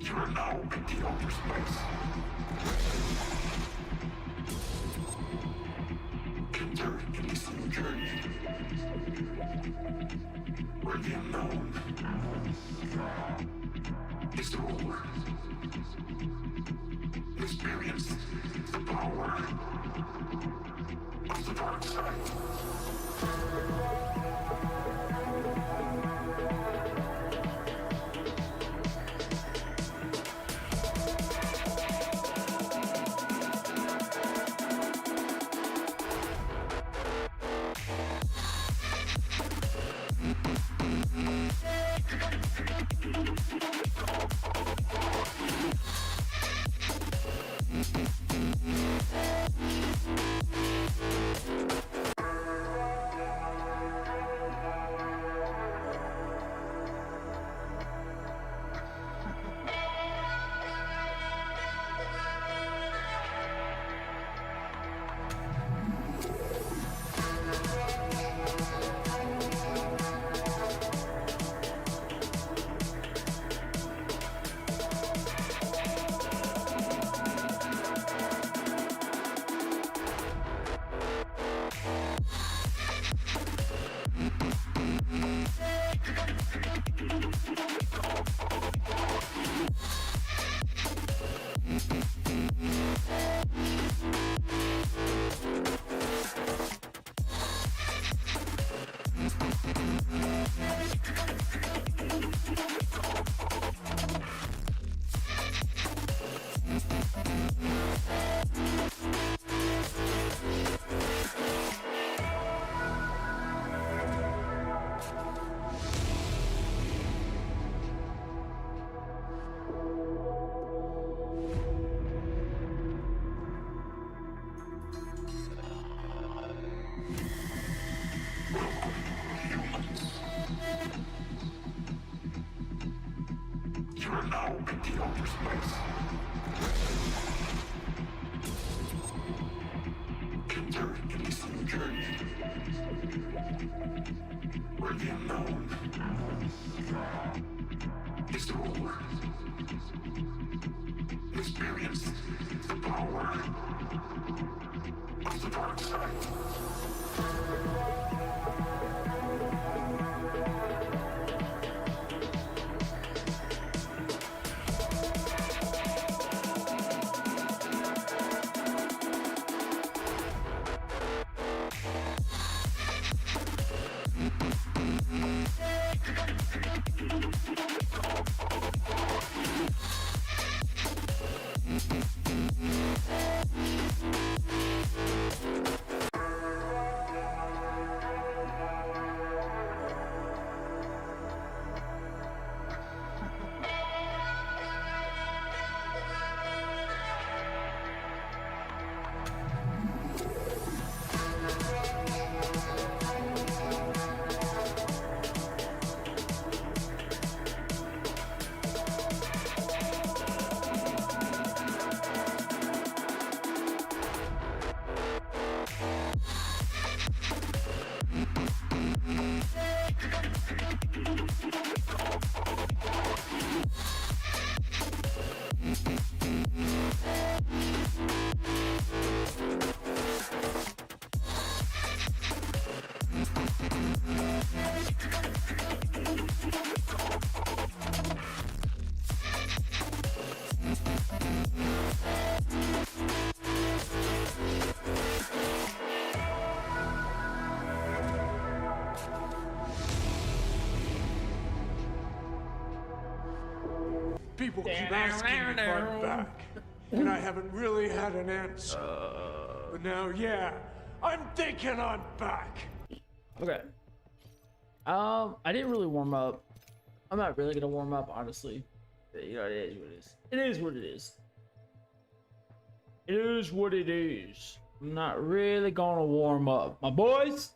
You are now in the outer space. Enter in this new journey, where the unknown is the ruler. Experience the power of the dark side. You are now in the outer space. Enter in this new journey, where the unknown is the ruler. Experience the power of the dark side. People keep asking if I'm back, and I haven't really had an answer. But now, yeah, I'm thinking I'm back. Okay. I didn't really warm up I'm not really gonna warm up, honestly. You know, it is what it is. It is what it is. It is what it is. I'm not really gonna warm up, my boys.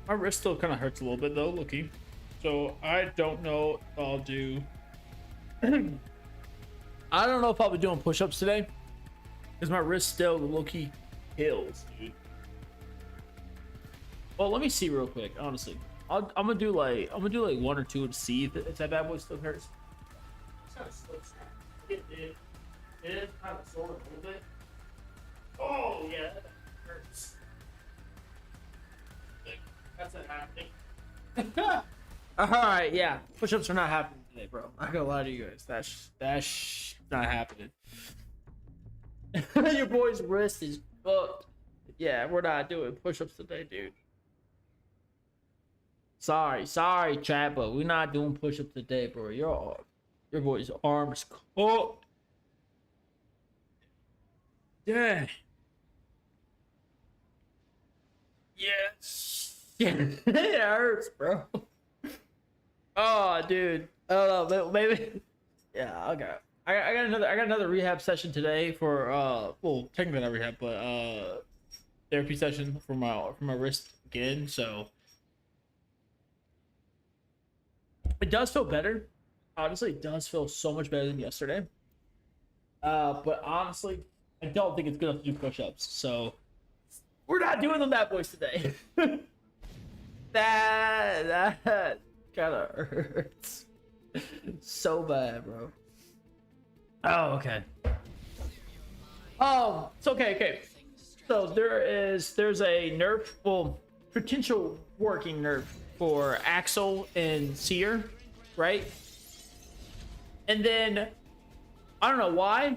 My wrist still kind of hurts a little bit though, looking. So I don't know if I'll do. I don't know if I'll be doing push-ups today, because my wrist still low-key kills, dude. Well, let me see real quick. Honestly, I'm gonna do like one or two to see if that bad boy still hurts. It's kind of slow. It is kind of sore a little bit. Oh yeah, that hurts. That's not happening. Alright, yeah. Push-ups are not happening today, bro. I'm not gonna lie to you guys. That's not happening. Your boy's wrist is fucked. Yeah, we're not doing push-ups today, dude. Sorry, chat, but we're not doing push-ups today, bro. Your boy's arm is cooked. Yeah. Yes. Yeah, it hurts, bro. Oh, dude. I don't know. Maybe. Yeah. Okay. I got another rehab session today for well, technically not rehab, but therapy session for my wrist again. So it does feel better. Honestly, it does feel so much better than yesterday. But honestly, I don't think it's good enough to do push-ups. So we're not doing them bad boys today. That kind of hurts so bad, bro. Oh, okay. Oh, it's okay. So there's a nerf, well, potential working nerf for Axel and Seer, right? And then I don't know why,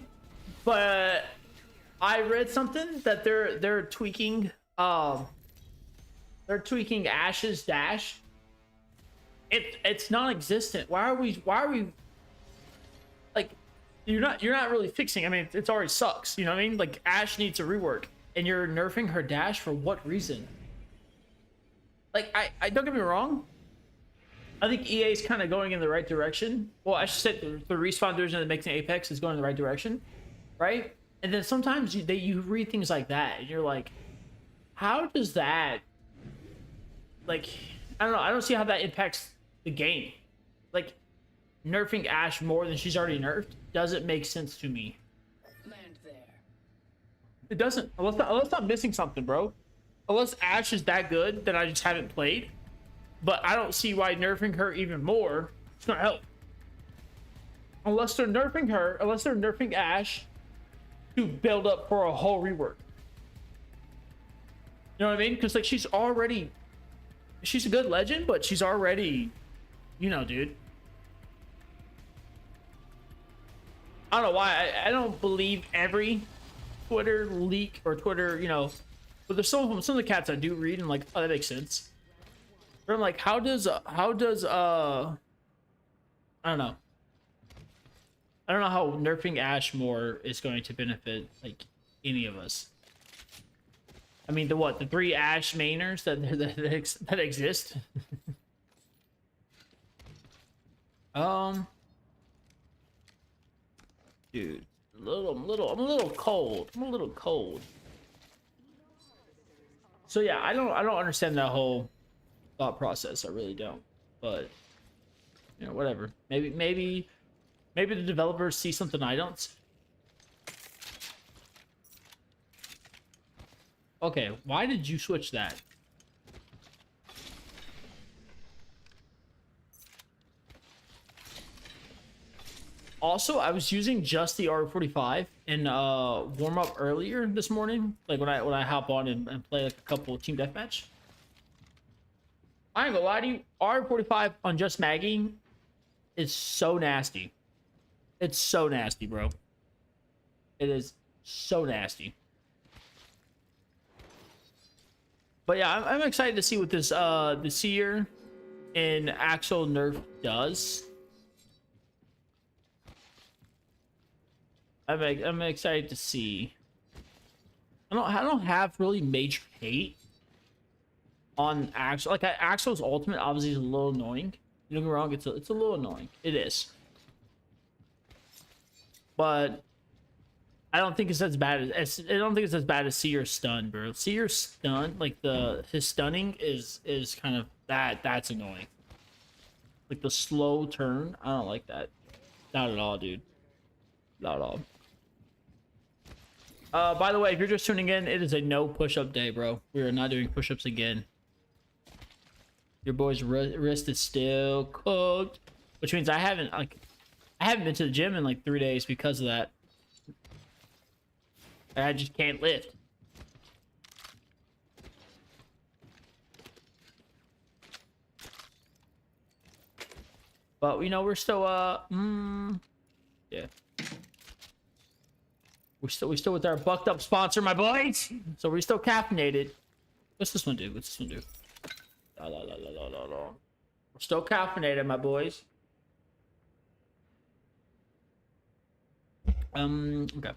but I read something that they're tweaking. They're tweaking Ash's dash. It's non-existent. Why are we like, you're not really fixing. I mean, it's already sucks. You know what I mean? Like, Ash needs a rework, and you're nerfing her dash for what reason? Like, I don't get me wrong. I think EA is kind of going in the right direction. Well, I should say the respawn version that makes an Apex is going in the right direction, right? And then sometimes you read things like that, and you're like, how does that? Like, I don't know. I don't see how that impacts the game. Like, nerfing Ash more than she's already nerfed doesn't make sense to me. Land there. It doesn't. Unless I'm missing something, bro. Unless Ash is that good that I just haven't played. But I don't see why nerfing her even more is gonna help. Unless they're nerfing her, unless they're nerfing Ash to build up for a whole rework. You know what I mean? Because like she's a good legend, but she's already, you know, dude. I don't know why. I don't believe every Twitter leak or Twitter, you know, but there's some of the cats I do read and like, oh, that makes sense. But I'm like, how does I don't know. I don't know how nerfing Ash more is going to benefit like any of us. I mean, the 3 Ash mainers that exist. Dude, I'm a little cold. I'm a little cold. So yeah, I don't understand that whole thought process. I really don't. But you know, whatever. Maybe the developers see something I don't. Okay, why did you switch that? Also, I was using just the R45 in warm up earlier this morning, like when I hop on and play like a couple team deathmatch. I ain't gonna lie to you, R45 on just Maggie is so nasty. It's so nasty, bro. It is so nasty. But yeah, I'm excited to see what this the Seer and Axel nerf does. I'm excited to see. I don't have really major hate on Axel. Like Axel's ultimate obviously is a little annoying. Don't get me wrong, it's a little annoying. It is. But I don't think it's as bad as I don't think it's as bad as Seer's stun, bro. Seer's stun, like his stunning is kind of that's annoying. Like the slow turn, I don't like that. Not at all, dude. Not at all. By the way, if you're just tuning in, it is a no push-up day, bro. We are not doing push-ups again. Your boy's wrist is still cooked, which means I haven't been to the gym in like 3 days because of that. I just can't lift. But you know, we're still yeah. We're still with our bucked up sponsor, my boys. So we're still caffeinated. What's this one do? What's this one do? La, la, la, la, la, la. We're still caffeinated, my boys. Okay.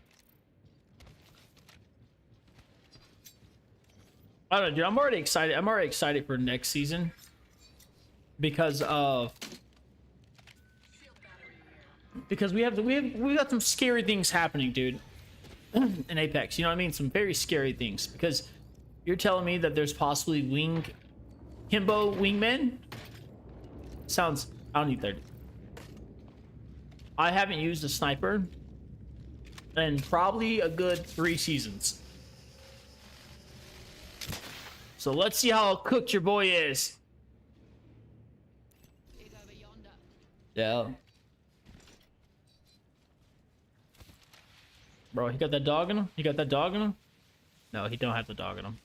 I don't know, dude. I'm already excited. I'm already excited for next season because we got some scary things happening, dude. In Apex, you know what I mean? Some very scary things, because you're telling me that there's possibly himbo wingmen. Sounds, I don't need 30. I haven't used a sniper in probably a good 3 seasons. So let's see how cooked your boy is. Yeah. Bro, he got that dog in him? He got that dog in him? No, he don't have the dog in him.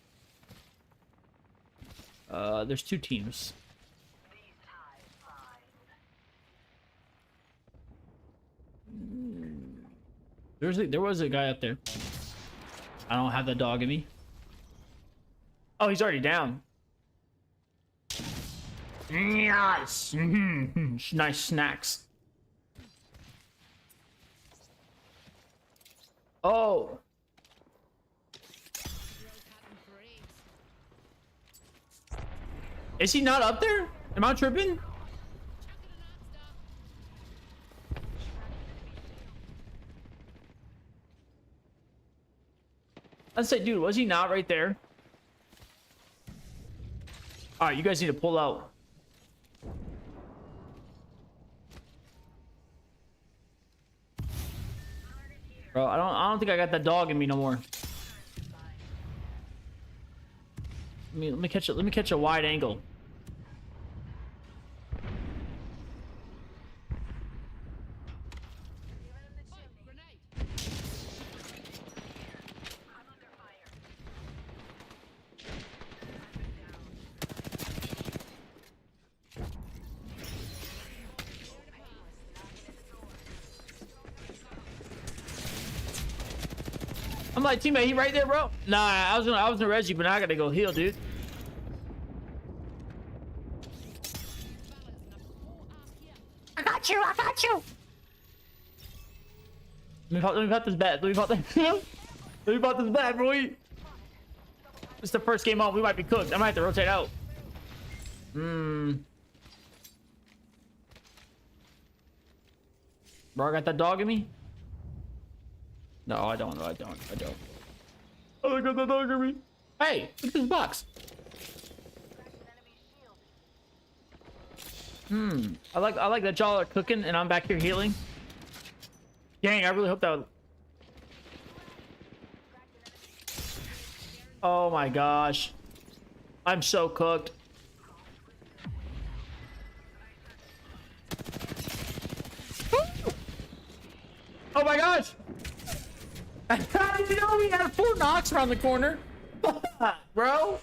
There's 2 teams. There was a guy up there. I don't have that dog in me. Oh, he's already down. Yes. Nice snacks. Oh. Is he not up there? Am I tripping? Let's say, dude, was he not right there? All right, you guys need to pull out. Bro, I don't think I got that dog in me no more. Let me catch a wide angle. I'm like, teammate, he right there, bro. Nah, I was gonna res you, but now I gotta go heal, dude. I got you. Let me pop this bad. Let me pop this bad, boy. This is the first game on. We might be cooked. I might have to rotate out. Bro, I got that dog in me. No, I don't. I don't. Oh, I got that dog in me. Hey, look at this box. I like that y'all are cooking and I'm back here healing. Dang, I really hope that. Oh my gosh, I'm so cooked. Oh my gosh! I didn't know we had 4 knocks around the corner. Bro.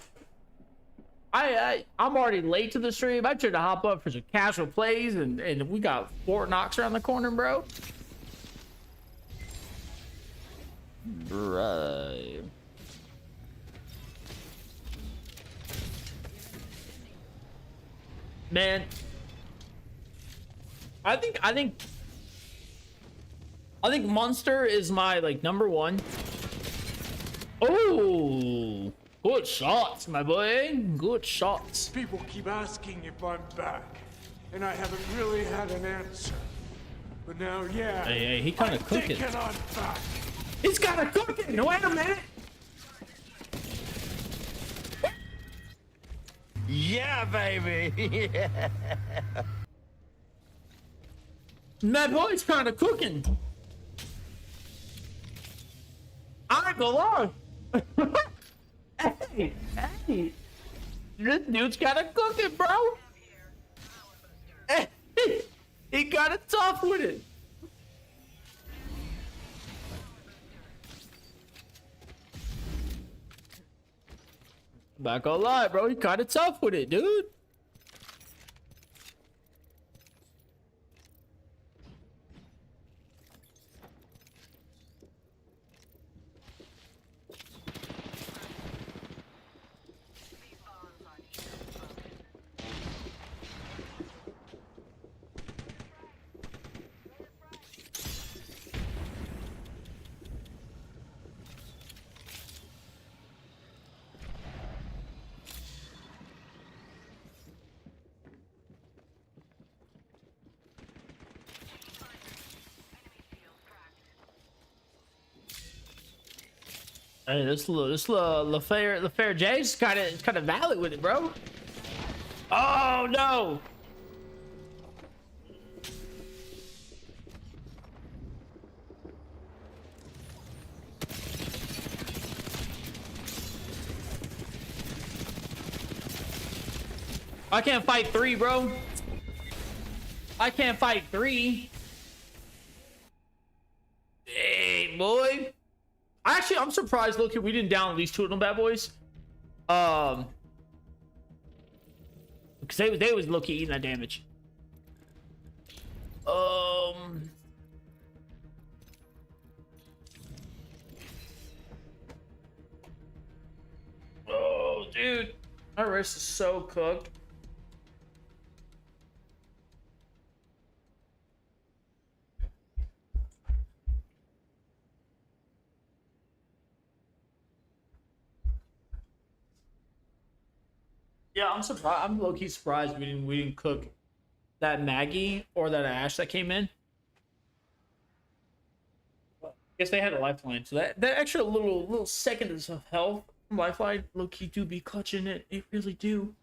I'm already late to the stream. I tried to hop up for some casual plays and we got 4 knocks around the corner, bro. Right. Man. I think Monster is my like #1. Oh, good shots, my boy. Good shots. People keep asking if I'm back, and I haven't really had an answer. But now, yeah. Hey, he kind of cooking. I'm thinking I'm back. He's kind of cooking. Wait a minute. Yeah, baby. Yeah. That boy's kind of cooking. I ain't gonna lie. hey, this dude's kind of cooking, bro. He got it tough with it. Not gonna lie, bro. He kind of tough with it, dude. Hey, this little LaFair J's kind of valid with it, bro. Oh no! I can't fight 3, bro. I can't fight 3. Hey, boy. Actually, I'm surprised, look, we didn't down at least 2 of them bad boys. Because they was low-key eating that damage. Oh, dude. My wrist is so cooked. Yeah, I'm surprised. I'm low-key surprised we didn't cook that Maggie or that Ash that came in. I guess they had a lifeline, so that extra little seconds of health from lifeline low-key do be clutching it. It really do.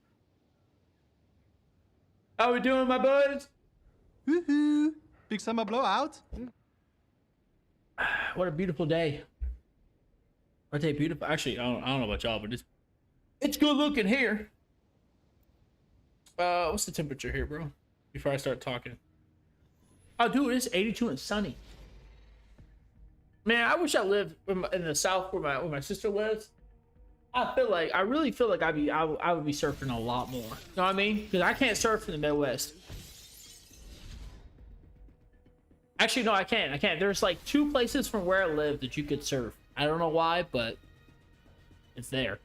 How we doing, my buds? Woohoo! Big summer blowout. What a beautiful day. Aren't they beautiful? Actually, I don't know about y'all, but it's good looking here. What's the temperature here, bro? Before I start talking. Oh, dude, it's 82 and sunny. Man, I wish I lived in the south where my sister lives. I really feel like I would be surfing a lot more. You know what I mean? Because I can't surf in the Midwest. Actually, no, I can't. There's like 2 places from where I live that you could surf. I don't know why, but it's there.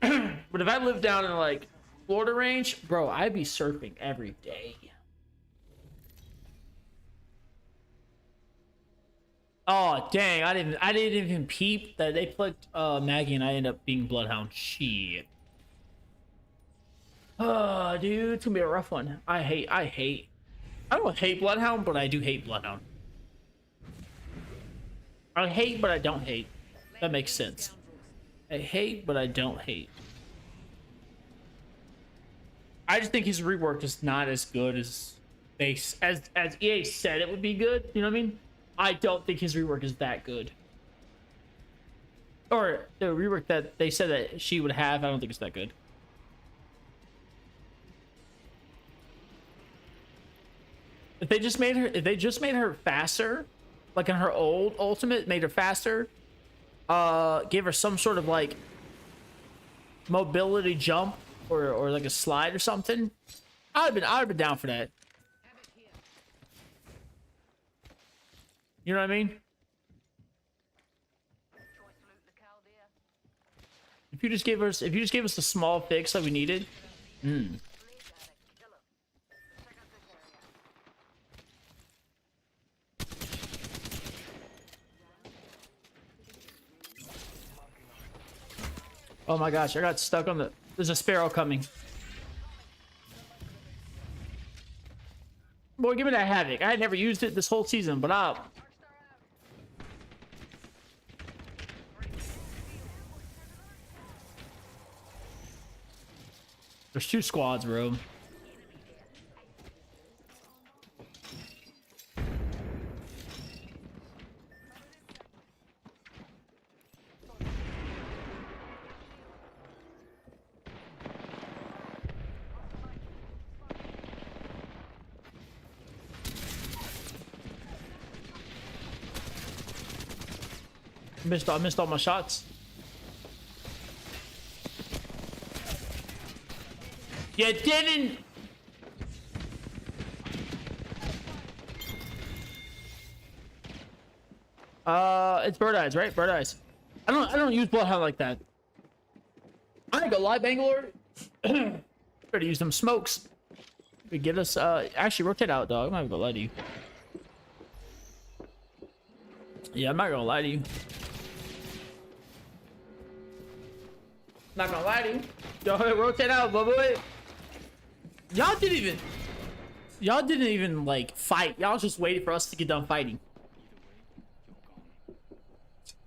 But if I lived down in like Florida range, bro, I'd be surfing every day. Oh dang, I didn't even peep that they plugged Maggie and I end up being Bloodhound. Shit. Oh, dude, it's gonna be a rough one. I don't hate Bloodhound, but I do hate Bloodhound. I hate, but I don't hate. That makes sense. I hate, but I don't hate. I just think his rework is not as good as EA said it would be good. You know what I mean? I don't think his rework is that good. Or the rework that they said that she would have, I don't think it's that good. If they just made her faster like in her old ultimate, made her faster. Gave her some sort of like mobility jump or like a slide or something. I'd have been down for that. You know what I mean? If you just gave us the small fix that we needed. Oh my gosh, I got stuck on the... There's a sparrow coming. Boy, give me that havoc. I had never used it this whole season, but I'll... There's 2 squads, bro. I missed all my shots. You didn't. It's bird eyes, right? Bird eyes. I don't use bloodhound like that. I ain't gonna lie, Bangalore. Better use them smokes. We get us. Actually, rotate out, dog. I'm not gonna lie to you. Yeah, I'm not gonna lie to you. Not gonna lie to you. Yo, rotate out, boy. Y'all didn't even like fight. Y'all just waited for us to get done fighting.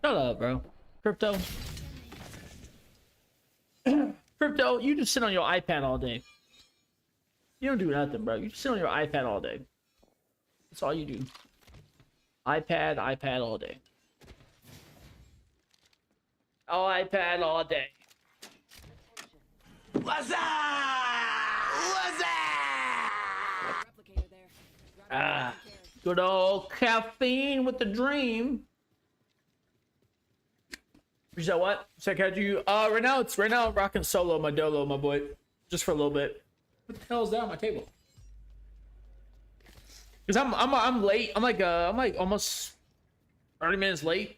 Shut up, bro. Crypto. Crypto, you just sit on your iPad all day. You don't do nothing, bro. You just sit on your iPad all day. That's all you do. iPad all day. Oh, iPad all day. What's up? What's up? Good old caffeine with the dream. You said what? Second you. Right now I'm rocking solo my dolo, my boy, just for a little bit. What the hell's that on my table? Cause I'm late. I'm like almost 30 minutes late.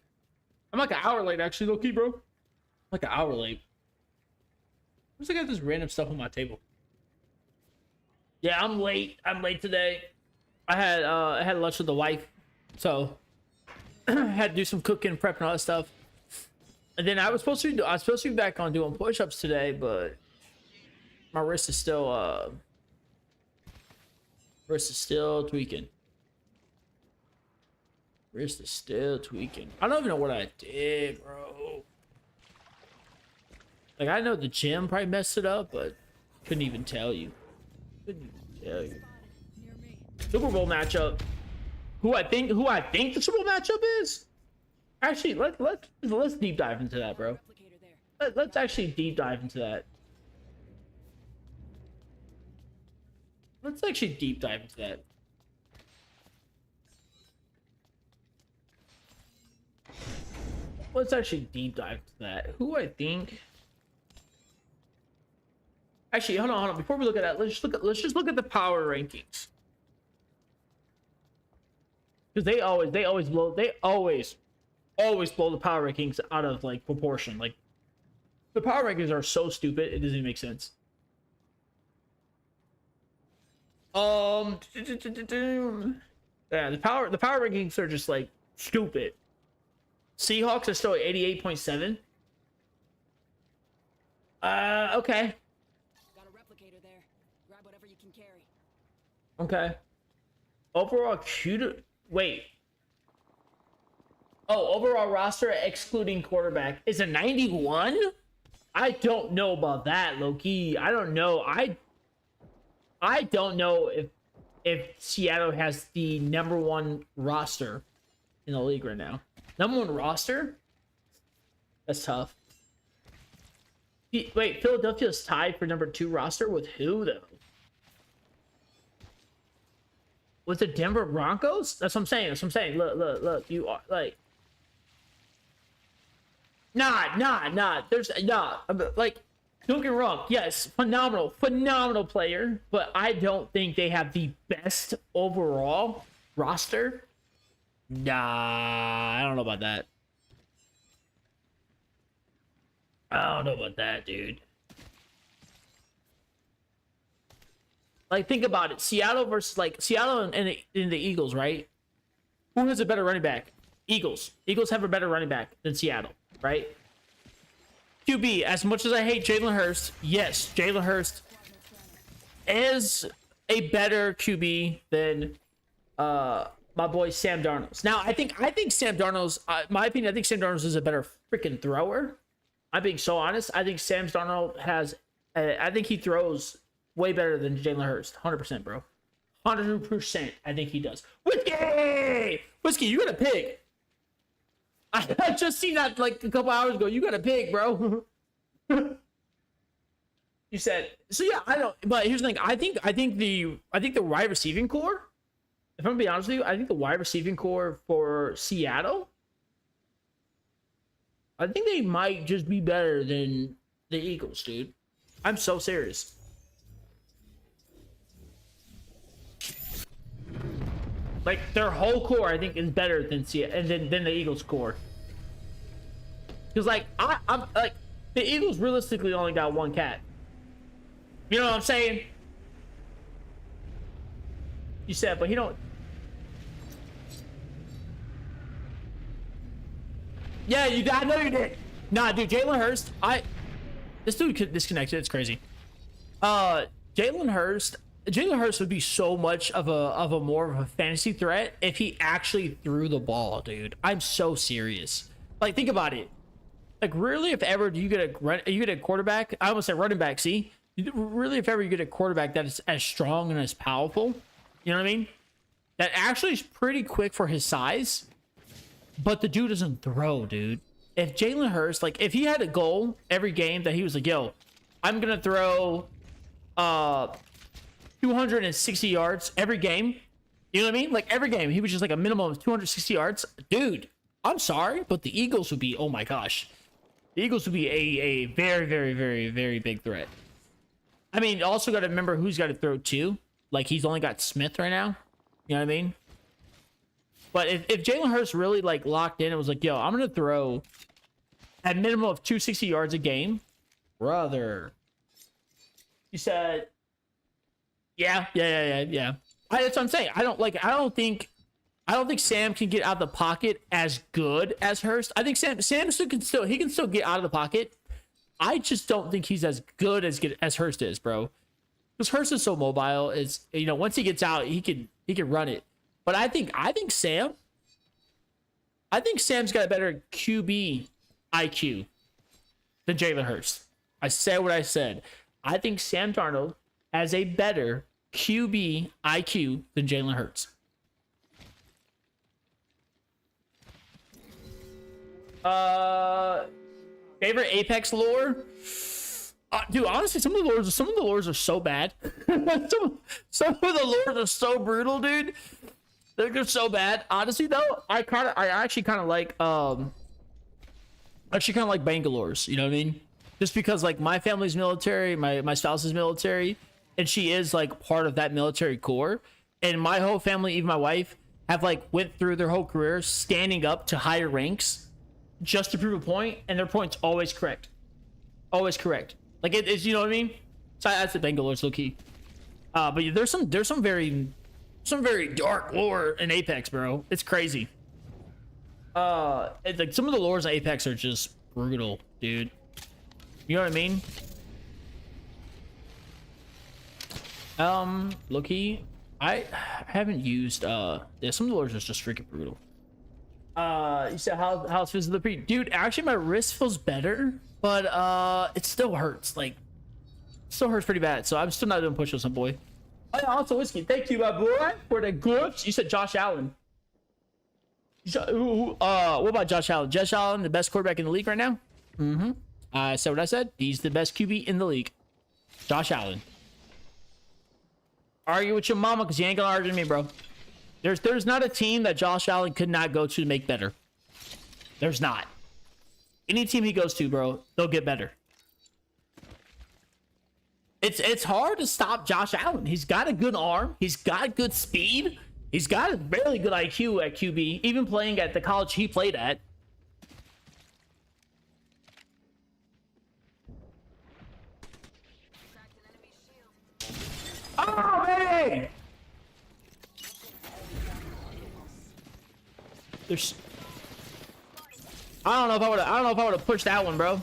I'm like an hour late actually, low key, bro. Like an hour late. Where's I got this random stuff on my table? Yeah, I'm late. I'm late today. I had lunch with the wife, so had to do some cooking, prep, and all that stuff. And then I was supposed to be back on doing push-ups today, but my wrist is still tweaking. Wrist is still tweaking. I don't even know what I did, bro. Like, I know the gym probably messed it up, but couldn't even tell you. Super Bowl matchup. Who I think the Super Bowl matchup is? Actually, let's deep dive into that, bro. Let's actually deep dive into that. Let's actually deep dive into that. Let's actually deep dive into that. Who I think. Actually, hold on. Before we look at that, let's just look at the power rankings. Because they always blow the power rankings out of like proportion. Like, the power rankings are so stupid, it doesn't even make sense. Yeah, the power rankings are just like stupid. Seahawks are still at 88.7. Okay. Got a replicator there. Grab whatever you can carry. Okay. Overall wait. Oh, overall roster excluding quarterback is a 91? I don't know about that, Loki. I don't know. I don't know if Seattle has the #1 roster in the league right now. #1 roster? That's tough. Wait, Philadelphia's tied for #2 roster with who though? with the Denver Broncos. That's what I'm saying. That's what I'm saying. Look. You are like, nah. There's nah. Like, don't get me wrong. Yes, phenomenal player. But I don't think they have the best overall roster. Nah, I don't know about that. I don't know about that, dude. Like, think about it. Seattle versus, like, Seattle and the Eagles, right? Who has a better running back? Eagles. Eagles have a better running back than Seattle, right? QB, as much as I hate Jalen Hurts, yes, Jalen Hurts is a better QB than my boy Sam Darnold. Now, I think Sam Darnold's, my opinion, I think Sam Darnold is a better freaking thrower. I'm being so honest. I think Sam Darnold has, I think he throws way better than Jalen Hurts. 100%, bro. 100%. I think he does. Whiskey, you got a pig. I just seen that like a couple hours ago. You got a pig, bro. You said so. Yeah, I don't. But here's the thing. I think the wide receiving core. If I'm gonna be honest with you, I think the wide receiving core for Seattle, I think they might just be better than the Eagles, dude. I'm so serious. Like, their whole core, I think, is better than than the Eagles' core. Because, like, I'm like, the Eagles realistically only got one cat. You know what I'm saying? You said, but he don't. Yeah, I know you did. Nah, dude, Jalen Hurst, this dude disconnected. It's crazy. Jalen Hurst would be so much of a more of a fantasy threat if he actually threw the ball, dude. I'm so serious. Like, think about it. Like, really, if ever you get a quarterback, I almost said running back. See, really, if ever you get a quarterback that is as strong and as powerful, you know what I mean? That actually is pretty quick for his size, but the dude doesn't throw, dude. If Jalen Hurst, like, if he had a goal every game that he was like, yo, I'm gonna throw 260 yards every game. You know what I mean? Like, every game, he was just like a minimum of 260 yards. Dude, I'm sorry, but the Eagles would be, oh my gosh. The Eagles would be a very, very, very, very big threat. I mean, also got to remember who's got to throw too. Like, he's only got Smith right now. You know what I mean? But if Jalen Hurts really, like, locked in and was like, yo, I'm going to throw at minimum of 260 yards a game. Brother. You said... Yeah. That's what I'm saying. I don't think Sam can get out of the pocket as good as Hurst. I think Sam can still get out of the pocket. I just don't think he's as good as Hurst is, bro. Because Hurst is so mobile. Is, you know, once he gets out, he can run it. But I think Sam's got a better QB IQ than Jalen Hurst. I said what I said. I think Sam Darnold has a better QB IQ than Jalen Hurts. Favorite Apex lore? Dude, honestly, some of the lores are so bad. some of the lores are so brutal, dude. They're just so bad. Honestly, though, I actually kind of like Bangalore's. You know what I mean? Just because, like, my family's military, my spouse is military, and she is, like, part of that military corps. And my whole family, even my wife, have, like, went through their whole career standing up to higher ranks just to prove a point, and their point's always correct. Always correct. Like, it is, you know what I mean? So that's the Bangalore's low key. But there's some very dark lore in Apex, bro. It's crazy. It's like some of the lores in Apex are just brutal, dude. You know what I mean? Low key, I haven't used some of the lores are just freaking brutal. You said how it feels in the pre, dude. Actually, my wrist feels better, but it still hurts. Like, still hurts pretty bad. So I'm still not doing push-ups, my boy. Oh, yeah, also whiskey. Thank you, my boy, for the goods. You said Josh Allen. What about Josh Allen? Josh Allen, the best quarterback in the league right now. I said what I said. He's the best QB in the league. Josh Allen. Argue with your mama, because you ain't gonna argue with me, bro. There's not a team that Josh Allen could not go to make better. There's not. Any team he goes to, bro, they'll get better. It's hard to stop Josh Allen. He's got a good arm. He's got good speed. He's got a very good IQ at QB, even playing at the college he played at. Oh, baby! There's... I don't know if I would have pushed that one, bro.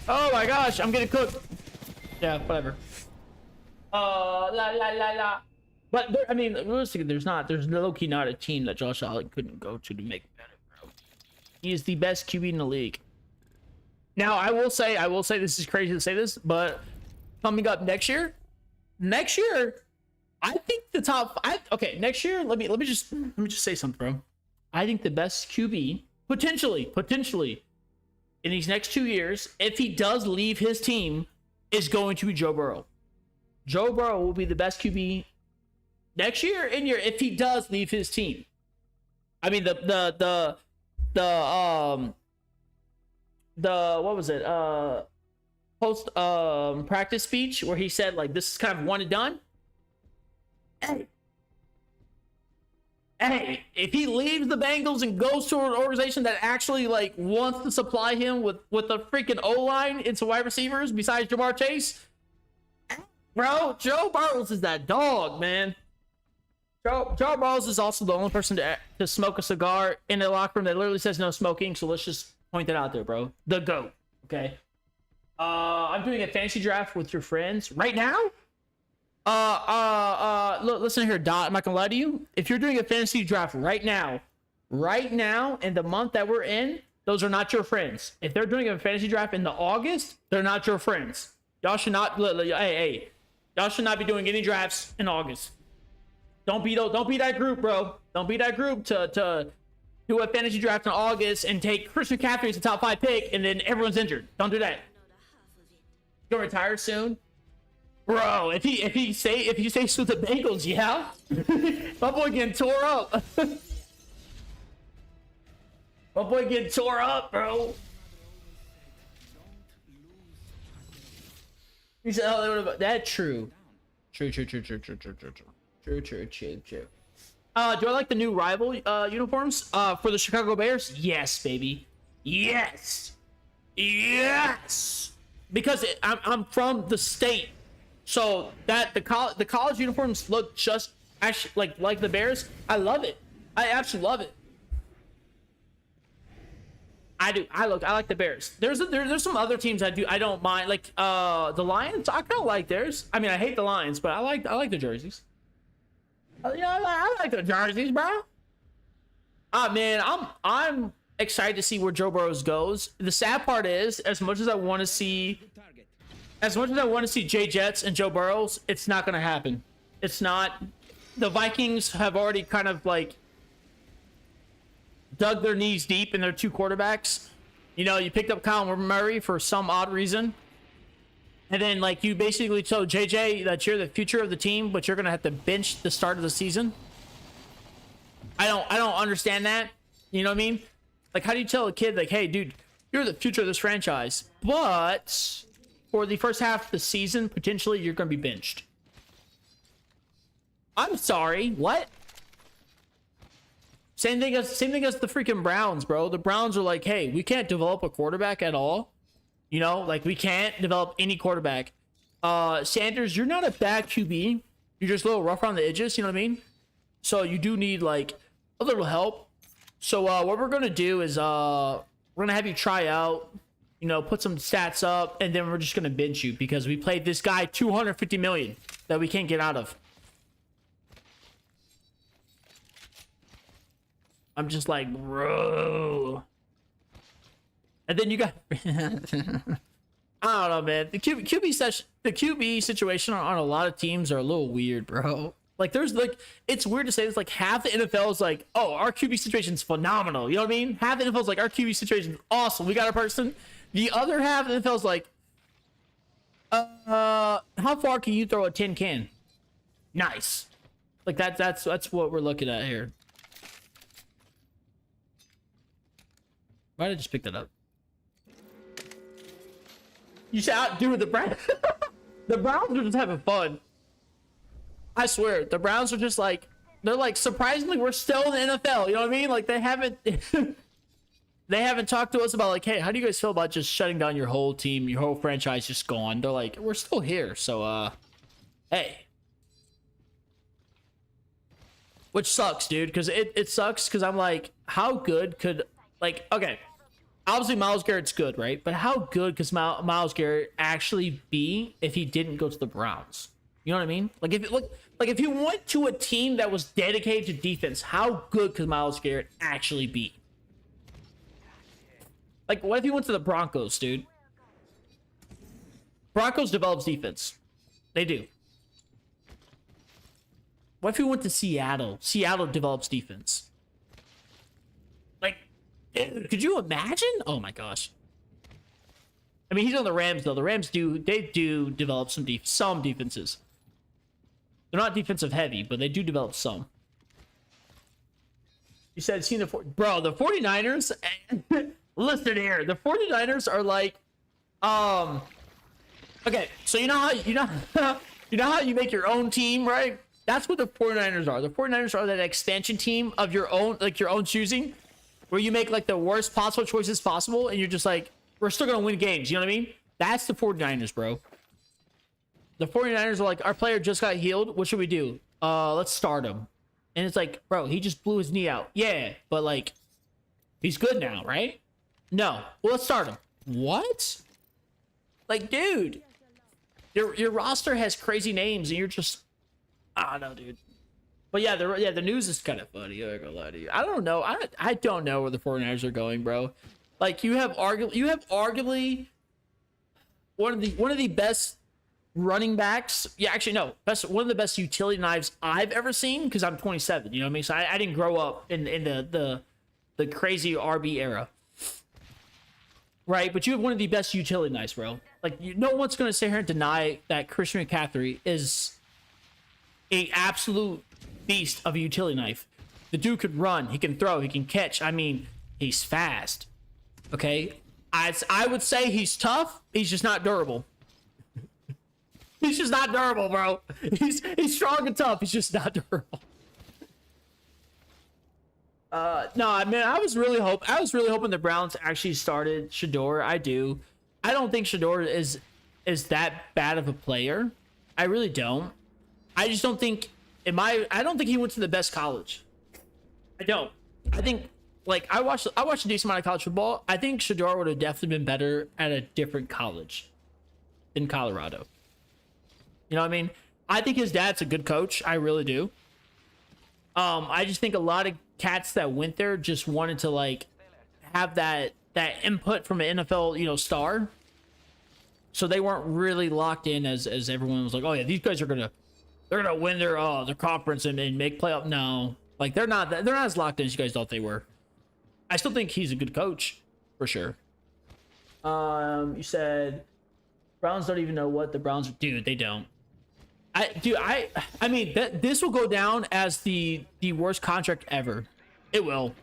Oh my gosh, I'm getting cooked. Yeah, whatever. La la la la. But there, I mean, realistically, there's low-key not a team that Josh Allen couldn't go to make it better, bro. He is the best QB in the league. Now, I will say this is crazy to say this, but coming up next year, I think the top five. Okay, next year, let me just say something, bro. I think the best QB potentially in these next 2 years, if he does leave his team, is going to be Joe Burrow. Joe Burrow will be the best QB next year if he does leave his team. I mean the what was it? Post practice speech where he said like this is kind of one and done. Hey, if he leaves the Bengals and goes to an organization that actually like wants to supply him with a freaking O-line into wide receivers besides Jamar Chase, bro, Joe Burrows is that dog, man. Joe Burrows is also the only person to smoke a cigar in the locker room that literally says no smoking, so let's just point that out there, bro. The GOAT, okay? I'm doing a fantasy draft with your friends right now. Look, listen here, Dot. I'm not gonna lie to you. If you're doing a fantasy draft right now, in the month that we're in, those are not your friends. If they're doing a fantasy draft in the August, they're not your friends. Y'all should not. Hey, y'all should not be doing any drafts in August. Don't be that group, bro. Don't be that group to do a fantasy draft in August and take Christian McCaffrey as the top 5 pick, and then everyone's injured. Don't do that. You'll retire soon. Bro, if he stays with the Bengals, yeah. My boy getting tore up. My boy getting tore up, bro. He said, "Oh, what about that?" True. True. Do I like the new rival uniforms for the Chicago Bears? Yes, baby. Yes. Because I'm from the state. So that the college uniforms look just actually like the Bears. I love it. I absolutely love it. I do. I like the Bears. There's some other teams I don't mind. Like the Lions. I kind of like theirs. I mean, I hate the Lions, but I like the jerseys. I like the jerseys, bro. Man, I'm excited to see where Joe Burrows goes. The sad part is, as much as I want to see Jay Jets and Joe Burrows, it's not going to happen. It's not. The Vikings have already kind of like dug their knees deep in their 2 quarterbacks. You know, you picked up Kyle Murray for some odd reason. And then like you basically told JJ that you're the future of the team, but you're going to have to bench the start of the season. I don't understand that. You know what I mean? Like, how do you tell a kid like, "Hey, dude, you're the future of this franchise, but for the first half of the season, potentially you're going to be benched"? I'm sorry. What? Same thing as the freaking Browns, bro. The Browns are like, "Hey, we can't develop a quarterback at all. You know, like we can't develop any quarterback. Sanders, you're not a bad QB. You're just a little rough around the edges. You know what I mean? So you do need like a little help. So what we're gonna do is we're gonna have you try out. You know, put some stats up, and then we're just gonna bench you because we played this guy $250 million that we can't get out of." I'm just like, bro. And then you got, I don't know, man. The QB situation on a lot of teams are a little weird, bro. Like there's like, it's weird to say this, like half the NFL is like, oh, our QB situation's phenomenal. You know what I mean? Half the NFL is like, our QB situation's awesome. We got a person. The other half of the NFL is like, how far can you throw a tin can? Nice. Like that's what we're looking at here. Why did I just pick that up? You should outdo the Browns. The Browns are just having fun. I swear, the Browns are just like, they're like, surprisingly, we're still in the NFL. You know what I mean? Like they haven't, they haven't talked to us about like, hey, how do you guys feel about just shutting down your whole team, your whole franchise just gone? They're like, we're still here. So, hey. Which sucks, dude, because it sucks because I'm like, how good could, like, okay, obviously Myles Garrett's good, right? But how good could Myles Garrett actually be if he didn't go to the Browns? You know what I mean? Like if he went to a team that was dedicated to defense, how good could Myles Garrett actually be? Like, what if he went to the Broncos, dude? Broncos develops defense. They do. What if he went to Seattle? Seattle develops defense. Like, could you imagine? Oh my gosh. I mean, he's on the Rams though. The Rams do develop some defenses. They're not defensive heavy, but they do develop some. You said seen the 49ers. Listen here, the 49ers are like, okay, so you know how you make your own team, right? That's what the 49ers are. The 49ers are that extension team of your own, like your own choosing, where you make like the worst possible choices possible, and you're just like, we're still gonna win games. You know what I mean? That's the 49ers, bro. The 49ers are like, our player just got healed. What should we do? Let's start him. And it's like, bro, he just blew his knee out. Yeah, but like, he's good now, right? No. Well, let's start him. What? Like, dude, your roster has crazy names, and you're just, I don't know, dude. But yeah, the news is kind of funny. I'm not gonna lie to you. I don't know. I don't know where the 49ers are going, bro. Like, you have arguably one of the best running backs. Yeah, actually, no, one of the best utility knives I've ever seen, because I'm 27. You know what I mean? So I didn't grow up in the crazy RB era, right? But you have one of the best utility knives, bro. Like, no one's gonna sit here and deny that Christian McCaffrey is a absolute beast of a utility knife. The dude could run, he can throw, he can catch. I mean, he's fast. Okay, I would say he's tough. He's just not durable. He's just not durable, bro. He's strong and tough. He's just not durable. No, I mean, I was really hoping the Browns actually started Shador. I do. I don't think Shador is that bad of a player. I really don't. I just don't think I don't think he went to the best college. I don't. I think, like, I watched a decent amount of college football. I think Shador would have definitely been better at a different college than Colorado. You know what I mean? I think his dad's a good coach. I really do. I just think a lot of cats that went there just wanted to, like, have that input from an NFL, you know, star. So they weren't really locked in as everyone was like, oh yeah, these guys are gonna win their conference and make playoff. No, like they're not as locked in as you guys thought they were. I still think he's a good coach for sure. You said Browns don't even know what the Browns are. Dude, they don't. I mean, this will go down as the worst contract ever. It will.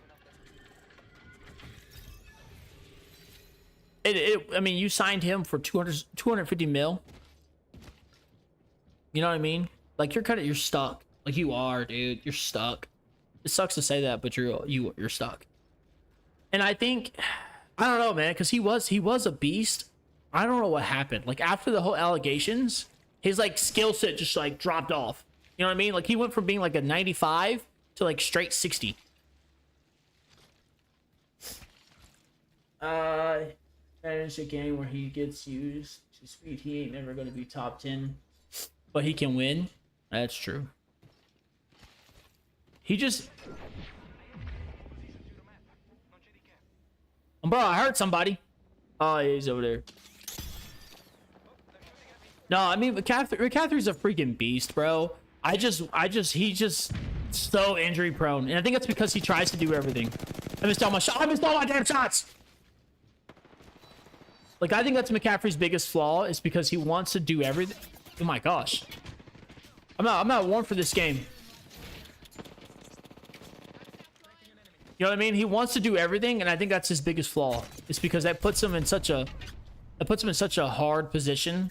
I mean, you signed him for 250 mil. You know what I mean? Like, you're stuck. Like, you are, dude. You're stuck. It sucks to say that, but you're stuck. And I think, I don't know, man, because he was a beast. I don't know what happened. Like, after the whole allegations, his, like, skill set just, like, dropped off. You know what I mean? Like, he went from being, like, a 95 to, like, straight 60. That is a game where he gets used to speed. He ain't never going to be top 10, but he can win. That's true. He just... Bro, I heard somebody. Oh, yeah, he's over there. No, I mean, McCaffrey's a freaking beast, bro. He's just so injury prone. And I think that's because he tries to do everything. I missed all my shots. I missed all my damn shots. Like, I think that's McCaffrey's biggest flaw is because he wants to do everything. Oh my gosh. I'm not warm for this game. You know what I mean? He wants to do everything, and I think that's his biggest flaw. It's because that puts him in such a hard position.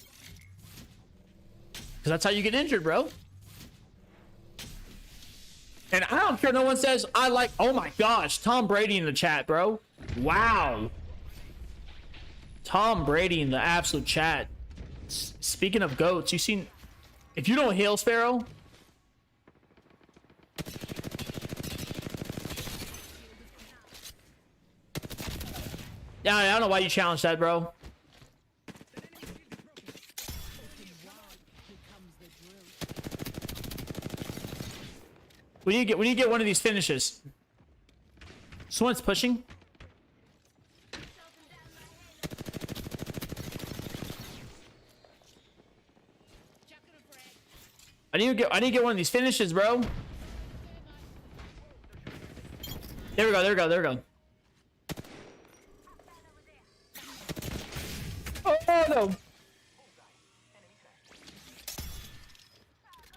Because that's how you get injured, bro. And I don't care. No one says I like. Oh my gosh, Tom Brady in the chat, bro. Wow. Tom Brady in the absolute chat. Speaking of goats, you seen? If you don't hail Sparrow. Yeah, I don't know why you challenged that, bro. We need to get one of these finishes. Someone's pushing. I need to get one of these finishes, bro. There we go. Oh no.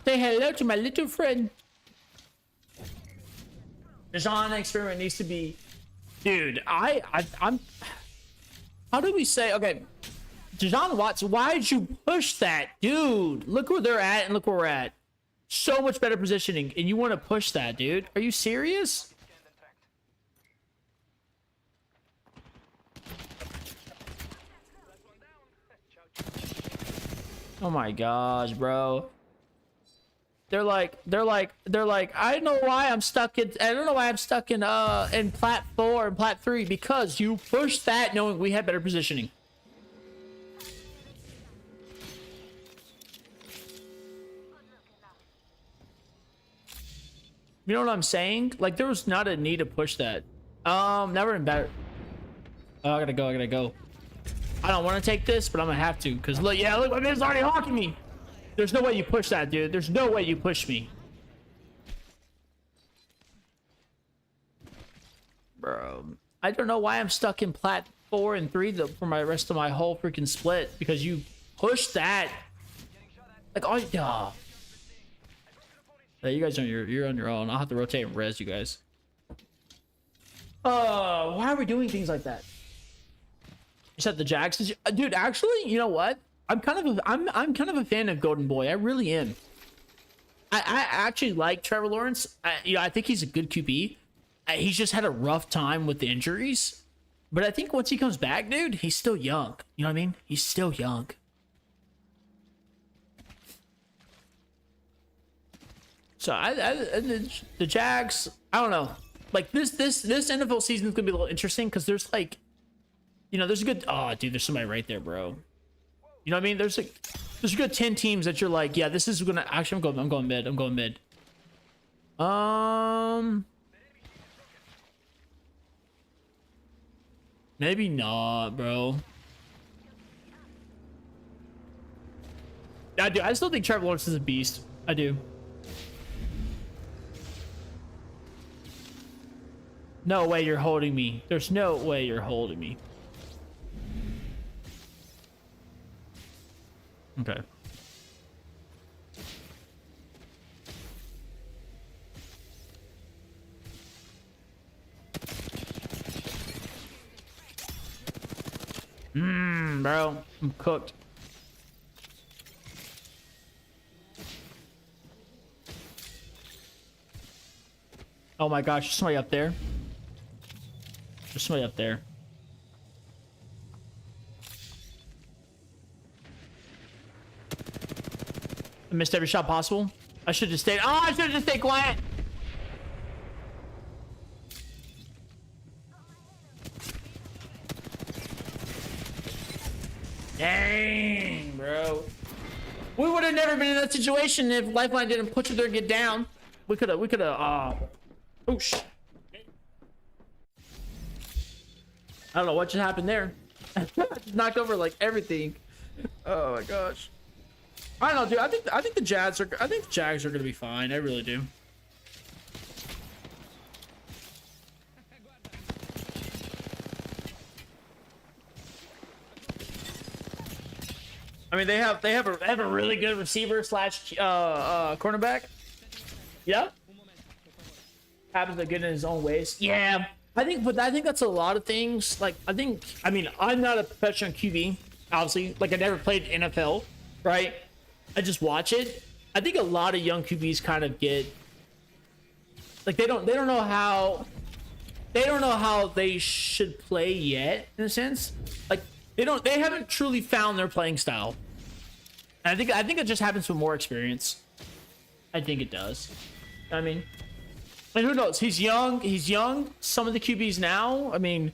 Say hello to my little friend. The Jean experiment needs to be, dude. I'm. How do we say? Okay, Deshaun Watson. Why'd you push that, dude? Look where they're at and look where we're at. So much better positioning, and you want to push that, dude? Are you serious? Oh my gosh, bro. They're like, I don't know why I'm stuck in plat 4 and plat 3 because you pushed that knowing we had better positioning. You know what I'm saying? Like, there was not a need to push that. Never in better. Oh, I gotta go. I don't want to take this, but I'm gonna have to. Cause look, yeah, look, my man's already hawking me. There's no way you push that, dude. There's no way you push me. Bro, I don't know why I'm stuck in plat 4 and 3 for my rest of my whole freaking split. Because you pushed that. Like, oh, yeah. You guys you're on your own. I'll have to rotate and res you guys. Why are we doing things like that? You said the Jags, dude. Actually, you know what? I'm kind of a fan of Golden Boy. I really am. I actually like Trevor Lawrence. I think he's a good QB. He's just had a rough time with the injuries, but I think once he comes back, dude, he's still young. You know what I mean? He's still young. So the Jags, I don't know. Like this NFL season is gonna be a little interesting because there's like, you know, there's a good. Oh, dude, there's somebody right there, bro. You know what I mean? There's a good 10 teams that you're like, yeah, this is gonna. Actually, I'm going mid. Maybe not, bro. I do. I still think Trevor Lawrence is a beast. I do. No way you're holding me. There's no way you're holding me. Okay. Bro, I'm cooked. Oh my gosh, there's somebody up there. There's somebody up there. I missed every shot possible. I should just stay. Oh, I should just stay quiet. Dang, bro. We would have never been in that situation if Lifeline didn't push it there and get down. We could have, oh, shit. I don't know what just happened there. Just knocked over like everything. Oh my gosh. I don't know, dude. I think the Jags are gonna be fine. I really do. I mean, they have a really good receiver slash cornerback. Yeah. Happens to get in his own ways. Yeah. I think that's a lot of things. Like, I mean, I'm not a professional QB, obviously. Like, I never played NFL, right? I just watch it. I think a lot of young QBs kind of get, like, they don't know how they should play yet, in a sense. Like, they haven't truly found their playing style. And I think it just happens with more experience. I think it does. I mean, and who knows? He's young. Some of the QBs now, I mean,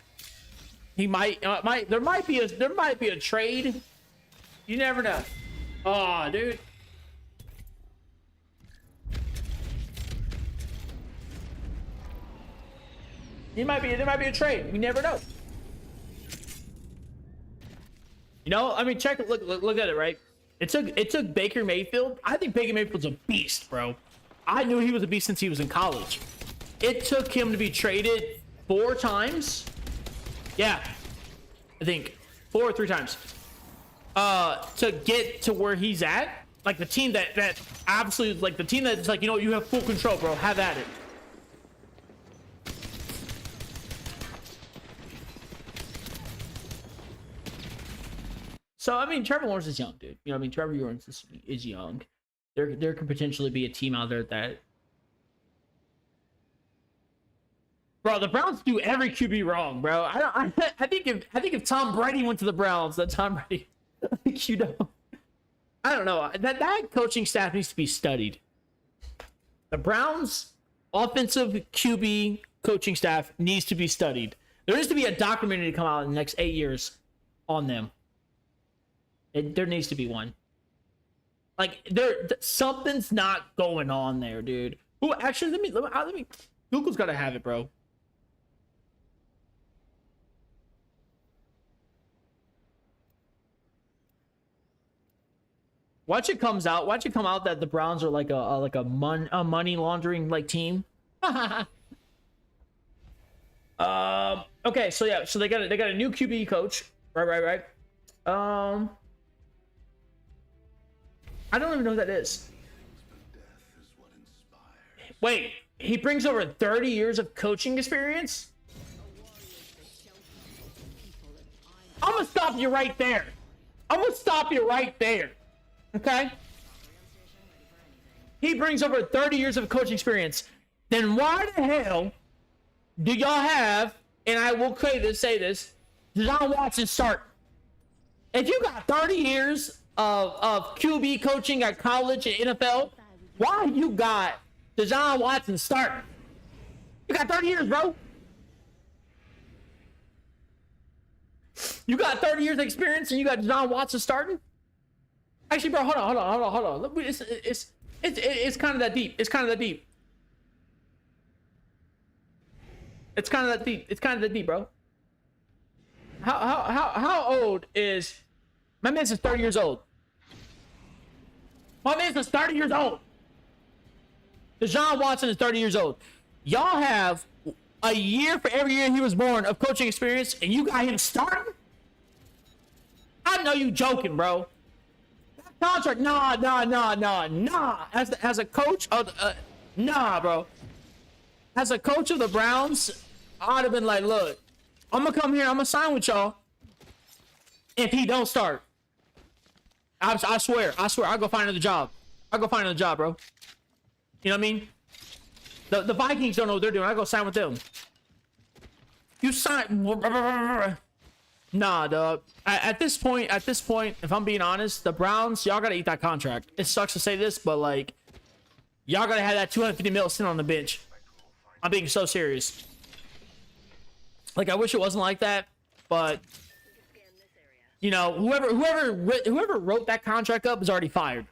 he might there might be a trade. You never know. Oh, dude. There might be a trade. We never know. You know, I mean, look at it, right? It took Baker Mayfield. I think Baker Mayfield's a beast, bro. I knew he was a beast since he was in college. It took him to be traded 4 times. Yeah, I think 4 or 3 times. To get to where he's at. Like the team that absolutely, like the team that's like, you know, you have full control, bro. Have at it. So I mean, Trevor Lawrence is young, dude. You know what I mean? Trevor Lawrence is young. There could potentially be a team out there that, bro, the Browns do every QB wrong, bro. I think if Tom Brady went to the Browns, that Tom Brady, you know, I don't know. That coaching staff needs to be studied. The Browns offensive QB coaching staff needs to be studied. There needs to be a documentary to come out in the next 8 years on them. There needs to be one. Like, something's not going on there, dude. Ooh, actually, let me. Google's gotta have it, bro. Watch it come out that the Browns are like a money laundering like team. Okay, so yeah, so they got a new QB coach. Right. I don't even know who that is. Wait, he brings over 30 years of coaching experience? I'm gonna stop you right there. Okay? He brings over 30 years of coaching experience. Then why the hell do y'all have, and I will say this, Deshaun Watson start? If you got 30 years of QB coaching at college and NFL, why you got Deshaun Watson starting? You got 30 years, bro. You got 30 years of experience and you got Deshaun Watson starting? Actually, bro, hold on. It's kind of that deep. It's kind of that deep, bro. How old is my man's is 30 years old. Deshaun Watson is 30 years old. Y'all have a year for every year he was born of coaching experience, and you got him starting? I know you joking, bro. That contract, nah. As a coach of nah, bro. As a coach of the Browns, I'd have been like, look, I'm gonna come here, I'm gonna sign with y'all if he don't start. I swear, I'll go find another job. Bro. You know what I mean? The Vikings don't know what they're doing. I'll go sign with them. You sign. Nah, dog. At this point, if I'm being honest, the Browns, y'all gotta eat that contract. It sucks to say this, but like, y'all gotta have that 250 mil sitting on the bench. I'm being so serious. Like, I wish it wasn't like that, but you know, whoever wrote that contract up is already fired.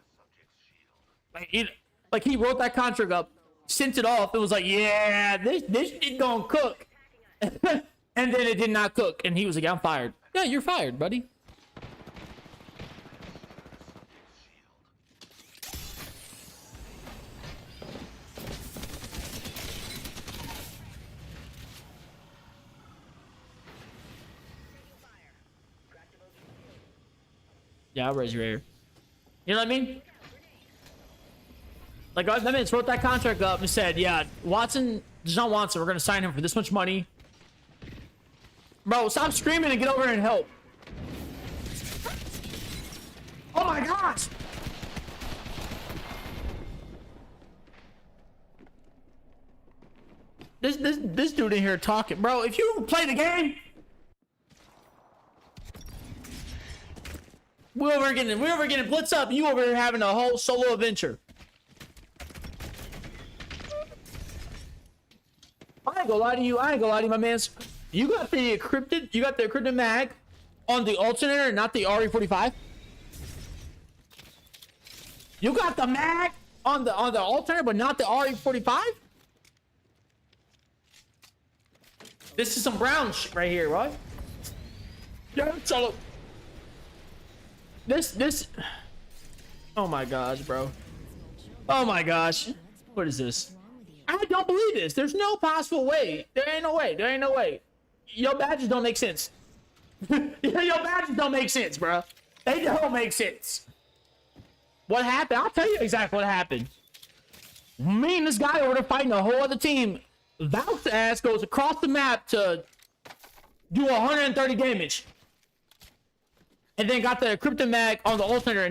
Like he wrote that contract up, sent it off. It was like, yeah, this shit gonna cook, and then it did not cook, and he was like, I'm fired. Yeah, you're fired, buddy. Yeah, I'll raise your hair. You know what I mean? Like, that man wrote that contract up and said, yeah, Watson, Deshaun Watson, we're going to sign him for this much money. Bro, stop screaming and get over here and help. Oh my gosh! This dude in here talking. Bro, if you play the game, we over getting blitz up, you over here having a whole solo adventure. I ain't gonna lie to you, my mans. You got the encrypted mag on the alternator, not the RE45. You got the mag on the alternator, but not the RE45. This is some brown shit right here, right? Yeah, solo. This. Oh my gosh, bro. Oh my gosh. What is this? I don't believe this. There's no possible way. There ain't no way. Your badges don't make sense. Your badges don't make sense, bro. They don't make sense. What happened? I'll tell you exactly what happened. Me and this guy over there fighting a whole other team. Val's ass goes across the map to do 130 damage. And then got the encrypted mag on the alternator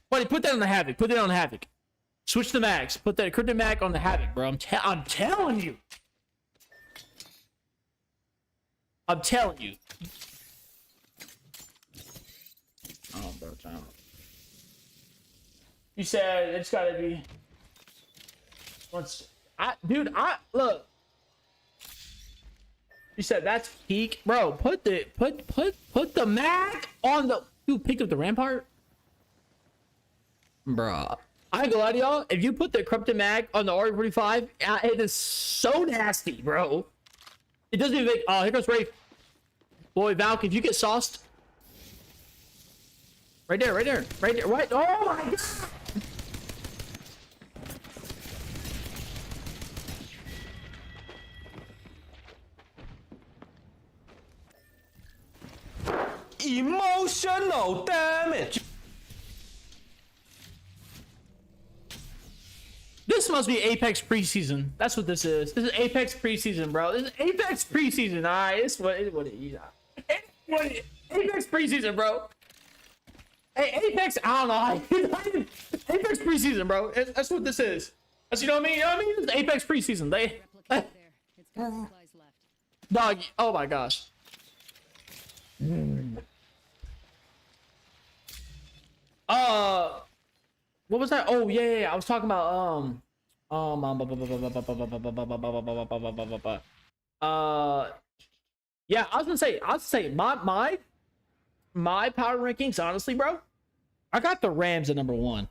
but put that on the Havoc. Put it on the Havoc. Switch the mags. Put that encrypted mag on the Havoc, bro. I'm telling you. I'm telling you. Oh, bro, time. You said it's gotta be. Look. You said that's peak, bro. Put the mag on the. You picked up the Rampart, bro. I ain't gonna lie to y'all. If you put the encrypted mag on the RE45, it is so nasty, bro. It doesn't even make. Oh, here goes Rafe. Boy, Valk, if you get sauced. Right there. Right. Oh my god. Emotional damage. This must be Apex preseason. That's what this is. This is Apex preseason, bro. This is Apex preseason. All right, it's what it is. Apex preseason, bro. Hey, Apex. I don't know. Apex preseason, bro. That's what this is. That's, you know what I mean? You know what I mean? It's Apex preseason. Replicator there. It's got supplies left. Dog. Oh my gosh. What was that? Oh yeah. I was talking about yeah, I was gonna say my power rankings, honestly, bro. I got the Rams at number 1.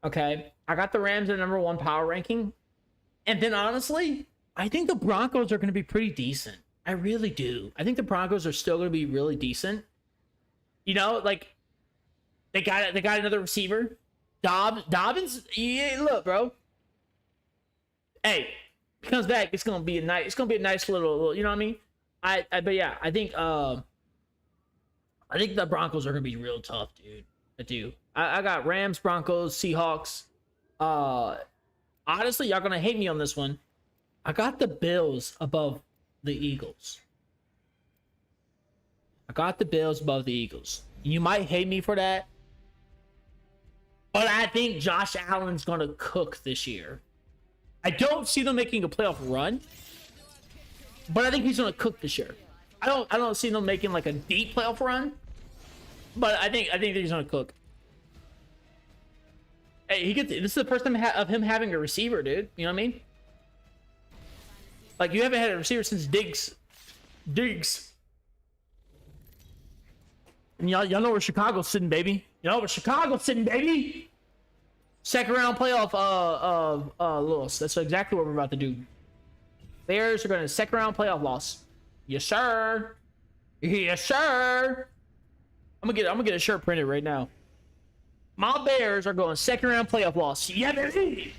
Okay, I got the Rams at number 1 power ranking, and then honestly, I think the Broncos are gonna be pretty decent. I really do. I think the Broncos are still gonna be really decent. You know, like they got another receiver, Dobbins. Yeah, look, bro. Hey, he comes back. It's gonna be a nice little. You know what I mean? But yeah, I think the Broncos are gonna be real tough, dude. I do. I got Rams, Broncos, Seahawks. Honestly, y'all gonna hate me on this one. I got the Bills above the Eagles. You might hate me for that, but I think Josh Allen's gonna cook this year. I don't see them making a playoff run, but I think he's gonna cook this year. I don't see them making like a deep playoff run, but I think he's gonna cook. Hey, this is the first time of him having a receiver, dude. You know what I mean? Like, you haven't had a receiver since Diggs. And y'all know where Chicago's sitting, baby. Second round playoff loss. That's exactly what we're about to do. Bears are going to second round playoff loss. Yes, sir. I'm gonna get a shirt printed right now. My Bears are going second round playoff loss. Yeah, baby.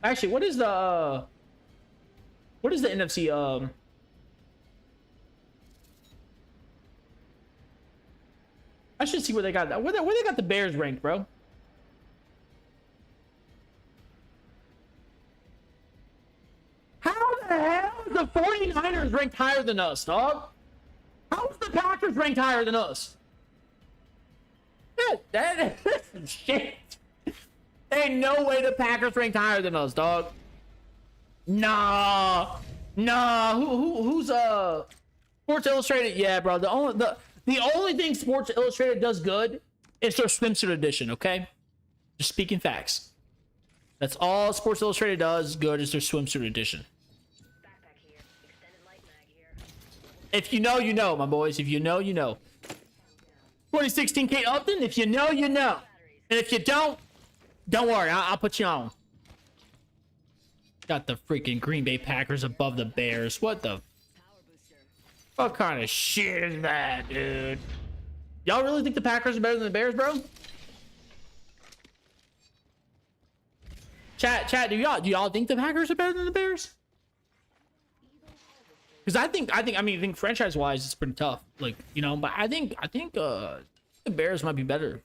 Actually, what is the NFC I should see where they got that. Where they got the Bears ranked, bro? How the hell is the 49ers ranked higher than us, dog? How is the Packers ranked higher than us? That is shit. Ain't no way the Packers ranked higher than us, dog. Nah. Who's Sports Illustrated? Yeah, bro. The only thing Sports Illustrated does good is their swimsuit edition. Okay, just speaking facts. That's all Sports Illustrated does good is their swimsuit edition. If you know, you know, my boys. If you know, you know. 2016 Upton. If you know, you know. And if you don't worry. I'll put you on. Got the freaking Green Bay Packers above the Bears. What the? What kind of shit is that, dude? Y'all really think the Packers are better than the Bears, bro? Chat. Do y'all think the Packers are better than the Bears? Because I think franchise-wise, it's pretty tough. Like, you know, but I think the Bears might be better.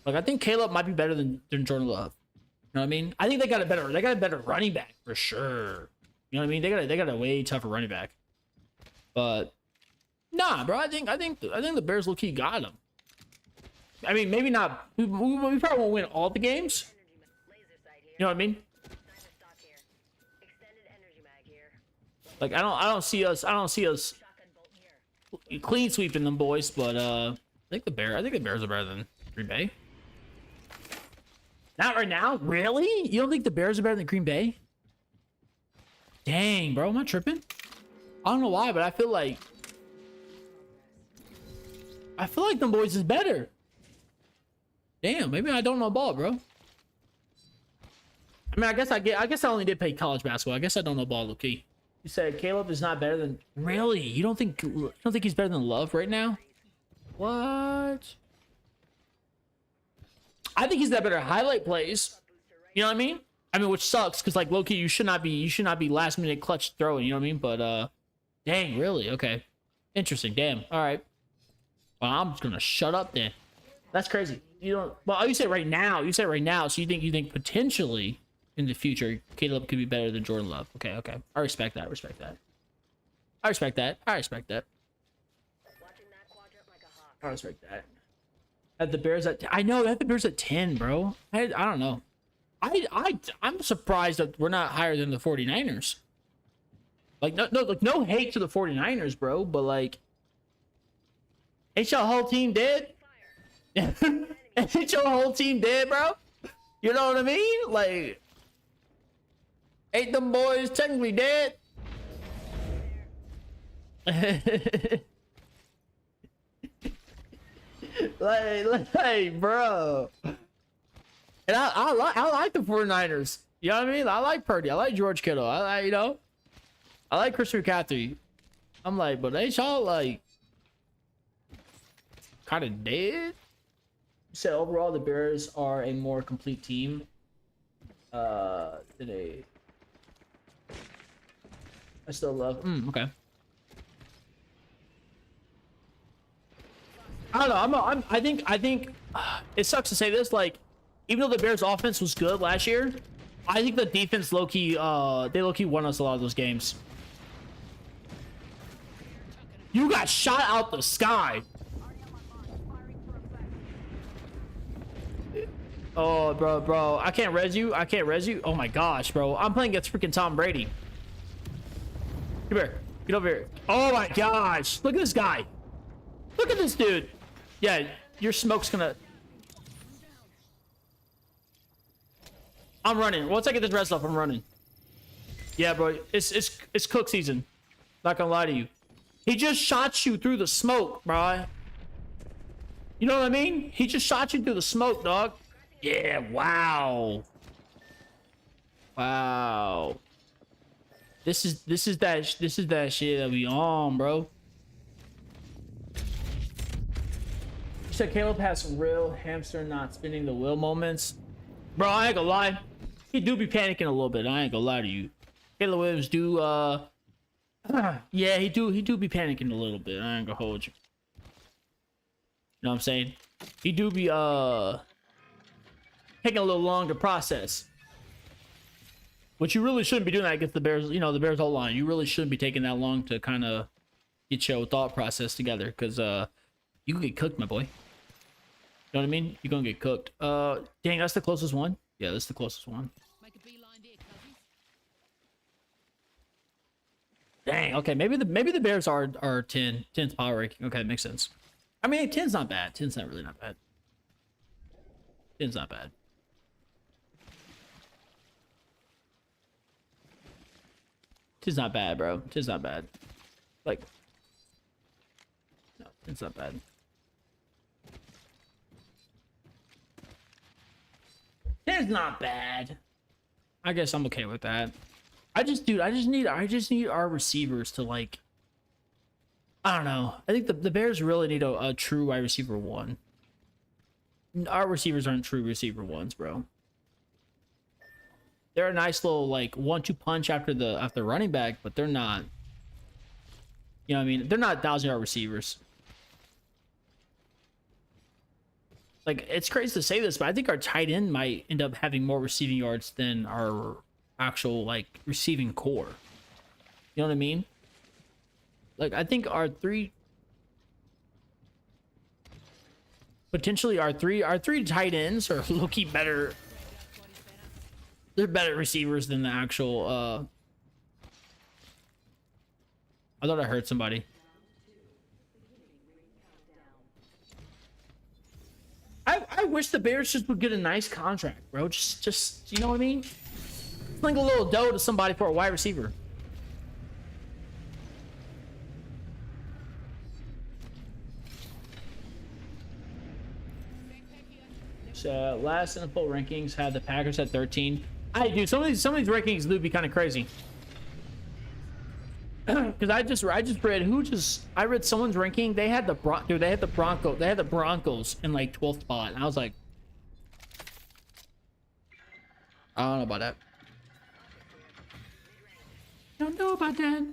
Like, I think Caleb might be better than Jordan Love. You know what I mean? I think they got a better running back for sure. You know what I mean? They got a way tougher running back. But nah, bro, I think the Bears low-key got him. I mean, maybe not. We probably won't win all the games. You know what I mean? Like I don't see us clean sweeping them boys, but I think the Bears are better than Green Bay. Not right now? Really? You don't think the Bears are better than Green Bay? Dang, bro, am I tripping? I don't know why, but I feel like them boys is better. Damn, maybe I don't know ball, bro. I mean, I guess I only did play college basketball. I guess I don't know ball, low-key. You said Caleb is not better than... Really? You don't think he's better than Love right now? What? I think he's got better highlight plays. You know what I mean? I mean, which sucks because like low-key, you should not be last minute clutch throwing. You know what I mean? But dang, really? Okay, interesting. Damn. All right. Well, I'm just gonna shut up then. That's crazy. You don't. Well, you said right now. You said right now. So you think potentially in the future Caleb could be better than Jordan Love? Okay. I respect that. I respect that. I respect that. At the Bears at I know at the Bears at 10, bro. I don't know. I'm surprised that we're not higher than the 49ers. Like no hate to the 49ers, bro, but like ain't your whole team dead? Ain't your whole team dead, bro? You know what I mean? Like ain't them boys technically dead? like, bro. And I like the 49ers. You know what I mean? I like Purdy. I like George Kittle. I like Christopher McCaffrey. I'm like, but ain't y'all like kind of dead? You said overall the Bears are a more complete team today. I still love. Okay. I don't know. I think it sucks to say this. Like, even though the Bears' offense was good last year, I think the defense low-key, they low-key won us a lot of those games. You got shot out the sky. Oh, bro. I can't res you. Oh my gosh, bro. I'm playing against freaking Tom Brady. Come here. Get over here. Oh my gosh. Look at this guy. Look at this dude. Yeah, your smoke's gonna... I'm running. Once I get this res off, I'm running. Yeah, bro. It's cook season. Not gonna lie to you. He just shot you through the smoke, bro. You know what I mean? He just shot you through the smoke, dog. Yeah, wow. Wow. This is that shit that we on, bro. You said Caleb has some real hamster not spinning the wheel moments. Bro, I ain't gonna lie. He do be panicking a little bit. I ain't gonna lie to you. Caleb Williams do yeah, he do be panicking a little bit. I ain't gonna hold you. know what I'm saying? He do be taking a little longer to process. Which you really shouldn't be doing that against the Bears, you know, the Bears whole line. You really shouldn't be taking that long to kind of get your thought process together, because you can get cooked, my boy. You know what I mean? You're gonna get cooked. Dang, that's the closest one. Yeah, that's the closest one. Make a beeline there, cousins. Dang, okay, maybe the Bears are 10's power ranking. Okay, makes sense. I mean, 10's not bad. 10's not really not bad. 10's not bad. It's not bad, bro. It's not bad. Like, no, it's not bad. It's not bad. I guess I'm okay with that. I just need our receivers to, like, I don't know. I think the Bears really need a true wide receiver one. Our receivers aren't true receiver ones, bro. They're a nice little, like, 1-2 punch after the running back, but they're not, you know what I mean? They're not 1,000-yard receivers. Like, it's crazy to say this, but I think our tight end might end up having more receiving yards than our actual, like, receiving core. You know what I mean? Like, I think our three tight ends are low-key better. They're better receivers than the actual, I thought I heard somebody. I wish the Bears just would get a nice contract, bro. Just you know what I mean? Sling a little dough to somebody for a wide receiver. So last NFL rankings had the Packers at 13. I do some of these rankings do be kind of crazy. Because I just read I read someone's ranking. They had the Broncos in like 12th spot, and I was like, I don't know about that. Don't know about that. I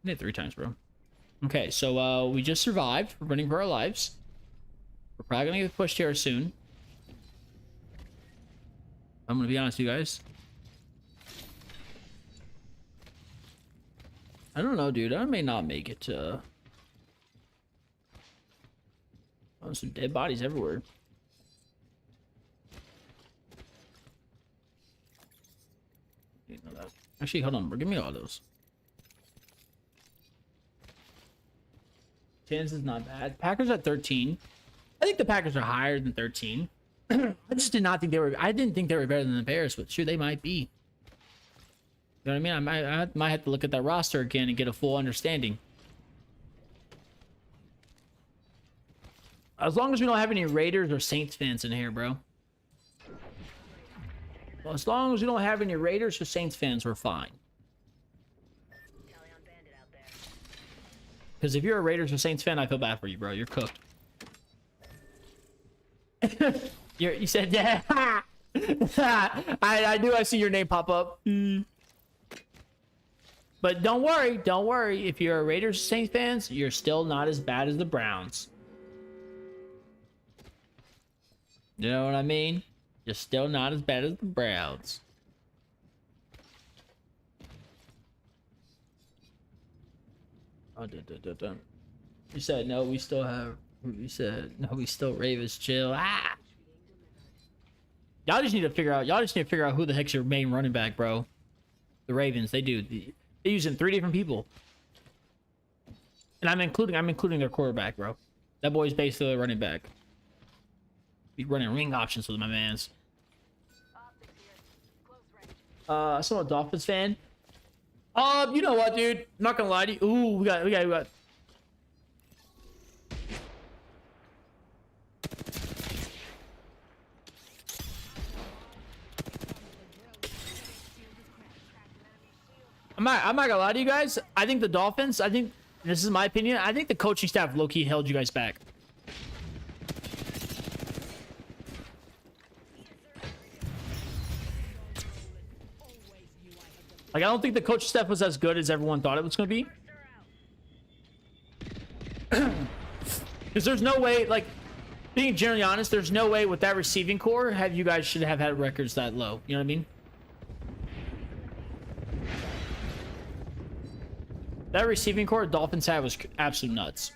did 3 times, bro. Okay, so we just survived. We're running for our lives. We're probably gonna get pushed here soon. I'm gonna be honest with you guys. I don't know, dude. I may not make it to... Oh, some dead bodies everywhere. Didn't know that. Actually, hold on. Give me all those. 10s is not bad. Packers at 13. I think the Packers are higher than 13. I just did not think they were... I didn't think they were better than the Bears, but sure, they might be. You know what I mean? I might have to look at that roster again and get a full understanding. As long as we don't have any Raiders or Saints fans in here, bro. Well, as long as we don't have any Raiders or Saints fans, we're fine. Because if you're a Raiders or Saints fan, I feel bad for you, bro. You're cooked. You said, yeah. I do. I see your name pop up. But don't worry. If you're a Raiders or Saints fans, you're still not as bad as the Browns. You know what I mean? You're still not as bad as the Browns. Oh, You said no. We still have. You said no. We still Ravens chill. Ah. Y'all just need to figure out. Who the heck's your main running back, bro. The Ravens. They do. They're using 3 different people, and I'm including their quarterback, bro. That boy's basically a running back. Be running ring options with my mans. I saw a Dolphins fan. You know what, dude? I'm not gonna lie to you. Ooh, we got. I'm not gonna lie to you guys. I think the Dolphins, this is my opinion, I think the coaching staff low-key held you guys back. Like, I don't think the coaching staff was as good as everyone thought it was gonna be. Because there's no way, like, being generally honest, there's no way with that receiving core have you guys should have had records that low. You know what I mean? That receiving core Dolphins had was absolute nuts.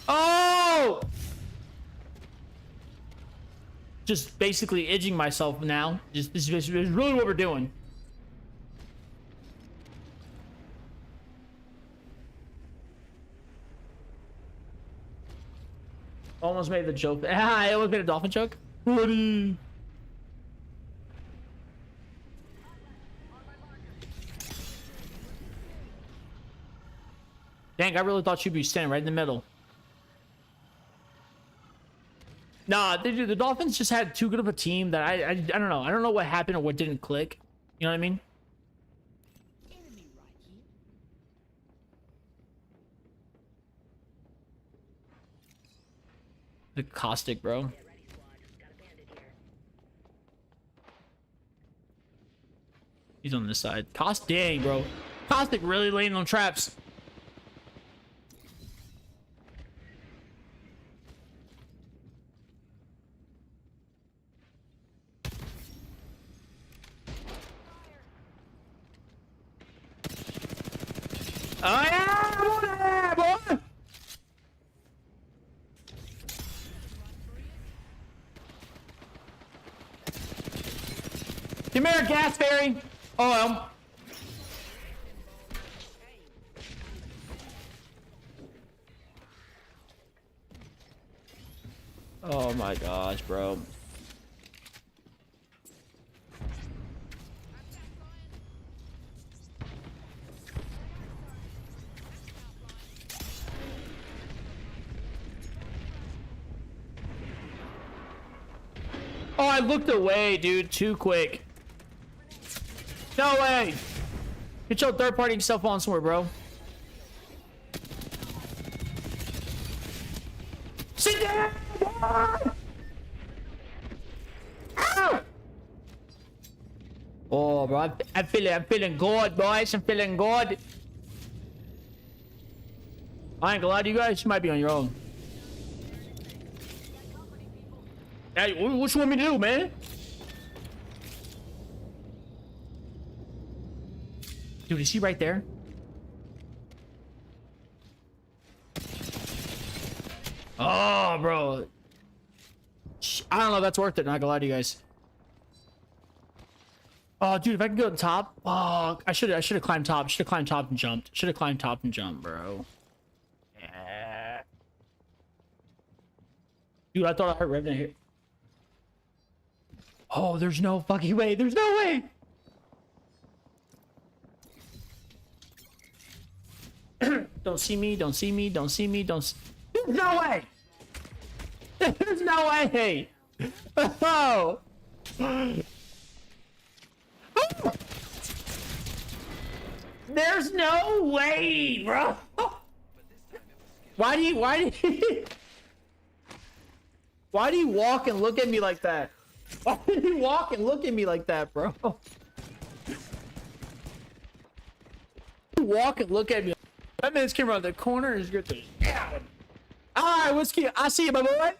Oh! Just basically edging myself now. This is really what we're doing. Almost made the joke. I almost made a dolphin joke. Buddy. Dang, I really thought you'd be standing right in the middle. Nah, the Dolphins just had too good of a team that I don't know. I don't know what happened or what didn't click. You know what I mean? Enemy right here. The caustic, bro. He's on this side. Dang, bro. Caustic really laying on traps. Oh yeah, I'm on there, boy. Come here, gas fairy. Oh, oh my gosh, bro. Oh, I looked away, dude. Too quick. No way. Get your third-party stuff on somewhere, bro. Sit down! Ow! Oh, bro, I'm feeling good, boys. I'm feeling good. I ain't gonna lie to you guys. You might be on your own. Hey, what you want me to do, man? Dude, is he right there? Oh, bro. I don't know if that's worth it. Not gonna lie to you guys. Oh, dude, if I can go to the top. Oh, I should have climbed top. Should have climbed top and jumped. Should have climbed top and jumped, bro. Yeah. Dude, I thought I heard Revenant here. Oh, there's no fucking way. There's no way. Don't see me. Don't see me. Don't see me. Don't. There's no way. There's no way. Oh. There's no way, bro. Why do you walk and look at me like that? Why did you walk and look at me like that, bro? You walk and look at me. That man's came around the corner and is good to. Alright, whiskey. I see you, my boy.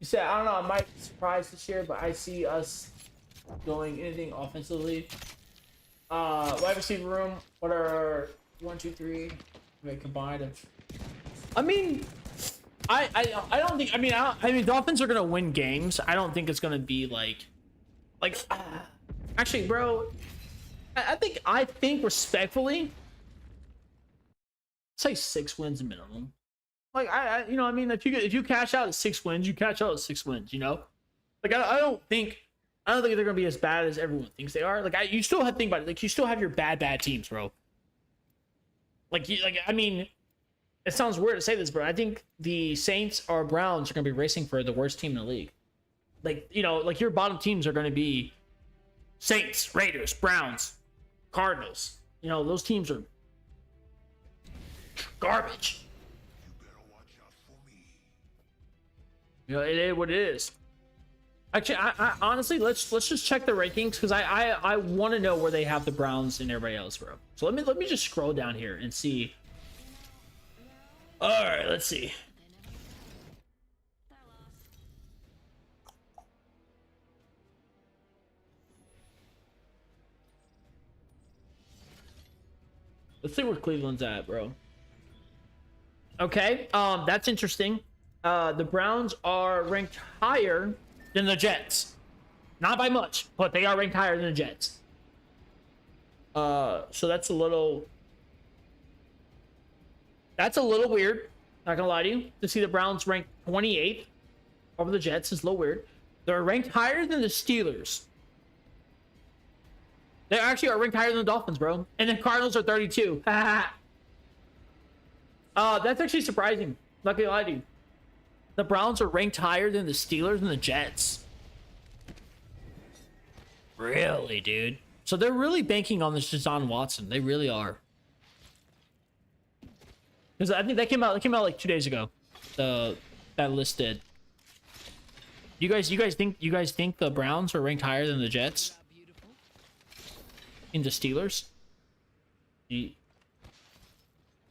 You said, I don't know, I might be surprised this year, but I see us doing anything offensively. Wide receiver room. What are 1, 2, 3? Make combined of. I mean, I don't think. I mean, Dolphins are gonna win games. I don't think it's gonna be like. Actually, bro, I think respectfully, say 6 wins minimum. Like you know, I mean, if you cash out at 6 wins, you cash out at 6 wins. You know, like I don't think they're gonna be as bad as everyone thinks they are. Like you still have to think about it. Like you still have your bad teams, bro. I mean, it sounds weird to say this, but I think the Saints or Browns are gonna be racing for the worst team in the league. Like, you know, like your bottom teams are gonna be Saints, Raiders, Browns, Cardinals. You know, those teams are garbage. You better watch out for me. You know, it is what it is. Actually, I honestly, let's just check the rankings because I want to know where they have the Browns and everybody else, bro. So let me just scroll down here and see. All right, let's see. Let's see where Cleveland's at, bro. Okay, that's interesting. The Browns are ranked higher than the Jets. Not by much, but they are ranked higher than the Jets. So that's a little weird. Not gonna lie to you. To see the Browns ranked 28th over the Jets is a little weird. They're ranked higher than the Steelers. They actually are ranked higher than the Dolphins, bro. And the Cardinals are 32. That's actually surprising. Not gonna lie to you. The Browns are ranked higher than the Steelers and the Jets. Really, dude? So they're really banking on this Deshaun Watson. They really are. Because I think that came out like 2 days ago. That list did. You guys think the Browns are ranked higher than the Jets? In the Steelers? You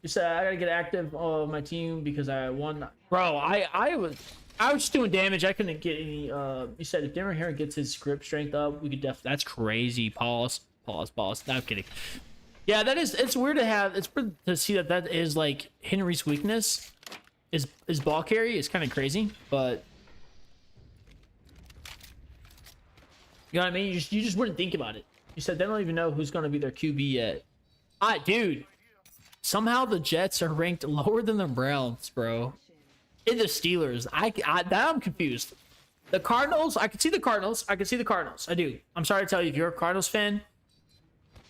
said I gotta get active on my team because I won. Bro, I was just doing damage. I couldn't get any. You said if Denver Herring gets his grip strength up, we could that's crazy. Pause. No, I'm kidding. Yeah, that is. It's weird to have. It's weird to see that is like Henry's weakness. Is ball carry. It's kind of crazy, but you know what I mean. You just wouldn't think about it. You said they don't even know who's gonna be their QB yet. Dude. Somehow the Jets are ranked lower than the Browns, bro. In the Steelers. I'm confused. The Cardinals, I can see the Cardinals. I do. I'm sorry to tell you, if you're a Cardinals fan,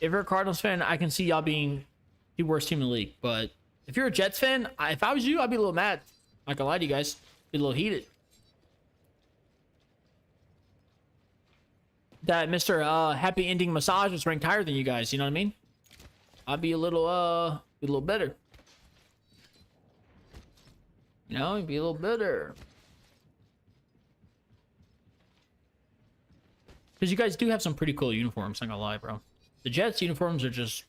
I can see y'all being the worst team in the league. But if you're a Jets fan, if I was you, I'd be a little mad. Not gonna lie to you guys. Be a little heated. That Mr. Happy Ending Massage was ranked higher than you guys, you know what I mean? I'd be a little better. You know, it'd be a little better. Because you guys do have some pretty cool uniforms, not gonna lie, bro. The Jets uniforms are just,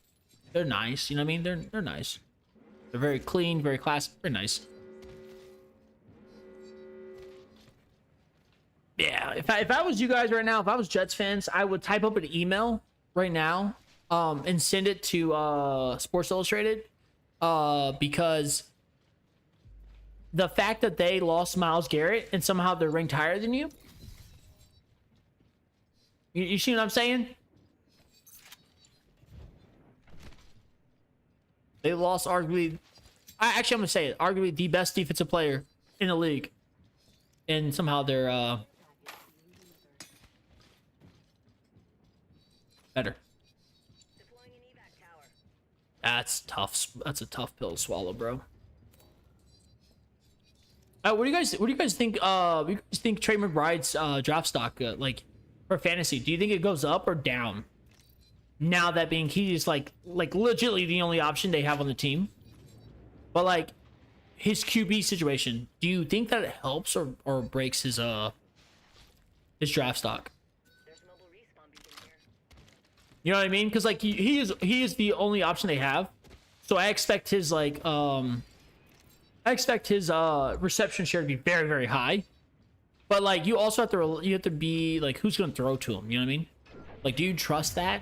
they're nice, you know what I mean? They're nice. They're very clean, very classy, very nice. Yeah, if I was you guys right now, if I was Jets fans, I would type up an email right now and send it to Sports Illustrated because the fact that they lost Myles Garrett and somehow they're ranked higher than you. You see what I'm saying? They lost arguably, I'm gonna say it, arguably the best defensive player in the league, and somehow they're better. That's tough. That's a tough pill to swallow, bro. What do you guys think? What do you guys think Trey McBride's draft stock like for fantasy? Do you think it goes up or down? Now that being he's like legitimately the only option they have on the team, but like his QB situation, do you think that it helps or breaks his draft stock? You know what I mean? Because like he is the only option they have, so I expect his reception share to be very, very high. But like you also have to be like, who's gonna throw to him? You know what I mean? Like, do you trust that?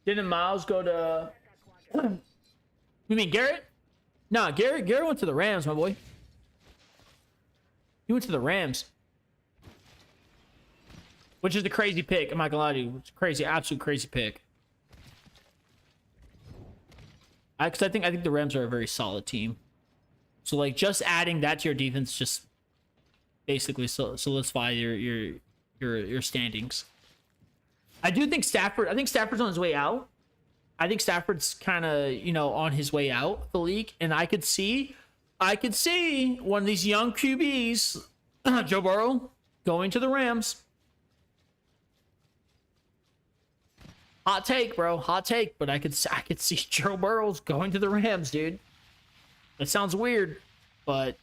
Didn't Miles go to? You mean Garrett? Nah, Garrett went to the Rams, my boy. He went to the Rams, which is the crazy pick. I'm not gonna lie to you. It's crazy, absolute crazy pick. Because I think the Rams are a very solid team. So like just adding that to your defense just basically solidify your standings. I do think Stafford. I think Stafford's on his way out. I think Stafford's kind of on his way out of the league, and I could see one of these young QBs, Joe Burrow, going to the Rams. Hot take, bro. Hot take. But I could see Joe Burrow's going to the Rams, dude. It sounds weird, but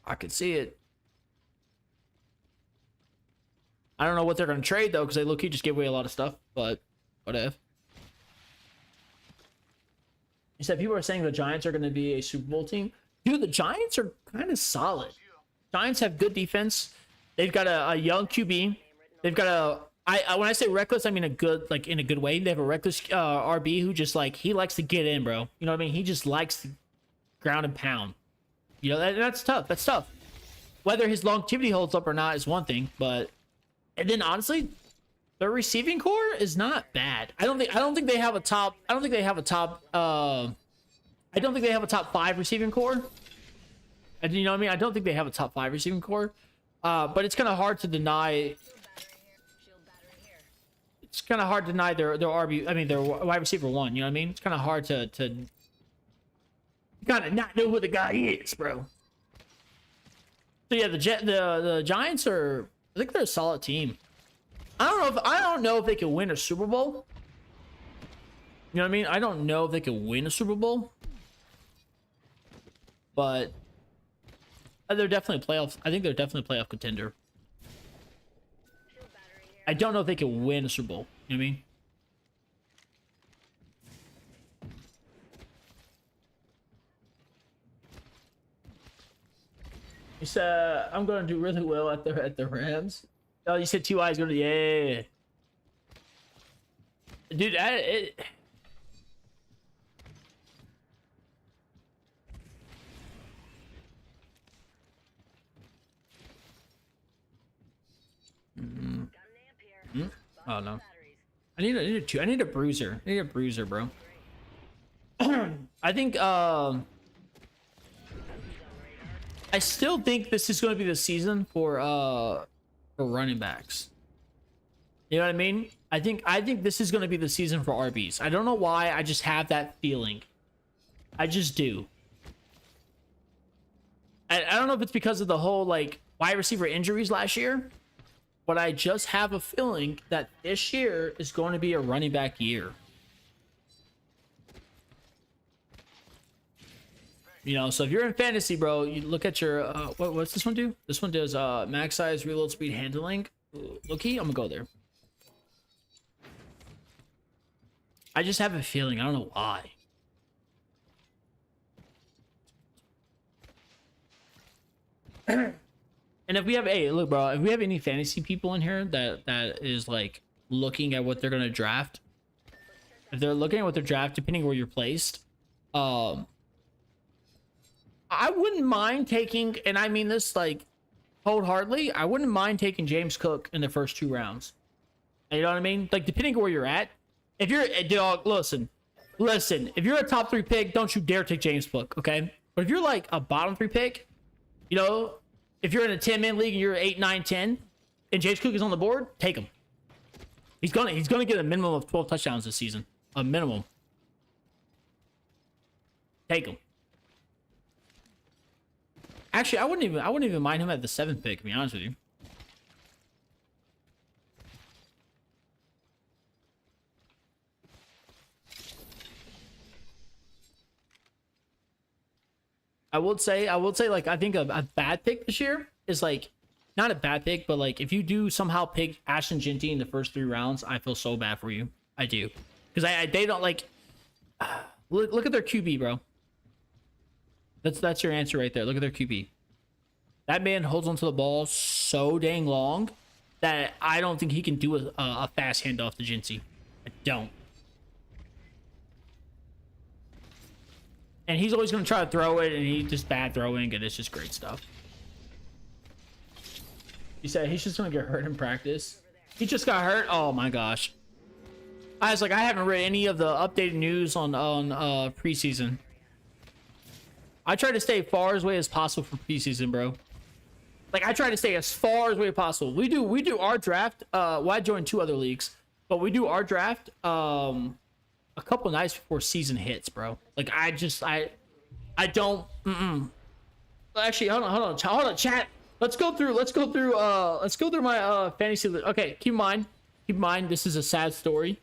I could see it. I don't know what they're going to trade, though, because they low-key just gave away a lot of stuff, but whatever. You said people are saying the Giants are going to be a Super Bowl team. Dude, the Giants are kind of solid. Giants have good defense. They've got a young QB. They've got when I say reckless, I mean a good, like, in a good way. They have a reckless RB who just, like, he likes to get in, bro. You know what I mean? He just likes to ground and pound. You know, that's tough. That's tough. Whether his longevity holds up or not is one thing, but... And then, honestly, their receiving core is not bad. I don't think they have a top 5 receiving core. And you know what I mean? I don't think they have a top 5 receiving core. But it's kind of hard to deny. It's kind of hard to deny their RB. I mean, their wide receiver 1. You know what I mean? It's kind of hard to kind of not know who the guy is, bro. So yeah, the Giants are. I think they're a solid team. I don't know if they can win a Super Bowl. You know what I mean? I don't know if they can win a Super Bowl. But they're definitely playoffs. I think they're definitely a playoff contender. I don't know if they can win a Super Bowl. You know what I mean? You said I'm gonna do really well at the Rams. Oh, you said T.Y. is gonna, yeah. Dude, Oh no. I need a bruiser. I need a bruiser, bro. I think I still think this is going to be the season for running backs. You know what I mean? I think this is going to be the season for RBs. I don't know why. I just have that feeling. I just do. I don't know if it's because of the whole like wide receiver injuries last year, but I just have a feeling that this year is going to be a running back year. You know, so if you're in fantasy, bro, you look at your what's this one do? This one does max size, reload speed, handling. Looky, I'm gonna go there. I just have a feeling. I don't know why. And if we have, hey, look, bro, if we have any fantasy people in here that is like looking at what they're gonna draft, if they're looking at what they're draft, depending where you're placed, I wouldn't mind taking, and I mean this like wholeheartedly, I wouldn't mind taking James Cook in the first 2 rounds. You know what I mean? Like, depending on where you're at. If you're a dog, listen, if you're a top 3 pick, don't you dare take James Cook, okay? But if you're like a bottom 3 pick, you know, if you're in a 10-man league and you're 8, 9, 10, and James Cook is on the board, take him. He's gonna get a minimum of 12 touchdowns this season. A minimum. Take him. Actually, I wouldn't even mind him at the 7th pick, to be honest with you. I would say, like, I think a bad pick this year is, like, not a bad pick, but, like, if you do somehow pick Ashton Genty in the first 3 rounds, I feel so bad for you. I do. Because they don't, like... Look at their QB, bro. That's your answer right there. Look at their QB. That man holds onto the ball so dang long that I don't think he can do a fast handoff to Genty. I don't. And he's always going to try to throw it, and he's just bad throwing, and it's just great stuff. You said he's just going to get hurt in practice. He just got hurt? Oh, my gosh. I was like, I haven't read any of the updated news on preseason. I try to stay far away as possible from preseason, bro. Like, I try to stay as far away as possible. We do our draft. Well, I joined 2 other leagues, but we do our draft a couple nights before season hits, bro. Like, I don't. Actually, hold on, chat. Let's go through my fantasy. Okay, keep in mind, this is a sad story.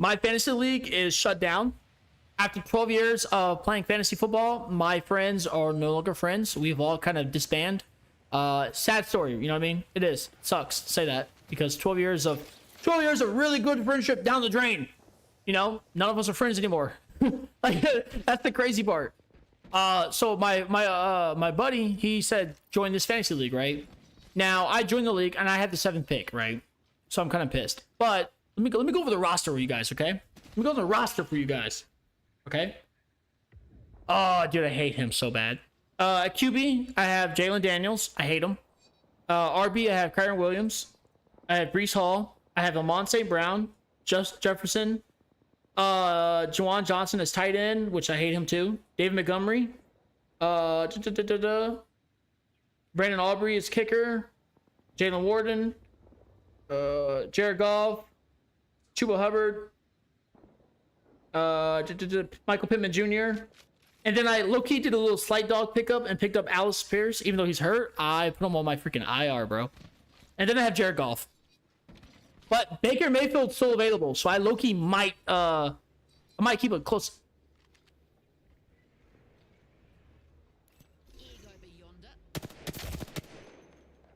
My fantasy league is shut down. After 12 years of playing fantasy football, my friends are no longer friends. We've all kind of disbanded. Sad story, you know what I mean? It is. It sucks to say that because 12 years of really good friendship down the drain. You know, none of us are friends anymore. Like that's the crazy part. So my buddy, he said join this fantasy league, right? Now I joined the league and I had the 7th pick, right? So I'm kind of pissed. But let me go over the roster with you guys, okay? Let me go over the roster for you guys. Okay. Oh, dude, I hate him so bad. At QB, I have Jalen Daniels. I hate him. RB, I have Kyron Williams. I have Brees Hall. I have Amon St. Brown. Just Jefferson. Juwan Johnson is tight end, which I hate him too. David Montgomery. Brandon Aubrey is kicker. Jalen Warden. Jared Goff. Chuba Hubbard. Michael Pittman Jr. And then I low-key did a little slight dog pickup and picked up Alice Pierce. Even though he's hurt, I put him on my freaking IR, bro. And then I have Jared Goff. But Baker Mayfield's still available, so I low-key might I might keep it close.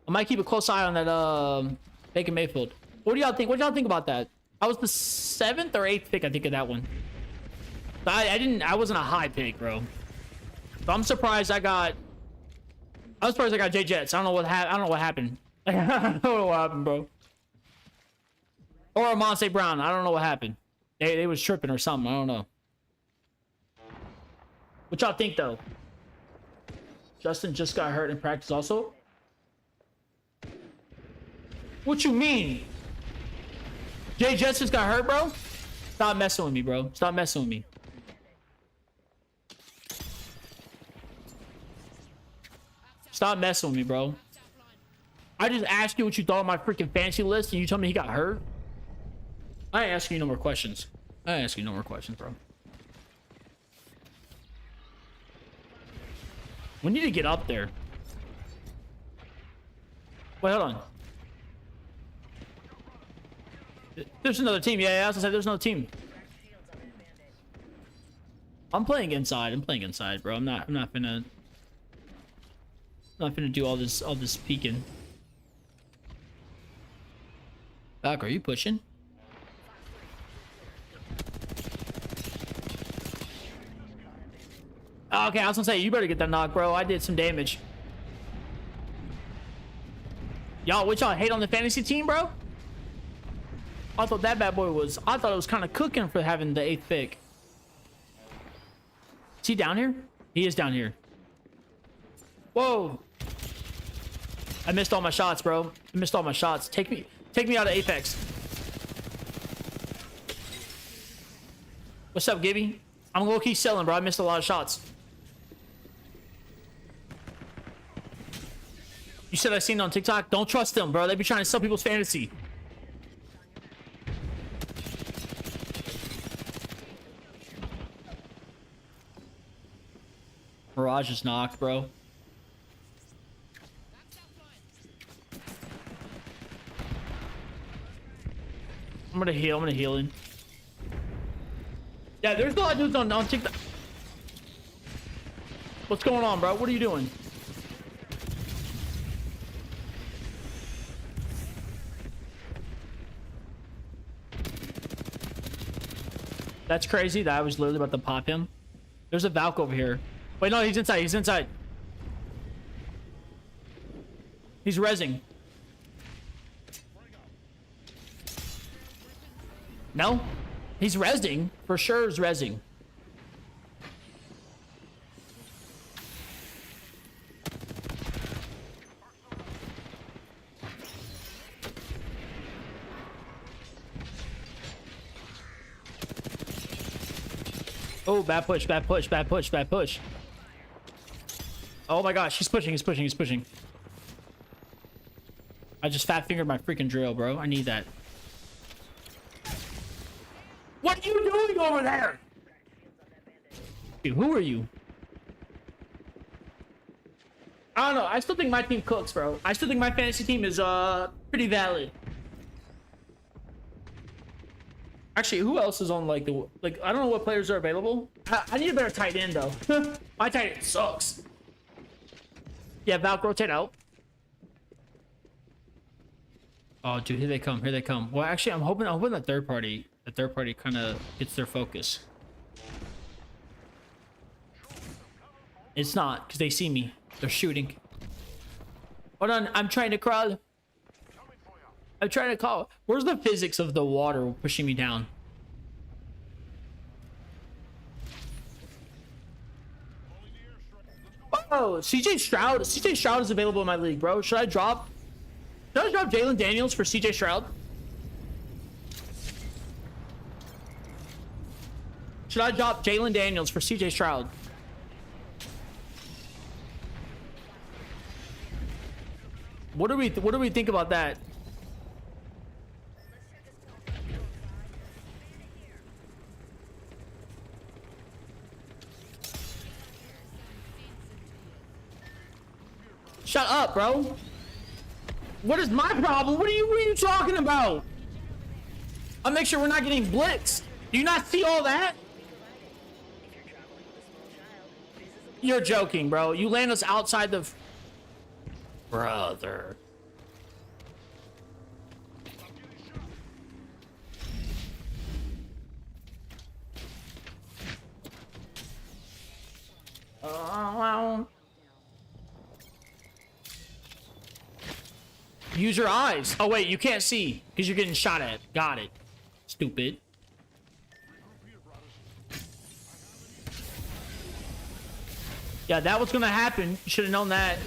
I might keep a close eye on that Baker Mayfield. What do y'all think? What do y'all think about that? I was the 7th or 8th pick, I think, of that one. I wasn't a high pick, bro. So I'm surprised I got Jay Jets. I don't know what happened. I don't know what happened, bro. Or Amon St. Brown. I don't know what happened. They was tripping or something. I don't know. What y'all think though? Justin just got hurt in practice also? What you mean? Jay Jets just got hurt, bro? Stop messing with me, bro. Stop messing with me. Stop messing with me, bro. I just asked you what you thought of my freaking fantasy list and you told me he got hurt? I ain't asking you no more questions. I ain't asking you no more questions, bro. We need to get up there. Wait, hold on. There's another team. Yeah, I was gonna say there's another team. I'm playing inside. I'm playing inside, bro. I'm not gonna do all this peeking. Doc, are you pushing? Okay, I was gonna say you better get that knock, bro. I did some damage. Y'all, what y'all hate on the fantasy team, bro? I thought that bad boy was. I thought it was kind of cooking for having the 8th pick. Is he down here? He is down here. Whoa! I missed all my shots, bro. I missed all my shots. Take me out of Apex. What's up, Gibby? I'm gonna keep selling, bro. I missed a lot of shots. You said I seen it on TikTok. Don't trust them, bro. They be trying to sell people's fantasy. Mirage is knocked, bro. I'm gonna heal. I'm gonna heal in. Yeah, there's a lot of dudes on TikTok. What's going on, bro? What are you doing? That's crazy that I was literally about to pop him. There's a Valk over here. Wait, no, he's inside. He's inside. He's rezzing. No? He's rezzing. For sure he's rezzing. Oh, bad push, bad push, bad push, bad push. Oh my gosh, he's pushing, he's pushing, he's pushing. I just fat fingered my freaking drill, bro. I need that. What are you doing over there? Dude, who are you? I don't know. I still think my team cooks, bro. I still think my fantasy team is pretty valid. Actually, who else is on like the I don't know what players are available. I need a better tight end though. My tight end sucks. Yeah, Valk, rotate out. Oh, dude, here they come. Here they come. Well, actually, I'm hoping the third party kind of gets their focus. It's not, because they see me. They're shooting. Hold on, I'm trying to crawl. I'm trying to call. Where's the physics of the water pushing me down? Oh, CJ Stroud. CJ Stroud is available in my league, bro. Should I drop Jalen Daniels for CJ Stroud? Should I drop Jalen Daniels for CJ Stroud? What do we think about that? Shut up, bro. What is my problem? What are you talking about? I'll make sure we're not getting blitzed. Do you not see all that? You're joking, bro. You land us outside the... Brother. Use your eyes. Oh, wait, you can't see because you're getting shot at. Got it. Stupid. Yeah, that was gonna happen. You should have known that.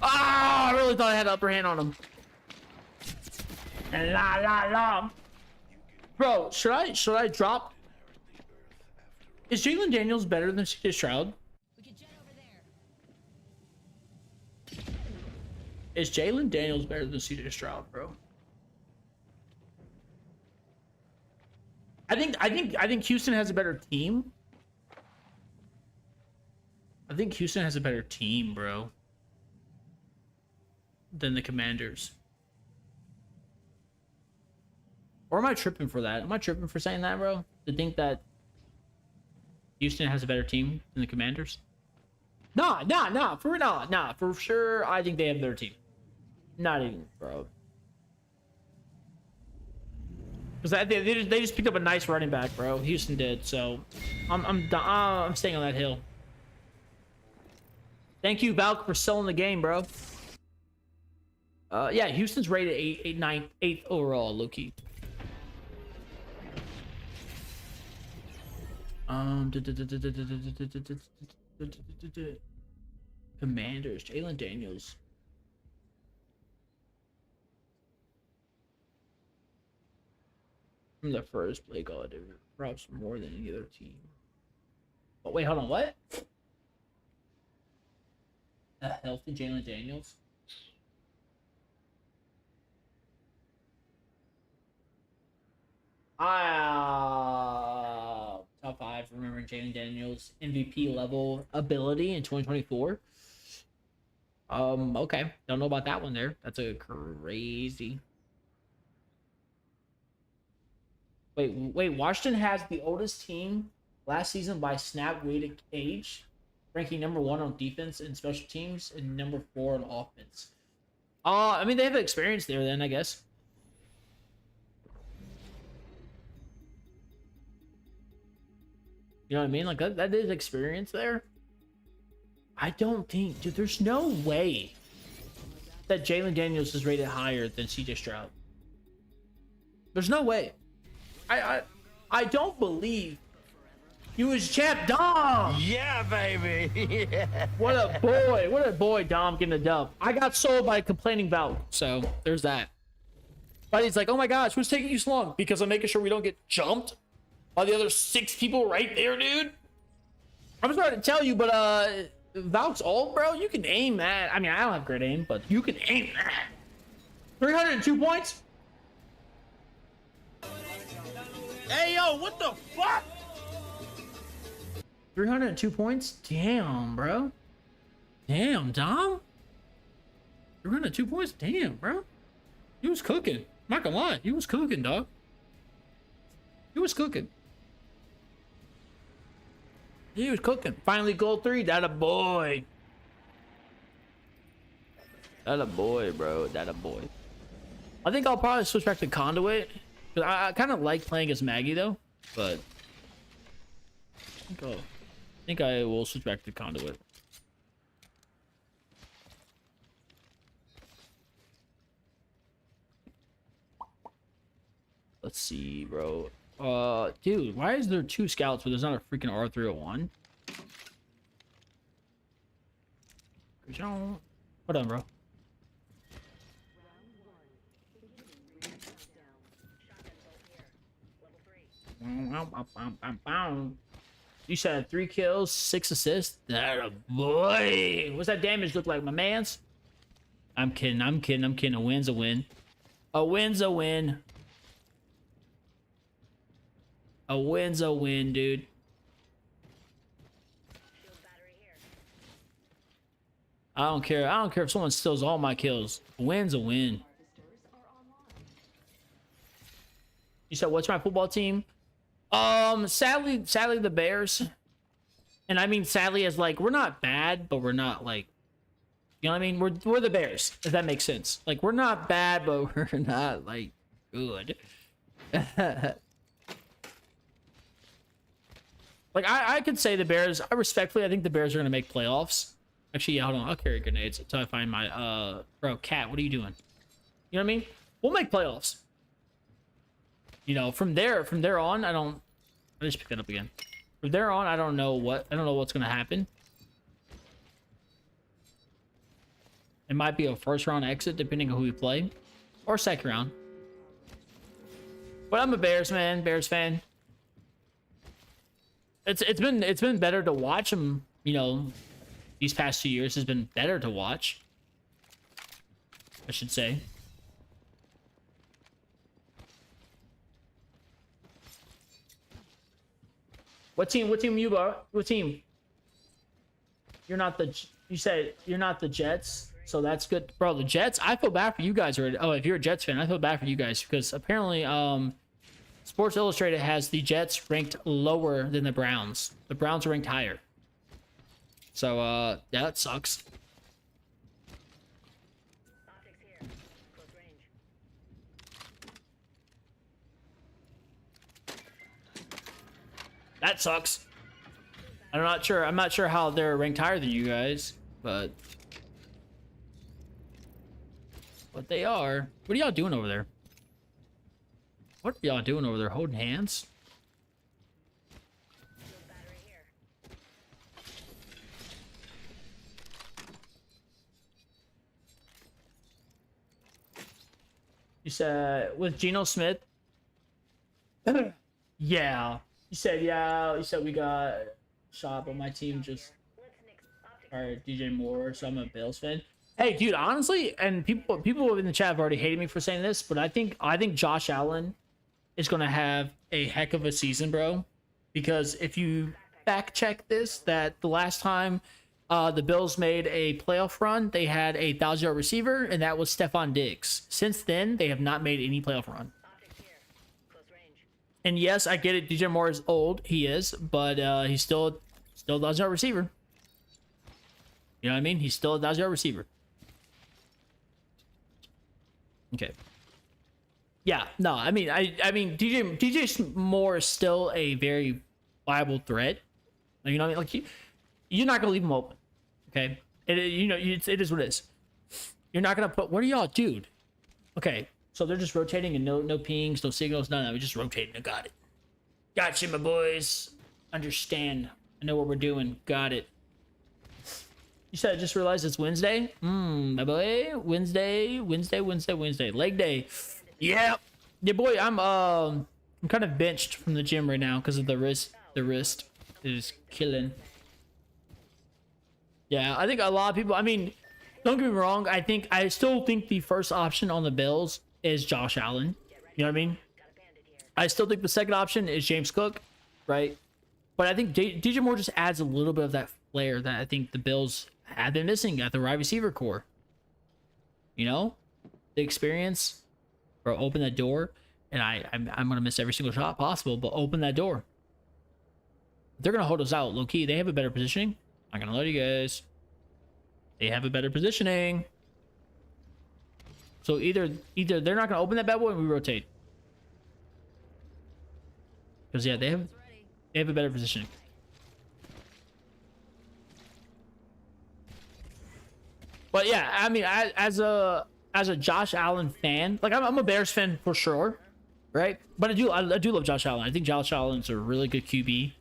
Ah, I really thought I had the upper hand on him. La la la. Bro, should I drop? Is Jalen Daniels better than CJ Stroud? We can jet over there. Is Jalen Daniels better than CJ Stroud, bro? I think Houston has a better team. I think Houston has a better team, bro, than the Commanders. Or am I tripping for that? Am I tripping for saying that, bro? To think that Houston has a better team than the Commanders? Nah. For sure, I think they have their team. Not even, bro. Because they just picked up a nice running back, bro. Houston did, so I'm staying on that hill. Thank you, Valk, for selling the game, bro. Yeah, Houston's rated 8th overall, low-key. Commanders, Jalen Daniels. From the first play god, perhaps more than any other team. But wait, hold on, what? A healthy Jalen Daniels? Top 5, remembering Jalen Daniels MVP level ability in 2024. Okay. Don't know about that one there. That's a crazy. Wait, Washington has the oldest team last season by snap weighted age, ranking number 1 on defense and special teams and number 4 on offense. I mean, they have experience there then, I guess. You know what I mean? Like, that is experience there. I don't think... Dude, there's no way that Jalen Daniels is rated higher than CJ Stroud. There's no way. I don't believe you was champ Dom. Yeah, baby. Yeah. What a boy, Dom getting a dub. I got sold by a complaining Valk, so there's that. But he's like, oh my gosh, what's taking you so long? Because I'm making sure we don't get jumped by the other 6 people right there, dude. I'm sorry to tell you, but Valk's old, bro. You can aim that. I mean, I don't have great aim, but you can aim that. 302 points. Hey, yo, what the fuck? 302 points? Damn, bro. Damn, Dom. 302 points? Damn, bro. He was cooking. Not gonna lie. He was cooking, dog. He was cooking. He was cooking. Finally, goal 3. That a boy. That a boy, bro. That a boy. I think I'll probably switch back to Conduit. Because I kind of like playing as Maggie, though. But I think I will switch back to Conduit. Let's see, bro. Dude, why is there 2 scouts but there's not a freaking R301? Hold on, bro. You said 3 kills, 6 assists. That a boy. What's that damage look like, my mans? I'm kidding. I'm kidding. I'm kidding. A win's a win. A win's a win. A win's a win, dude. I don't care. I don't care if someone steals all my kills. A win's a win. You said, what's my football team? Sadly the Bears. And I mean sadly as like, we're not bad, but we're not like, you know what I mean? We're the Bears, if that makes sense. Like, we're not bad, but we're not like good. Like, I could say the Bears, I think the Bears are gonna make playoffs. Actually, yeah, hold on, I'll carry grenades until I find my bro, Cat, what are you doing? You know what I mean? We'll make playoffs. You know, from there on, I just picked that up again. From there on, I don't know what's gonna happen. It might be a first round exit depending on who we play, or second round. But I'm a Bears man, Bears fan. It's been better to watch them. You know, these past 2 years has been better to watch, I should say. What team you are? What team? You're not the, you said you're not the Jets, so that's good. Bro, the Jets, I feel bad for you guys already. Oh, if you're a Jets fan, I feel bad for you guys because apparently Sports Illustrated has the Jets ranked lower than the Browns. The Browns are ranked higher. So yeah, that sucks. That sucks. I'm not sure how they're ranked higher than you guys, but they are. What are y'all doing over there? What are y'all doing over there? Holding hands? You said with Geno Smith? Yeah. You said, yeah, you said we got shot, but my team just fired DJ Moore, so I'm a Bills fan. Hey, dude, honestly, and people in the chat have already hated me for saying this, but I think Josh Allen is gonna have a heck of a season, bro. Because if you fact check this, that the last time the Bills made a playoff run, they had a 1,000-yard receiver, and that was Stephon Diggs. Since then, they have not made any playoff run. And yes, I get it. DJ Moore is old. He is, but he's still a 1,000-yard receiver. You know what I mean? He's still a 1,000-yard receiver. Okay. Yeah. No. I mean, I mean, DJ Moore is still a very viable threat. You know what I mean? Like you're not gonna leave him open. Okay. It is what it is. You're not gonna put. What are y'all, dude? Okay. So they're just rotating and no pings, no signals, none of that. We're just rotating. I got it. Gotcha, my boys. Understand. I know what we're doing. Got it. You said I just realized it's Wednesday? My boy. Wednesday. Leg day. Yep. Yeah, boy, I'm kind of benched from the gym right now because of the wrist. The wrist is killing. Yeah, I think a lot of people, I mean, don't get me wrong. I still think the first option on the Bills is Josh Allen. You know what I mean? I still think the second option is James Cook, right? But I think DJ Moore just adds a little bit of that flair that I think the Bills had been missing at the wide receiver core. You know, the experience, bro. Open that door, and I'm gonna miss every single shot possible, but open that door. They're gonna hold us out, low key. They have a better positioning. I'm not gonna lie to you guys. They have a better positioning. So either they're not gonna open that bad boy and we rotate. Because yeah, they have a better positioning. But yeah, I mean, as a Josh Allen fan, like I'm a Bears fan for sure, right? But I do love Josh Allen. I think Josh Allen's a really good QB.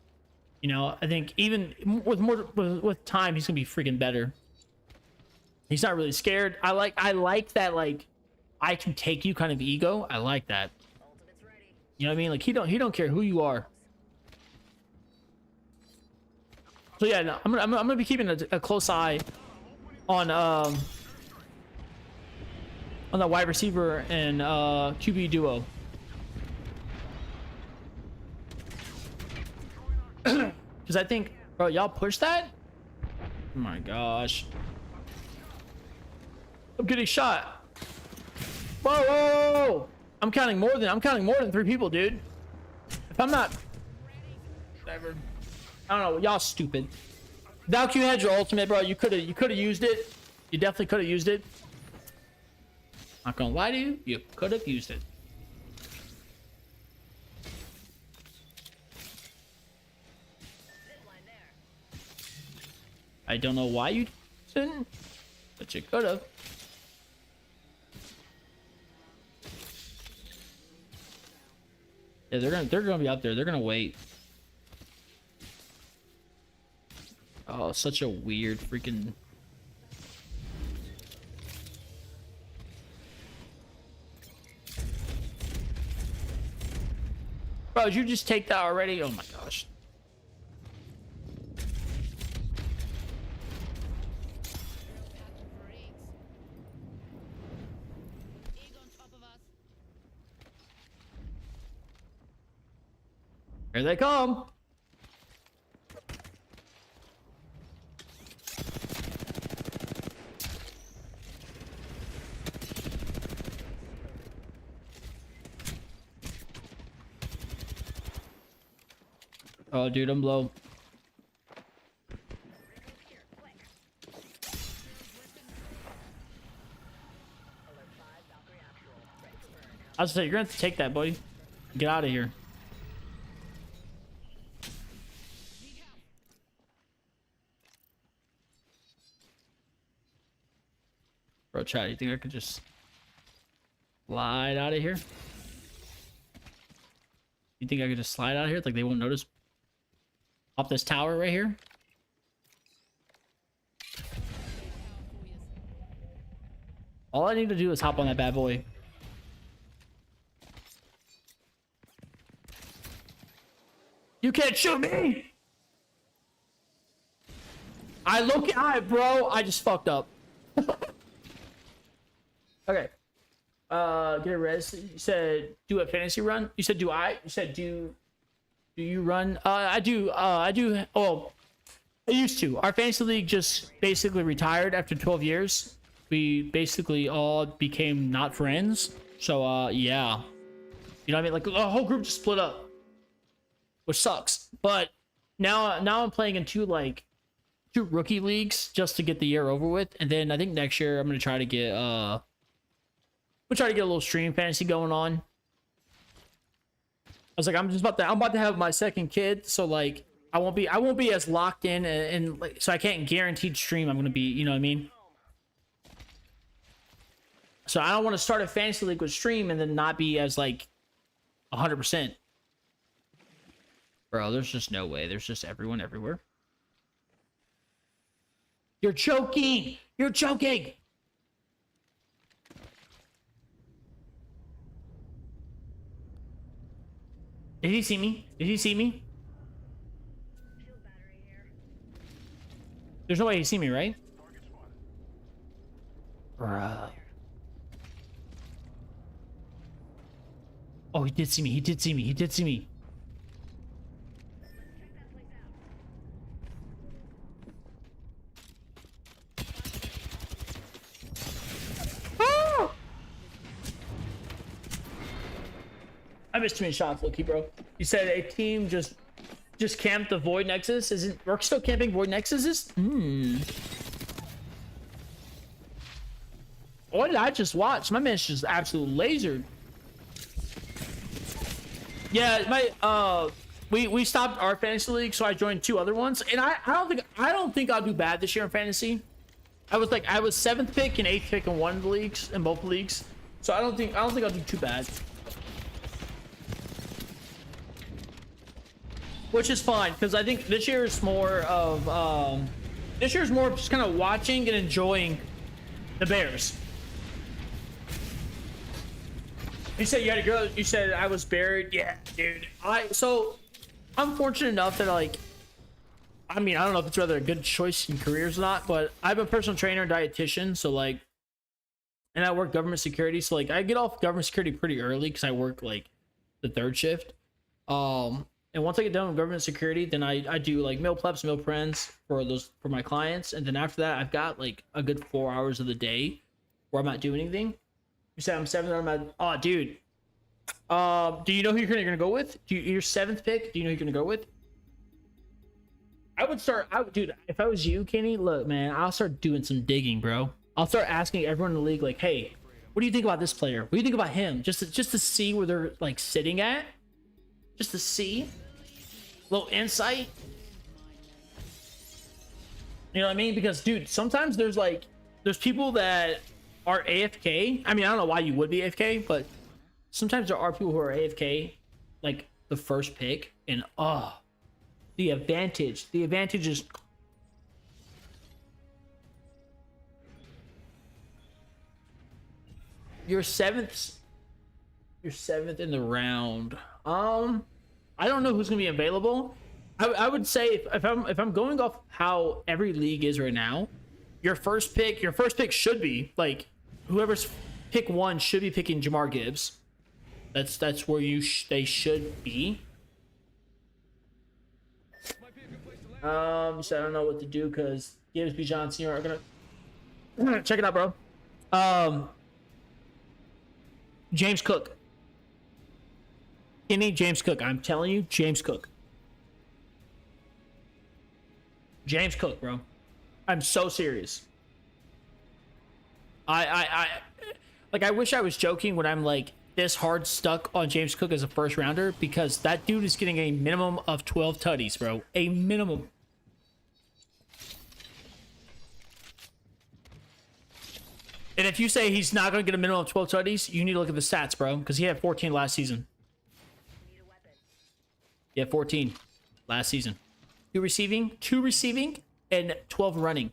You know, I think even with time, he's gonna be freaking better. He's not really scared. I like that, like, I can take you kind of ego. I like that. You know what I mean? Like he don't care who you are. So yeah, no, I'm gonna be keeping a close eye on the wide receiver and QB duo. Because I think, bro, y'all push that? Oh my gosh. I'm getting shot. Whoa, whoa, whoa, whoa. I'm counting more than 3 people, dude. If I'm not, whatever. I don't know. Y'all stupid. Valk, you had your ultimate, bro. You could have used it. You definitely could have used it. Not gonna lie to you. You could have used it. I don't know why you didn't, but you could have. Yeah, they're gonna be out there. They're gonna wait. Oh, such a weird freaking. Bro, did you just take that already? Oh my gosh. Here they come. Oh, dude, I'm low. I was saying, you're gonna have to take that, buddy. Get out of here. Bro, chat, you think I could just slide out of here? You think I could just slide out of here? Like they won't notice? Up this tower right here? All I need to do is hop on that bad boy. You can't shoot me! Bro, I just fucked up. Okay. Get a res. You said do a fantasy run. You said do I? You said do you run? I do. Oh, I used to. Our fantasy league just basically retired after 12 years. We basically all became not friends. So yeah. You know what I mean? Like the whole group just split up, which sucks. But now I'm playing in two rookie leagues just to get the year over with, and then I think next year I'm gonna try to get we'll try to get a little stream fantasy going on. I was like, I'm about to have my second kid, so like I won't be as locked in and like, so I can't guaranteed stream. I'm gonna be, you know what I mean? So I don't want to start a fantasy league with stream and then not be as like 100%. Bro, there's just no way. There's just everyone everywhere. You're joking. You're joking. Did he see me? Did he see me? There's no way he see me, right? Bruh. Oh, he did see me. He did see me. He did see me. I missed too many shots, Loki, bro. You said a team just camped the Void Nexus. Isn't we're still camping Void Nexuses? What did I just watch? My man's just absolute lasered. Yeah, my we stopped our fantasy league, so I joined 2 other ones, and I don't think I'll do bad this year in fantasy. I was 7th pick and 8th pick in one of the leagues, in both leagues, so I don't think I'll do too bad. Which is fine, because I think this year is more of just kind of watching and enjoying the Bears. You said you had a girl. You said I was buried. Yeah, dude. I'm fortunate enough that I mean, I don't know if it's rather a good choice in careers or not, but I'm a personal trainer and dietitian, so like, and I work government security, so like I get off government security pretty early because I work like the 3rd shift. And once I get done with government security, then I do like meal preps, meal plans for my clients, and then after that, I've got like a good 4 hours of the day where I'm not doing anything. You said I'm 7th. I'm at, oh, dude. Do you know who you're gonna go with? Your 7th pick? Do you know who you're gonna go with? Dude, if I was you, Kenny, look, man, I'll start doing some digging, bro. I'll start asking everyone in the league, like, hey, what do you think about this player? What do you think about him? Just to see where they're like sitting at. Just to see. A little insight. You know what I mean? Because, dude, sometimes there's people that are AFK. I mean, I don't know why you would be AFK, but sometimes there are people who are AFK, like the first pick, and the advantage is your 7th in the round. I don't know who's gonna be available. I would say if I'm going off how every league is right now, your first pick should be like whoever's pick 1 should be picking Jamar Gibbs. That's where they should be. So I don't know what to do because Gibbs, B. John Sr. are gonna check it out, bro. James Cook. James Cook. I'm telling you, James Cook. James Cook, bro. I'm so serious. I wish I was joking when I'm like this hard stuck on James Cook as a 1st rounder, because that dude is getting a minimum of 12 tutties, bro. A minimum. And if you say he's not going to get a minimum of 12 tutties, you need to look at the stats, bro, because he had 14 last season. Yeah, 14 last season. 2 receiving, and 12 running.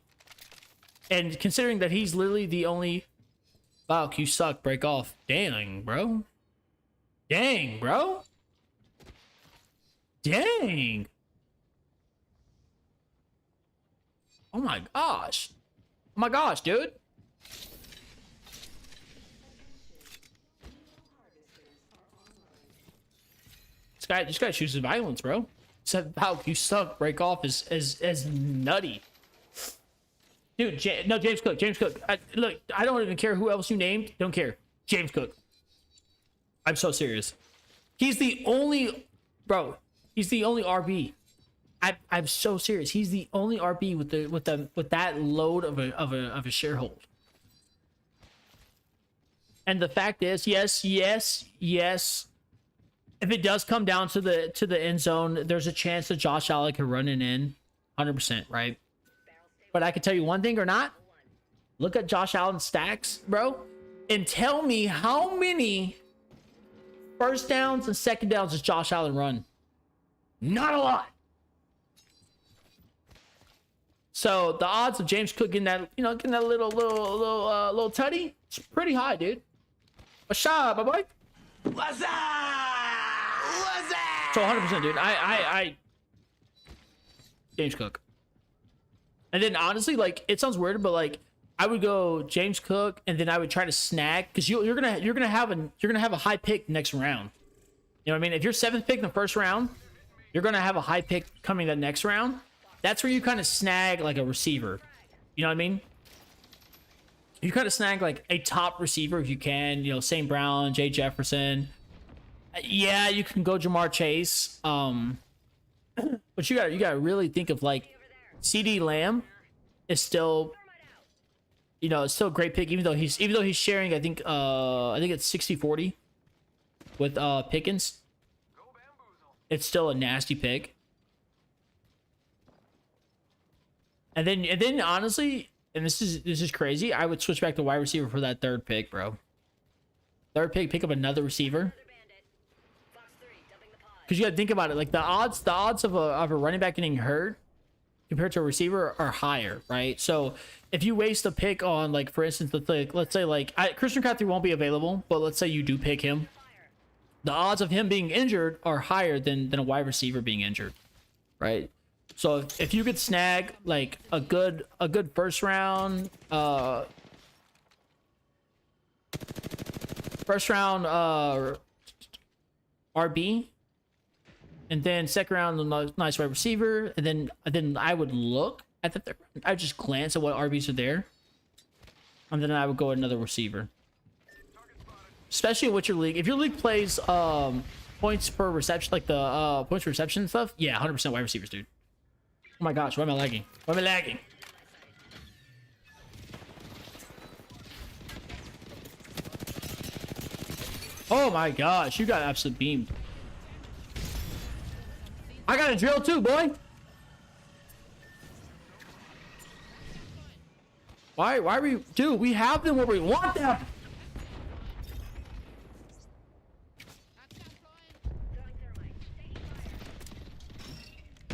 And considering that he's literally the only... Wow, you suck, break off. Dang, bro. Dang, bro. Dang. Oh my gosh. Oh my gosh, dude. This guy chooses violence, bro. Said, "Wow, you suck." Break off is nutty, dude. James Cook. Look, I don't even care who else you named. Don't care. James Cook. I'm so serious. He's the only, bro. He's the only RB. I'm so serious. He's the only RB with that load of a sharehold. And the fact is, yes. If it does come down to the end zone, there's a chance that Josh Allen can run it in 100%, right? But I can tell you one thing or not. Look at Josh Allen's stacks, bro, and tell me how many first downs and second downs does Josh Allen run? Not a lot. So the odds of James Cook getting that, getting that little tutty, it's pretty high, dude. What's up, my boy? What's up? So 100%, dude. I James Cook. And then honestly, like, it sounds weird, but like I would go James Cook, and then I would try to snag, because you're gonna have a high pick next round. You know what I mean? If you're 7th pick in the first round, you're gonna have a high pick coming the next round. That's where you kind of snag like a receiver. You know what I mean? You kind of snag like a top receiver if you can. St. Brown, Jay Jefferson. Yeah, you can go Jamar Chase. But you gotta really think of like CD Lamb is still, you know, it's still a great pick, even though he's sharing, I think it's 60-40 with Pickens. It's still a nasty pick. And then honestly, and this is crazy, I would switch back to wide receiver for that third pick, bro. Third pick, pick up another receiver. Because you gotta think about it, like the odds of a running back getting hurt compared to a receiver are higher, right? So if you waste a pick on, like, for instance, let's say Christian McCaffrey won't be available, but let's say you do pick him, the odds of him being injured are higher than a wide receiver being injured, right? So if you could snag like a good first round RB, and then second round a nice wide receiver, and then I would look at the I just glance at what RBs are there, and then I would go another receiver. Especially with your league, if your league plays points per reception, like the points per reception and stuff, yeah, 100% wide receivers, dude. Oh my gosh, why am I lagging? Why am I lagging? Oh my gosh, you got absolute beamed. I got a drill too, boy. Why are we, dude? We have them where we want them.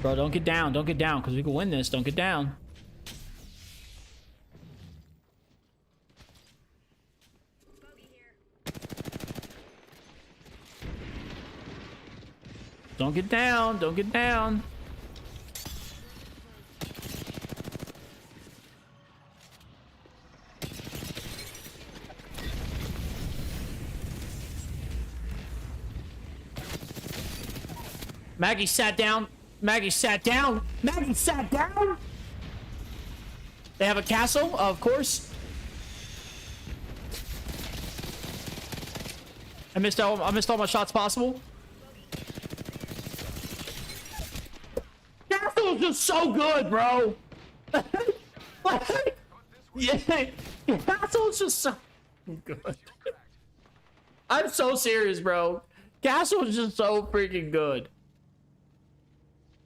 Bro, don't get down, because we can win this. Don't get down. Don't get down. Maggie sat down. They have a castle, of course. I missed all my shots possible. Castle's just so good, bro. Yeah, Castle's just so good. I'm so serious, bro. Castle's just so freaking good.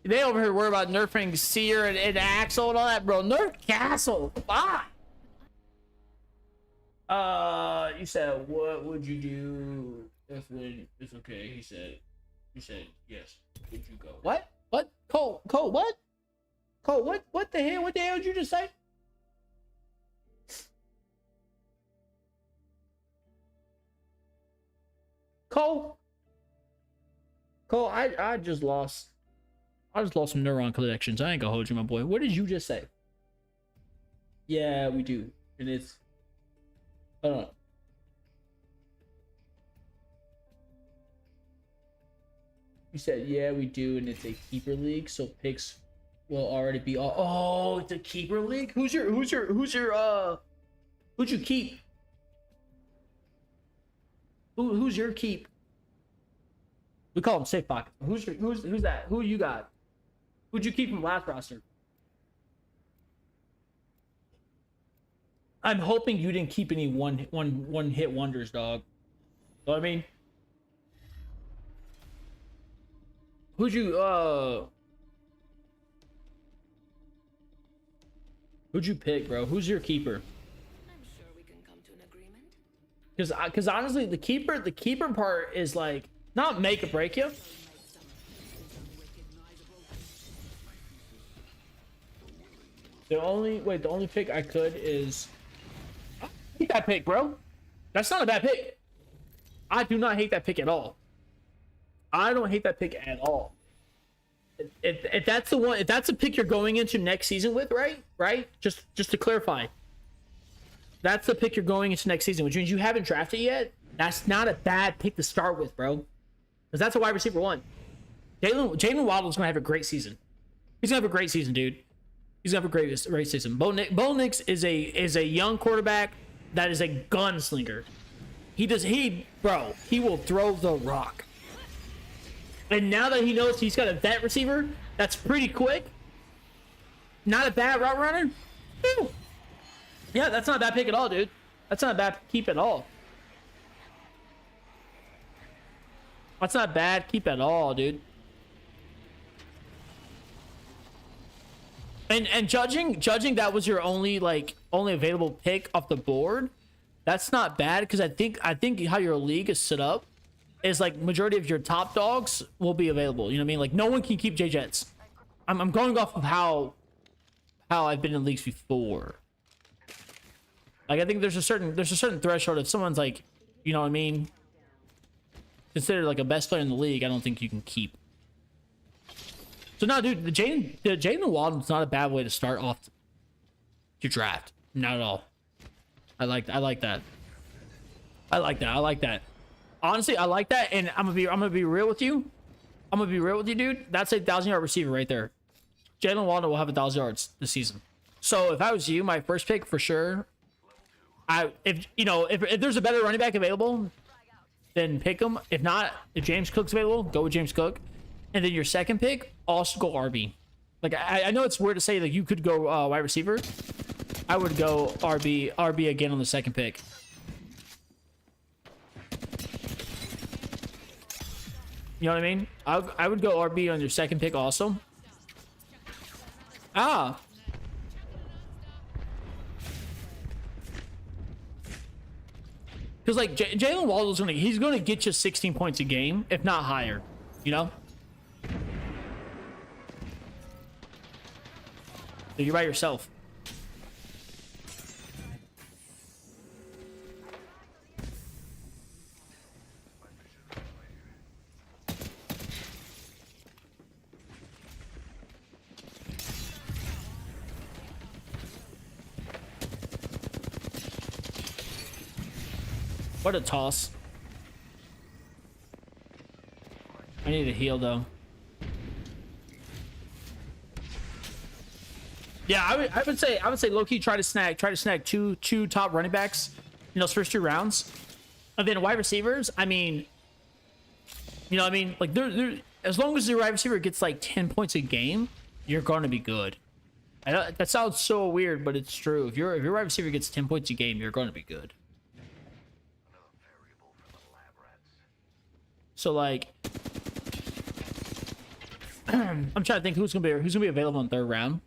They over here worry about nerfing Seer and Axel and all that, bro. Nerf Castle. Bye. You said, what would you do if when it's okay? He said yes. Would you go? What? Cole, what? Cole, what the hell? What the hell did you just say? Cole, I just lost some neuron connections. I ain't gonna hold you, my boy. What did you just say? Yeah, we do. And it's... Hold on. You said, yeah, we do, and it's a keeper league, so picks will already be all... Oh, it's a keeper league? Who'd you keep? Who's your keep? We call them safe pocket. Who's that? Who you got? Who'd you keep from last roster? I'm hoping you didn't keep any one hit wonders, dog. Know what I mean? Who'd you pick, bro? Who's your keeper? I'm sure we can come to an agreement. Because honestly, the keeper part is like not make or break you. The only pick I could is... I hate that pick, bro. That's not a bad pick. I do not hate that pick at all. I don't hate that pick at all. If that's the one, if that's a pick you're going into next season with, right? Just to clarify, that's the pick you're going into next season, which means you haven't drafted yet. That's not a bad pick to start with, bro. Because that's a wide receiver one. Jalen Waddle's gonna have a great season. He's gonna have a great season, dude. He's gonna have a great season. Bo Nix is a young quarterback that is a gunslinger. He will throw the rock. And now that he knows he's got a vet receiver, that's pretty quick. Not a bad route runner. Woo. Yeah, that's not a bad pick at all, dude. That's not a bad keep at all. That's not bad keep at all, dude. And judging that was your only available pick off the board, that's not bad, because I think how your league is set up is like majority of your top dogs will be available. You know what I mean? Like no one can keep J Jets. I'm going off of how I've been in leagues before. Like I think there's a certain threshold. If someone's like, you know what I mean, considered like a best player in the league, I don't think you can keep. So no, dude, the Jalen Walden's not a bad way to start off your draft. Not at all. I like that. Honestly, I like that, and I'm gonna be real with you. Dude. That's a 1,000-yard receiver right there. Jalen Walden will have 1,000 yards this season. So if I was you, my first pick for sure. If there's a better running back available, then pick him. If not, if James Cook's available, go with James Cook. And then your second pick, also go RB. Like I know it's weird to say that you could go wide receiver. I would go RB again on the second pick. You know what I mean? I would go RB on your second pick also. Ah. Because like Jalen Waddle's he's gonna get you 16 points a game, if not higher. You know? So you're by yourself. What a toss. I need a heal though. Yeah, I would say low-key try to snag two top running backs in those first 2 rounds. And then wide receivers, I mean, you know what I mean? Like they're as long as the wide receiver gets like 10 points a game, you're gonna be good. I know that sounds so weird, but it's true. If your wide receiver gets 10 points a game, you're gonna be good. So like I'm trying to think who's gonna be available in 3rd round.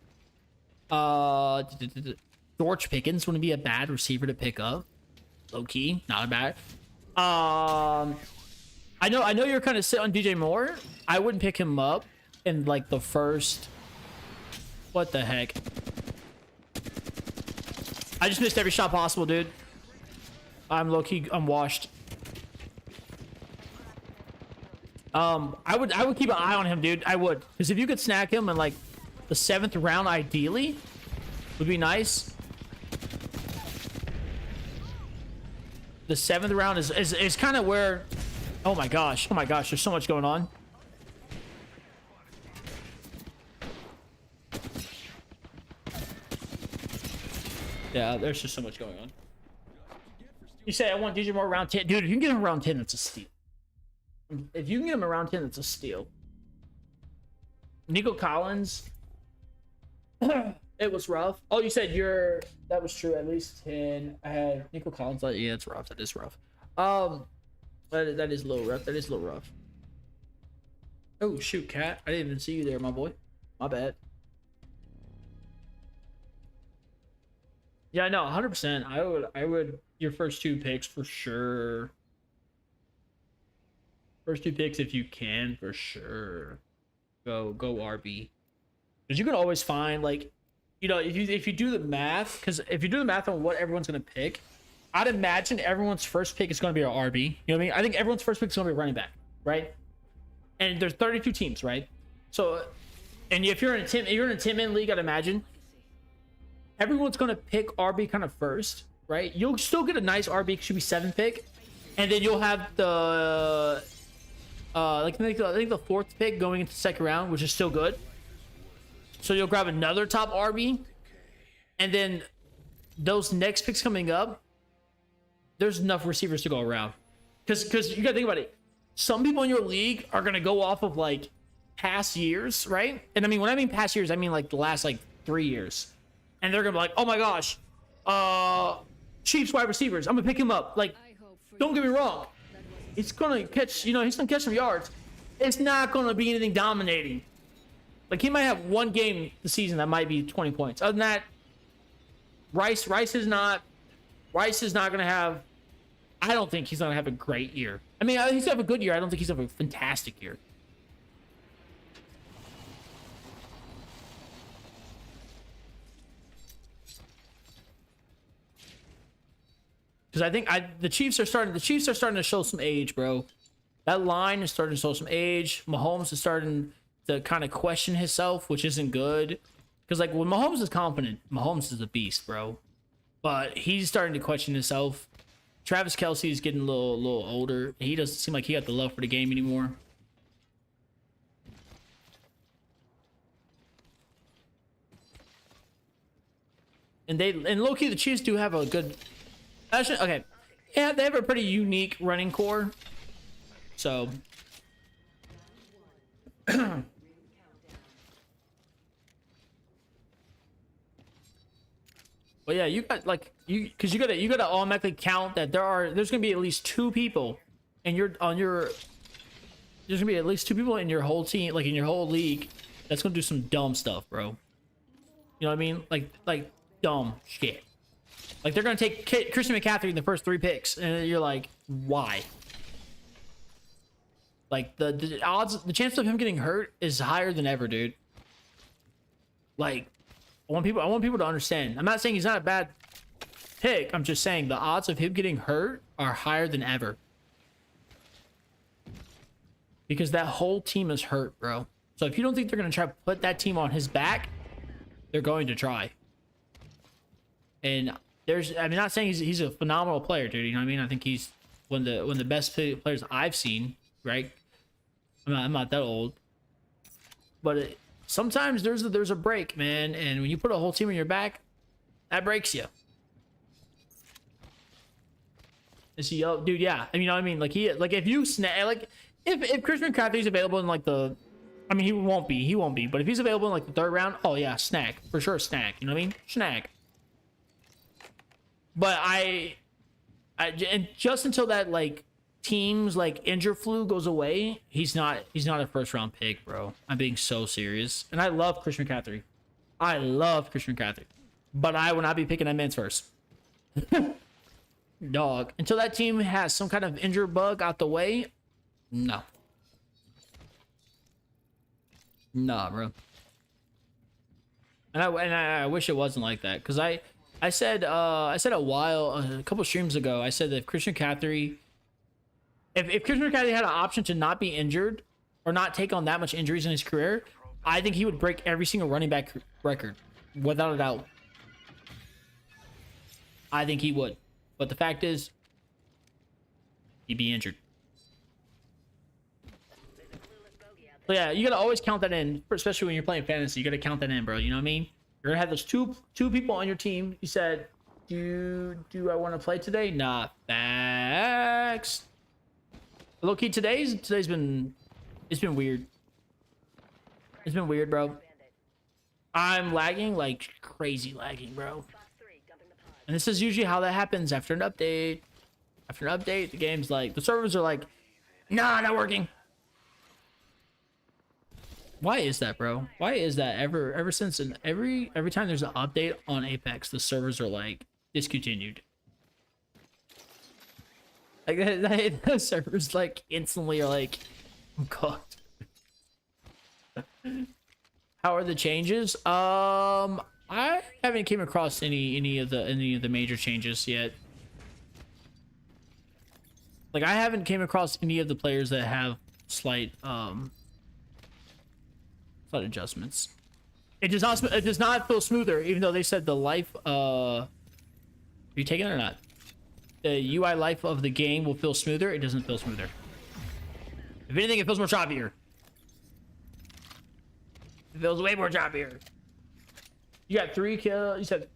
George Pickens wouldn't be a bad receiver to pick up. Low key, not a bad. I know you're kind of sit on DJ Moore. I wouldn't pick him up in like the first. What the heck? I just missed every shot possible, dude. I'm low key. I'm washed. I would keep an eye on him, dude. I would, because if you could snag him in like the 7th round, ideally, would be nice. The 7th round is kind of where. Oh my gosh! There's so much going on. Yeah, there's just so much going on. You say I want DJ Moore around 10, dude. If you can get him around 10, that's a steal. If you can get him around 10, it's a steal. Nico Collins. It was rough. Oh, you said that was true. At least 10. I had Nico Collins. Yeah, it's rough. That is rough. That is a little rough. Oh shoot, Cat. I didn't even see you there, my boy. My bad. Yeah, no, 100%. I would your first 2 picks for sure. First 2 picks if you can, for sure. Go RB. Because you can always find, like, you know, if you do the math, because if you do the math on what everyone's gonna pick, I'd imagine everyone's first pick is gonna be an RB. You know what I mean? I think everyone's first pick is gonna be a running back, right? And there's 32 teams, right? So, and if you're in a 10-man league, I'd imagine everyone's gonna pick RB kind of first, right? You'll still get a nice RB, should be 7th pick, and then you'll have the I think the 4th pick going into the 2nd round, which is still good. So you'll grab another top RB, and then those next picks coming up, there's enough receivers to go around. Because you gotta think about it. some people in your league are gonna go off of like past years, right? And I mean, when I mean past years, I mean like the last like 3 years, and they're gonna be like, oh my gosh, Chiefs wide receivers, I'm gonna pick him up. Like, don't get me wrong, it's gonna catch, you know, he's gonna catch some yards. It's not gonna be anything dominating. Like, he might have one game this season that might be 20 points. Other than that, Rice is not gonna have. I don't think he's gonna have a great year. I mean, he's gonna have a good year. I don't think he's gonna have a fantastic year. Because I think the Chiefs are starting to show some age, bro. That line is starting to show some age. Mahomes is starting to kind of question himself, which isn't good. Because like when Mahomes is confident, Mahomes is a beast, bro. But he's starting to question himself. Travis Kelce is getting a little older. He doesn't seem like he got the love for the game anymore. And low-key, the Chiefs do have a good. Actually, okay, yeah, they have a pretty unique running core. So. But yeah, you got like because you gotta automatically count that there's gonna be at least 2 people, and there's gonna be at least 2 people in your whole team, like in your whole league, that's gonna do some dumb stuff, bro. You know what I mean? Like dumb shit. Like they're gonna take Christian McCaffrey in the first 3 picks, and you're like, why? Like the odds, the chance of him getting hurt is higher than ever, dude. Like. I want people to understand. I'm not saying he's not a bad pick. I'm just saying the odds of him getting hurt are higher than ever. Because that whole team is hurt, bro. So if you don't think they're going to try to put that team on his back, they're going to try. And I'm not saying he's a phenomenal player, dude. You know what I mean? I think he's one of the best players I've seen, right? I'm not that old. But sometimes there's a break, man, and when you put a whole team on your back, that breaks you. Is he, oh, dude? Yeah, I mean, you know what I mean, like if you snag, like if Christian McCaffrey's available in like the, I mean, he won't be, but if he's available in like the 3rd round, oh yeah, snag for sure, snag. You know what I mean? Snag. But and just until that like teams like injury flu goes away, he's not a 1st round pick, bro. I'm being so serious. And I love Christian McCaffrey. But I will not be picking that man's first. Dog. Until that team has some kind of injury bug out the way, no. Nah, bro. And I wish it wasn't like that. Because I said a couple streams ago, I said that if Christian McCaffrey If Christian McCaffrey had an option to not be injured or not take on that much injuries in his career, I think he would break every single running back record, without a doubt. I think he would. But the fact is, he'd be injured. So yeah, you gotta always count that in, especially when you're playing fantasy. You gotta count that in, bro. You know what I mean? You're gonna have those two people on your team. You said, do I want to play today? Nah, facts. Low key, today's been weird. It's been weird, bro. I'm lagging like crazy lagging, bro. And this is usually how that happens after an update. After an update, the game's like, the servers are like, nah, not working. Why is that, bro? Why is that? Ever since every time there's an update on Apex, the servers are like discontinued. Like the servers like instantly are like, I'm cooked. How are the changes? I haven't came across any of the major changes yet. Like I haven't came across any of the players that have slight adjustments. It does not feel smoother, even though they said the life are you taking it or not? The UI life of the game will feel smoother. It doesn't feel smoother. If anything, it feels more choppier. It feels way more choppier. You got 3 kills. You said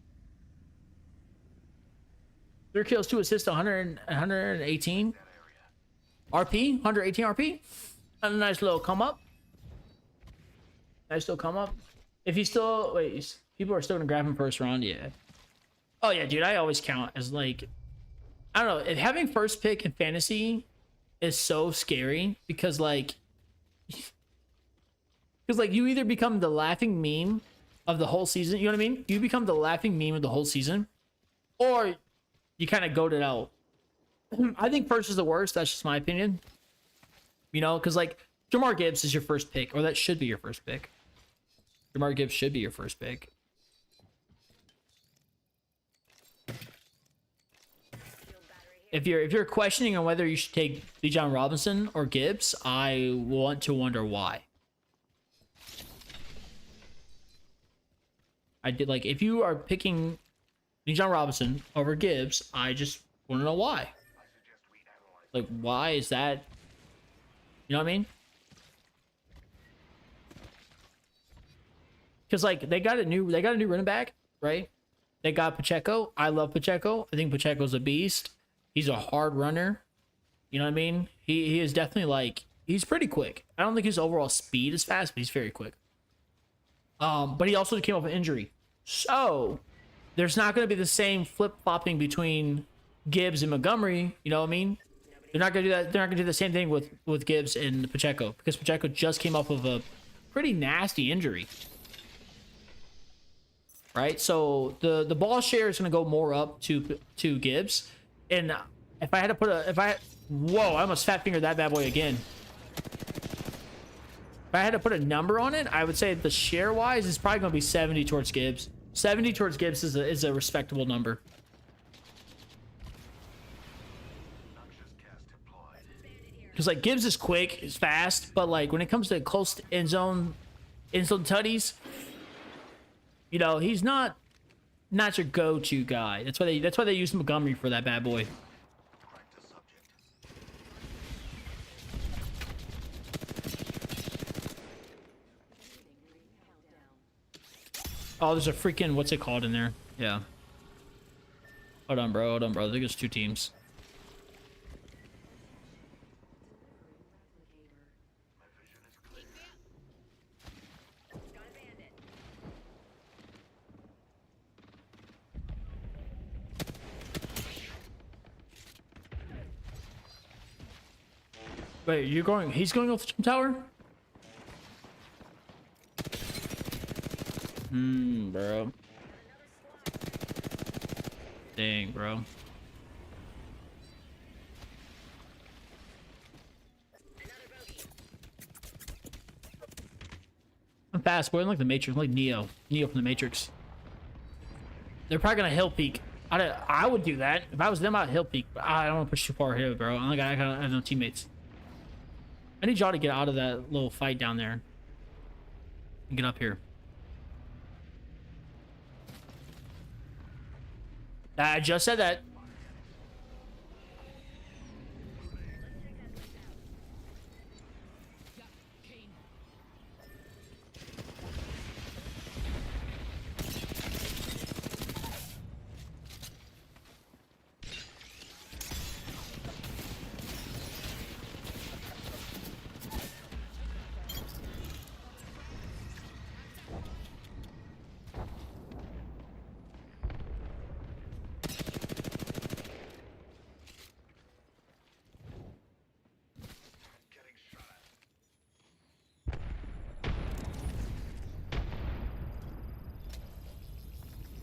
3 kills, 2 assists, 118. RP, 118 RP. And a nice little come up. Nice little come up. If he still wait, people are still gonna grab him first round, yeah. Oh yeah, dude, I always count as like, I don't know, if having first pick in fantasy is so scary because like you either become the laughing meme of the whole season, you know what I mean? You become the laughing meme of the whole season, or you kind of goat it out. I think first is the worst. That's just my opinion. You know, because like Jamar Gibbs is your first pick, or that should be your first pick. Jamar Gibbs should be your first pick. If you're questioning on whether you should take Bijan Robinson or Gibbs, I want to wonder why. I did like if you are picking Bijan Robinson over Gibbs, I just want to know why. Like, why is that? You know what I mean? Because like they got a new running back, right? They got Pacheco. I love Pacheco. I think Pacheco's a beast. He's a hard runner. You know what I mean? He is definitely like, he's pretty quick. I don't think his overall speed is fast, but he's very quick. But he also came off an injury. So there's not going to be the same flip-flopping between Gibbs and Montgomery. You know what I mean? They're not going to do that. They're not going to do the same thing with Gibbs and Pacheco because Pacheco just came off of a pretty nasty injury. Right? So the ball share is going to go more up to Gibbs. And if I had to put whoa, I almost fat fingered that bad boy again. If I had to put a number on it, I would say the share wise is probably going to be 70 towards Gibbs. 70 towards Gibbs is a respectable number. Because like Gibbs is quick, is fast, but like when it comes to close to end zone tutties, you know, he's not your go-to guy. That's why they used Montgomery for that bad boy. Oh, there's a freaking what's it called in there? Yeah. Hold on, bro. I think there's two teams. Wait, he's going off the jump tower? Bro. Dang, bro. I'm fast, boy. I'm like the Matrix. I'm like Neo from the Matrix. They're probably gonna hill peek. I would do that. If I was them, I'd hill peek. But I don't want to push too far here, bro. I have no teammates. I need y'all to get out of that little fight down there and get up here. I just said that.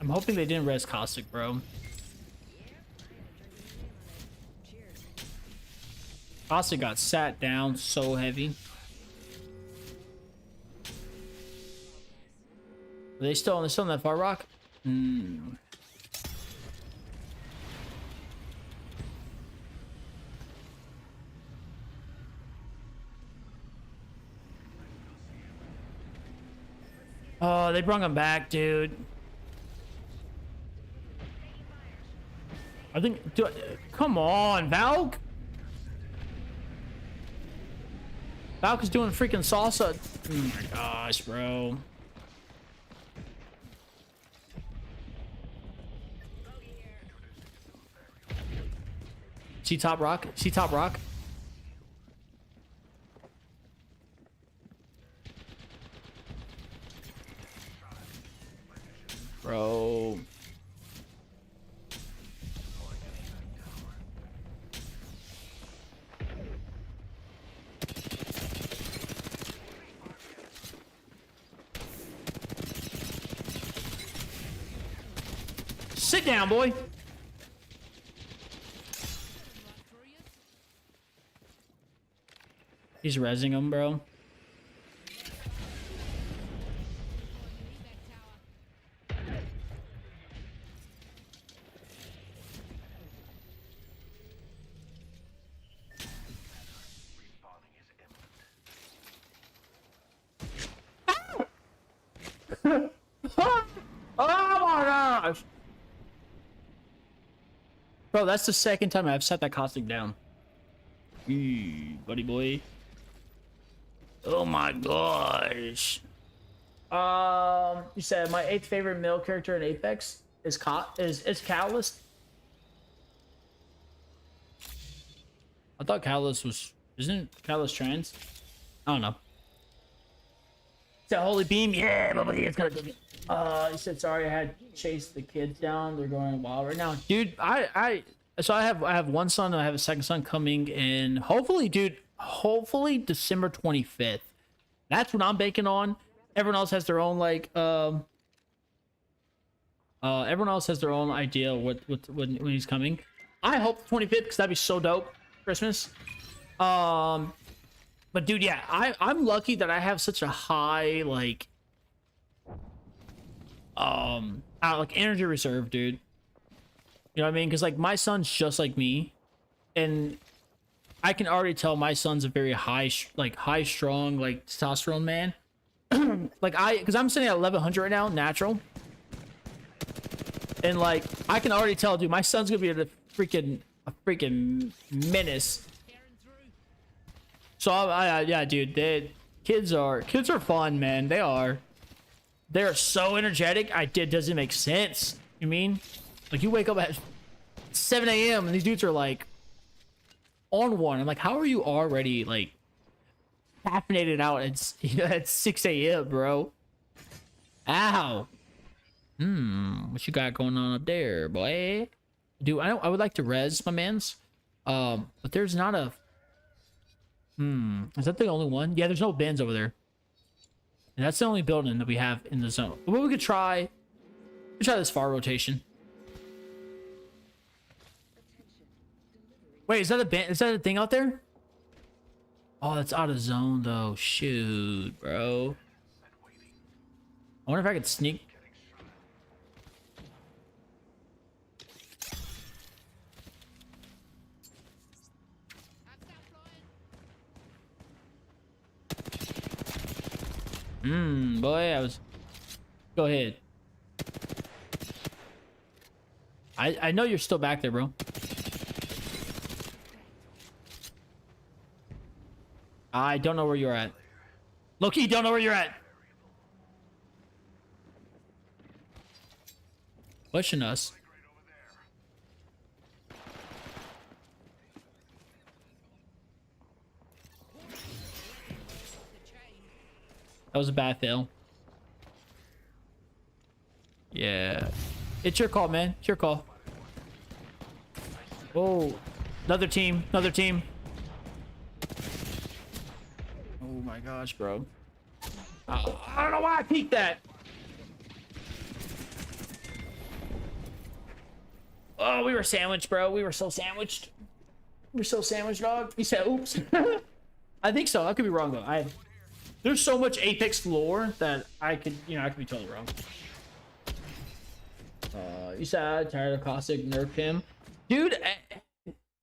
I'm hoping they didn't res Caustic, bro. Caustic got sat down so heavy. Are they still on that far rock? Oh, they brought him back, dude. I think, dude, come on, Valk. Valk is doing freaking salsa. Oh my gosh, bro. See top rock? See top rock? Sit down, boy. He's rezzing him, bro. Oh my gosh! Bro, that's the second time I've set that caustic down. Buddy boy. Oh my gosh. You said my 8th favorite male character in Apex is Catalyst. I thought Catalyst was... Isn't Catalyst trans? I don't know. Is that Holy Beam? Yeah, buddy, it's gonna do me. He said sorry I had chased the kids down. They're going wild right now. Dude, I have one son and I have a second son coming in. Hopefully, dude, hopefully December 25th. That's what I'm banking on. Everyone else has their own like everyone else has their own idea of when he's coming. I hope 25th because that'd be so dope. Christmas. But dude, yeah, I'm lucky that I have such a high like energy reserve, dude. You know what I mean? Because like my son's just like me, and I can already tell my son's a very high strong like testosterone man. Because I'm sitting at 1100 right now, natural, and like I can already tell, dude, my son's gonna be a freaking menace. So yeah, dude, kids are fun, man. They're so energetic. It doesn't make sense. You mean like you wake up at 7 a.m. and these dudes are like on one. I'm like, how are you already like caffeinated out at 6 a.m., bro? Ow. What you got going on up there, boy? Dude, I would like to res my mans. But there's not a... Is that the only one? Yeah, there's no bins over there. And that's the only building that we have in the zone. But we could try... this far rotation. Wait, is that a bin? Is that a thing out there? Oh, that's out of zone, though. Shoot, bro. I wonder if I could sneak... boy, I was... Go ahead. I know you're still back there, bro. I don't know where you're at. Loki, don't know where you're at. Pushing us. That was a bad fail. Yeah. It's your call, man. It's your call. Oh. Another team. Another team. Oh my gosh, bro. I don't know why I peeked that. Oh, we were sandwiched, bro. We were so sandwiched. We were so sandwiched, dog. You said oops. I think so. I could be wrong, though. There's so much Apex lore that I could be totally wrong. You said tired of Caustic, nerf him. Dude,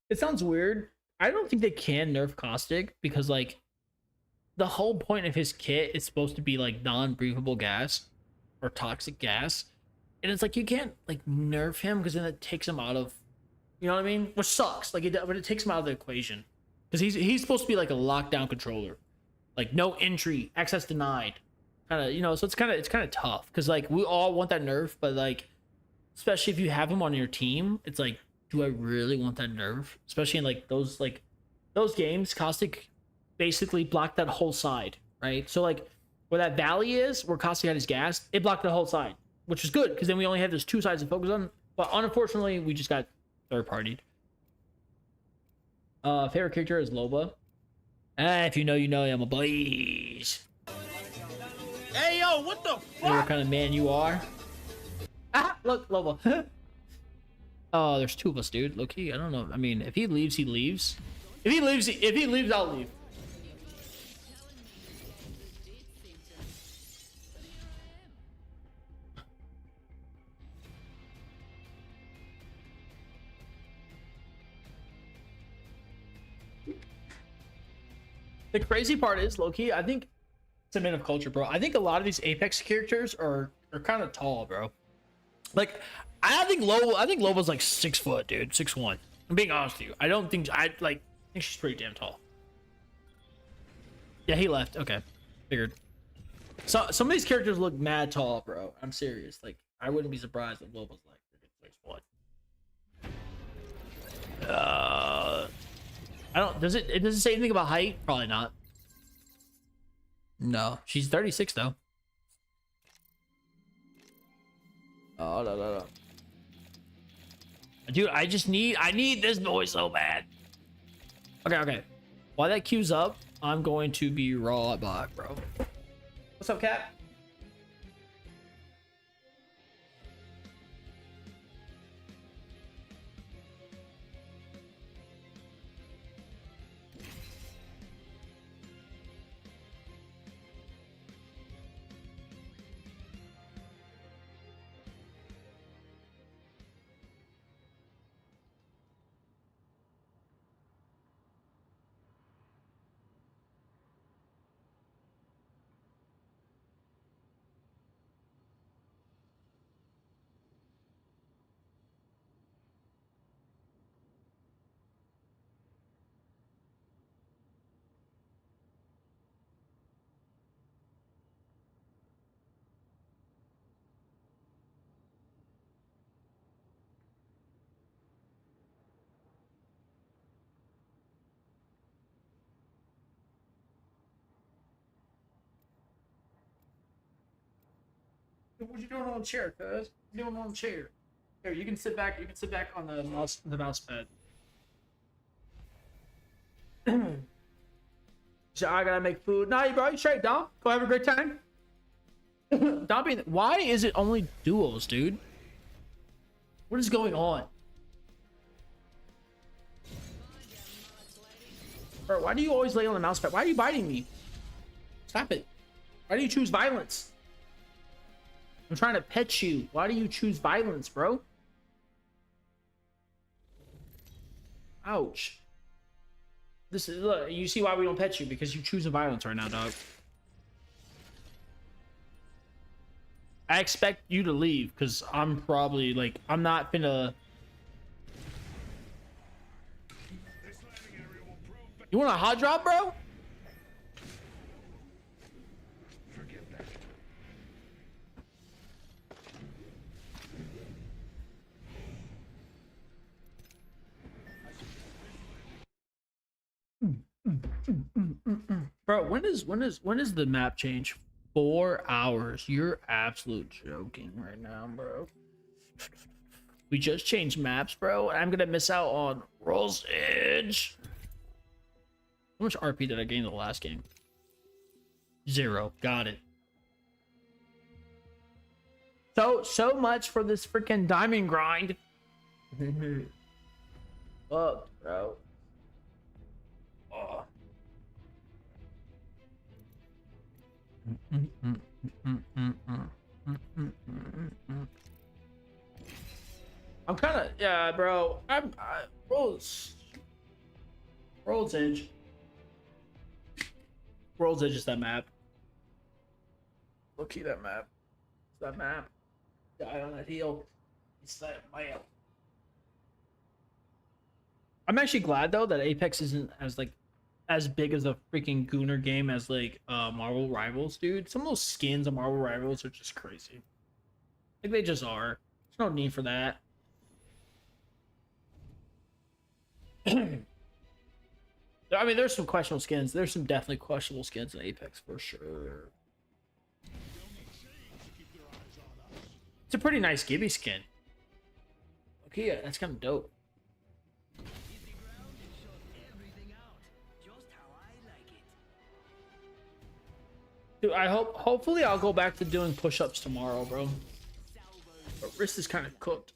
it sounds weird. I don't think they can nerf Caustic because, like, the whole point of his kit is supposed to be, like, non-breathable gas or toxic gas. And it's like, you can't, like, nerf him because then it takes him out of, you know what I mean? Which sucks. Like, but it takes him out of the equation. Because he's supposed to be, like, a lockdown controller. Like, no entry, access denied. Kind of, you know, so it's kind of tough. Because, like, we all want that nerf, but, like, especially if you have him on your team, it's like, do I really want that nerf? Especially in, like, those games, Caustic basically blocked that whole side, right? So, like, where that valley is, where Caustic had his gas, it blocked the whole side, which is good, because then we only have those two sides to focus on. But unfortunately, we just got third-partied. Favorite character is Loba. If you know, you know. I'm a boys. Hey, yo, what the What fuck? kind of man you are? Ah, look, Loba. Oh, there's two of us, dude. Low key, I don't know. I mean, if he leaves, he leaves. If he leaves, I'll leave. The crazy part is, low-key, I think it's a man of culture, bro. I think a lot of these Apex characters are kind of tall, bro. Like, I think Loba's like 6 foot, dude. 6'1". I'm being honest with you. I think she's pretty damn tall. Yeah, he left. Okay. Figured. So some of these characters look mad tall, bro. I'm serious. Like, I wouldn't be surprised if Loba's like 6'1". I don't. Does it doesn't say anything about height? Probably not. No, she's 36 though. Oh no. Dude, I need this noise so bad. Okay. While that queues up, I'm going to be raw at bot, bro. What's up, Cap? What you doing on the chair, cuz? What you doing on the chair? Here, you can sit back. You can sit back on the mouse pad. So I gotta make food. Nah, bro, you straight, Dom. Go have a great time. Dom, why is it only duos, dude? What is going on? Bro, why do you always lay on the mouse pad? Why are you biting me? Stop it. Why do you choose violence? I'm trying to pet you. Why do you choose violence, bro? Ouch. This is, look, you see why we don't pet you? Because you choose violence right now, dog. I expect you to leave, because I'm probably, like, I'm not finna... You want a hot drop, bro? Bro, when is the map change? 4 hours. You're absolute joking right now, bro. We just changed maps, bro. I'm gonna miss out on World's Edge. How much RP did I gain in the last game? 0. Got it. So much for this freaking diamond grind. Fuck, bro. Oh. I'm kind of, yeah, bro. World's Edge. World's Edge is that map. Look at that map. It's that map. Die on that heel. It's that map. I'm actually glad though that Apex isn't as big as a freaking Gooner game as like Marvel Rivals, dude. Some of those skins of Marvel Rivals are just crazy. Like they just are. There's no need for that. I mean, there's some questionable skins. There's some definitely questionable skins in Apex for sure. It's a pretty nice Gibby skin. Okay, yeah, that's kind of dope. Dude, hopefully I'll go back to doing push-ups tomorrow, bro. But wrist is kind of cooked.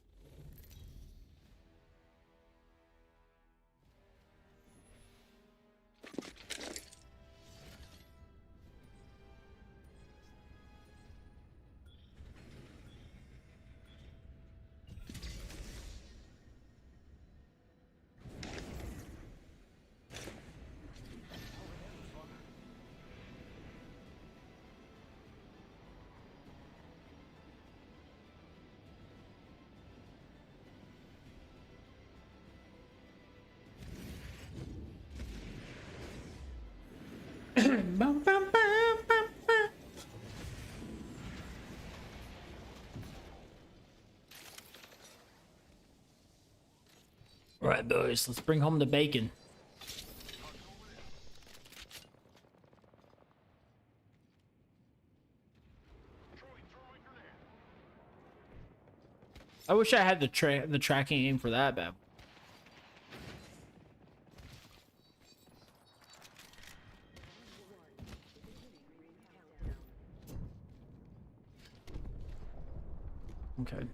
Bum, bum, bum, bum, bum. All right, boys, let's bring home the bacon. I wish I had the tracking aim for that bad. Okay.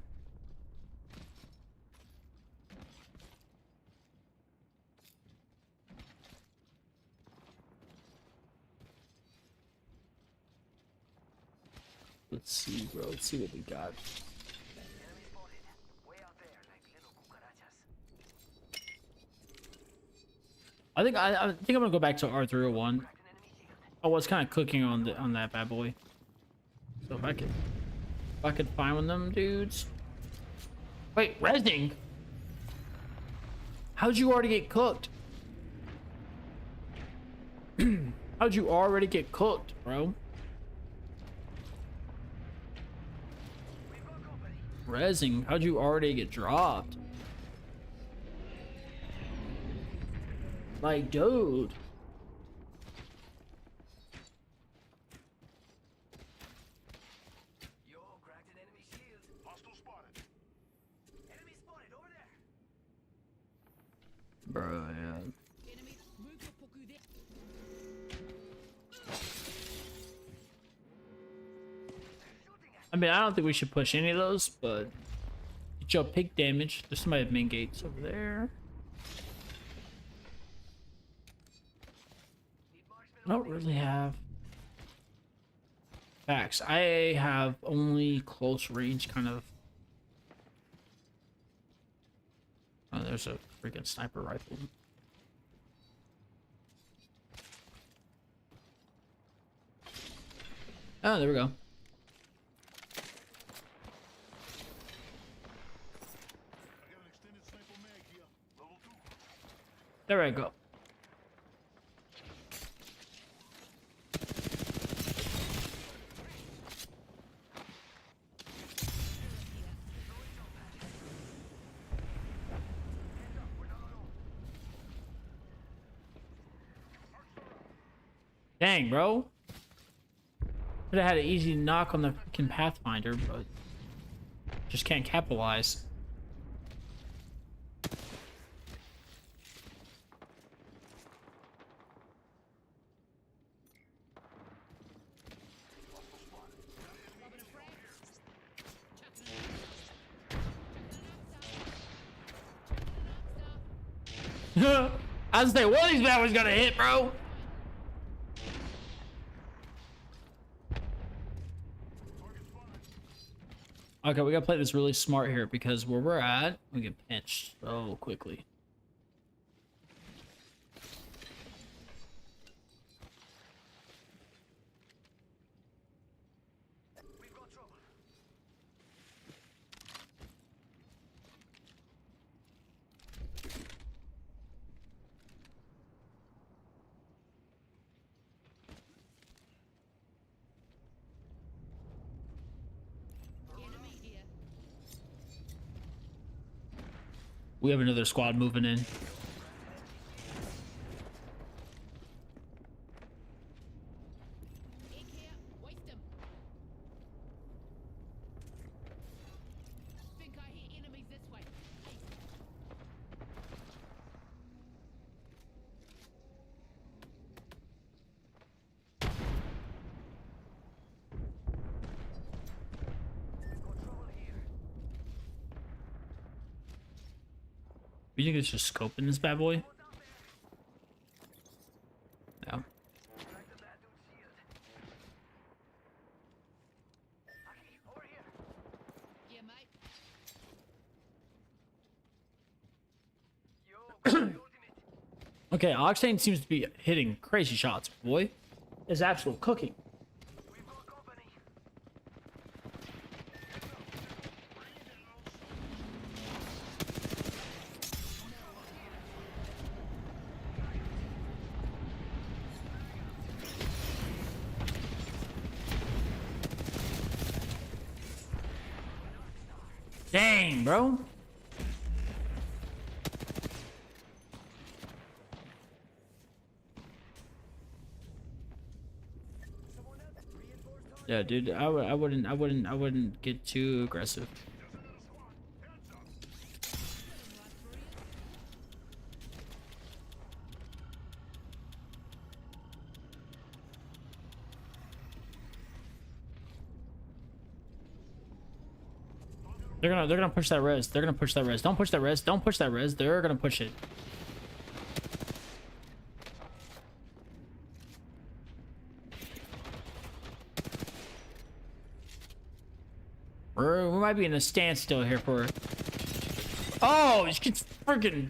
Let's see, bro. Let's see what we got. I think I'm gonna go back to R301. I was kind of cooking on that bad boy. So if I could find one of them dudes. Wait, resing? How'd you already get cooked? How'd you already get cooked, bro? Resing, how'd you already get dropped? Like, dude. Yo, cracked an enemy shield. Hostile spotted. Enemy spotted over there. Bro, yeah. I mean, I don't think we should push any of those, but get your pig damage. There's somebody at main gates over there. I don't really have facts. I have only close range kind of. Oh, there's a freaking sniper rifle. Oh, there we go. There I go. Dang, bro. Could have had an easy knock on the freaking Pathfinder, but just can't capitalize. I was saying, one of these bad ones gonna hit, bro. Okay, we gotta play this really smart here because where we're at, we get pinched so quickly. We've got trouble. We have another squad moving in. You think it's just scoping this bad boy? Yeah. Okay, Octane seems to be hitting crazy shots, boy. Is absolute cooking. Dang, bro. Yeah, dude, I wouldn't get too aggressive. They're gonna push that res. They're gonna push that res. Don't push that res. Don't push that res. They're gonna push it. We might be in a standstill here for. Oh, she gets freaking.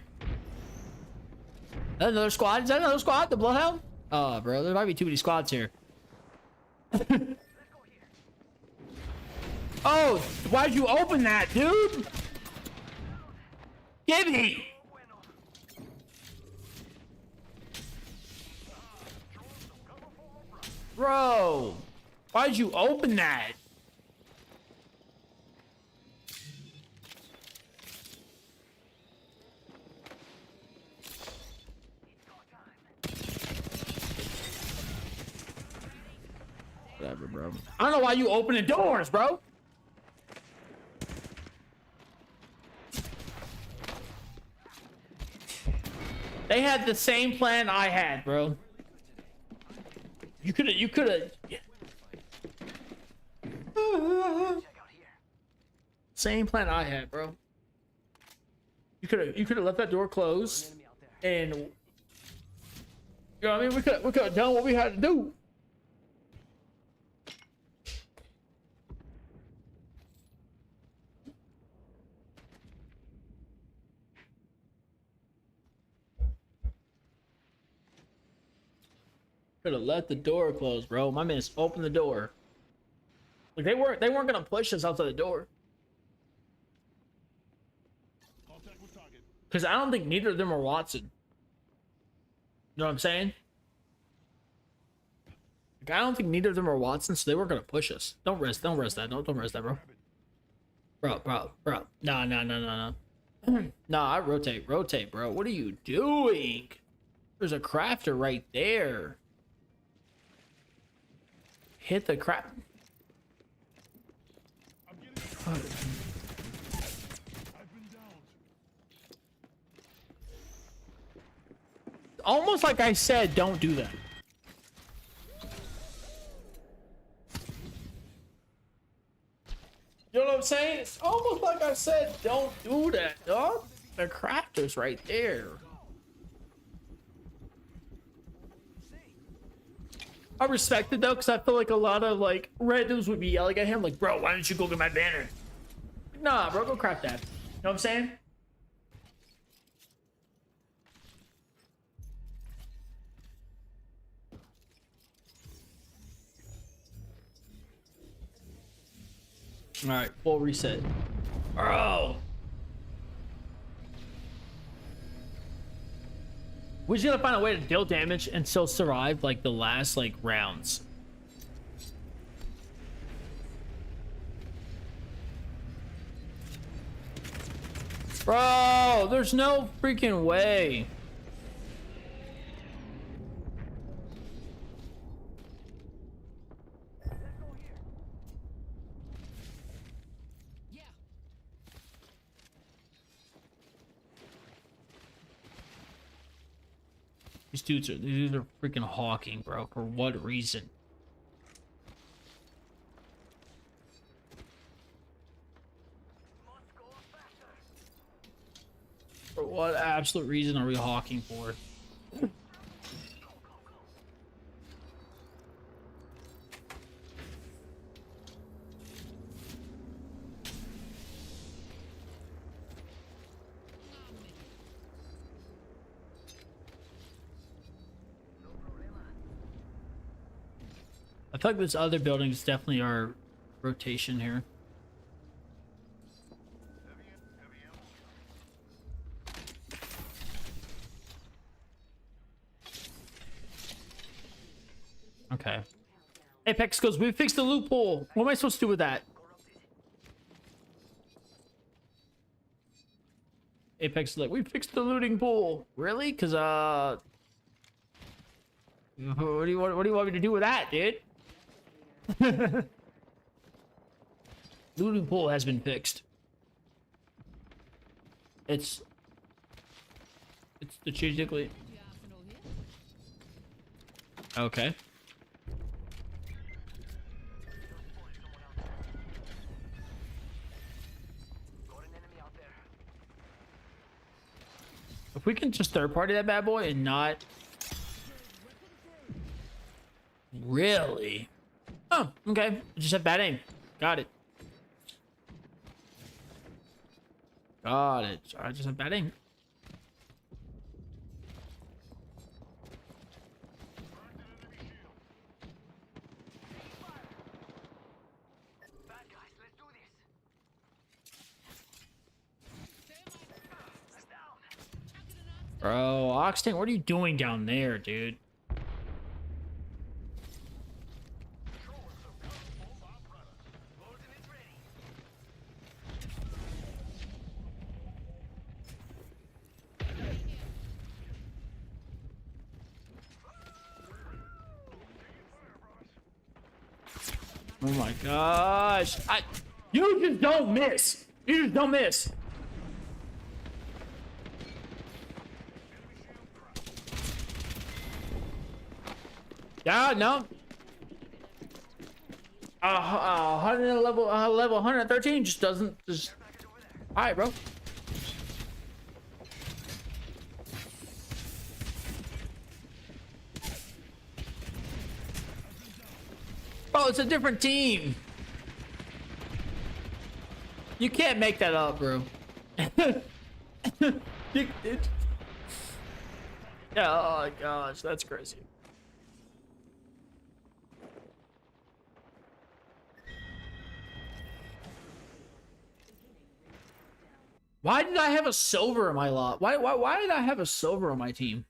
Another squad? Is that another squad? The Bloodhound? Oh, bro, there might be too many squads here. Oh, why'd you open that, dude? Give me. Bro, why'd you open that? Whatever, bro. I don't know why you opening doors, bro. They had the same plan I had, bro. You could have. Same plan I had, bro. You could have left that door closed, and you know what I mean. We could have done what we had to do. Could have let the door close, bro. My man opened the door. Like they weren't gonna push us outside the door. Because I don't think neither of them are Watson. You know what I'm saying? Like, I don't think neither of them are Watson, so they weren't gonna push us. Don't rest that. Don't rest that, bro. Bro. No. Nah, I rotate, bro. What are you doing? There's a crafter right there. Hit the crap. Almost like I said, don't do that. You know what I'm saying? It's almost like I said, don't do that, dog. The crafter's right there. I respect it though, because I feel like a lot of like randoms would be yelling at him, like, bro, why don't you go get my banner? Nah, bro, go craft that. You know what I'm saying? All right, full reset. Bro. We just gotta find a way to deal damage and still survive like the last like rounds. Bro, there's no freaking way. These dudes are freaking hawking, bro. For what reason? For what absolute reason are we hawking for? I feel like this other building is definitely our rotation here. Okay. Apex goes, we fixed the loophole. What am I supposed to do with that? Apex is like, we fixed the looting pool. Really? Cause what do you want me to do with that, dude? Looting pool has been fixed. It's strategically okay. If we can just third party that bad boy and not really. Oh, okay. Just have bad aim. Got it. Got it. I just have bad aim. Bro, Oxtane, what are you doing down there, dude? Oh my gosh. You just don't miss. You just don't miss. Yeah, no. 100 level 113 just doesn't just. All right, bro. Bro, it's a different team. You can't make that up, bro. Yeah, oh my gosh, that's crazy. Why did I have a silver in my lot? Why did I have a silver on my team?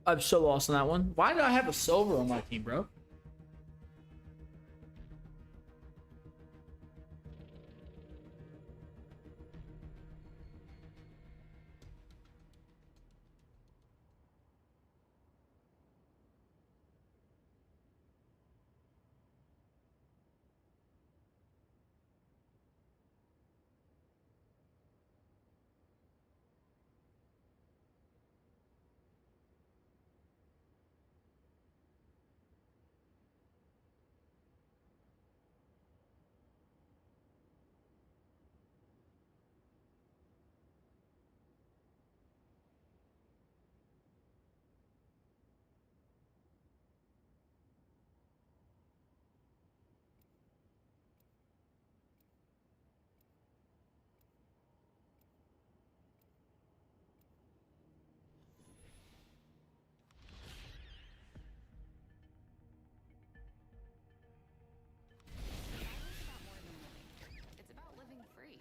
I'm so lost on that one. Why did I have a silver on my team, bro? It's about living free.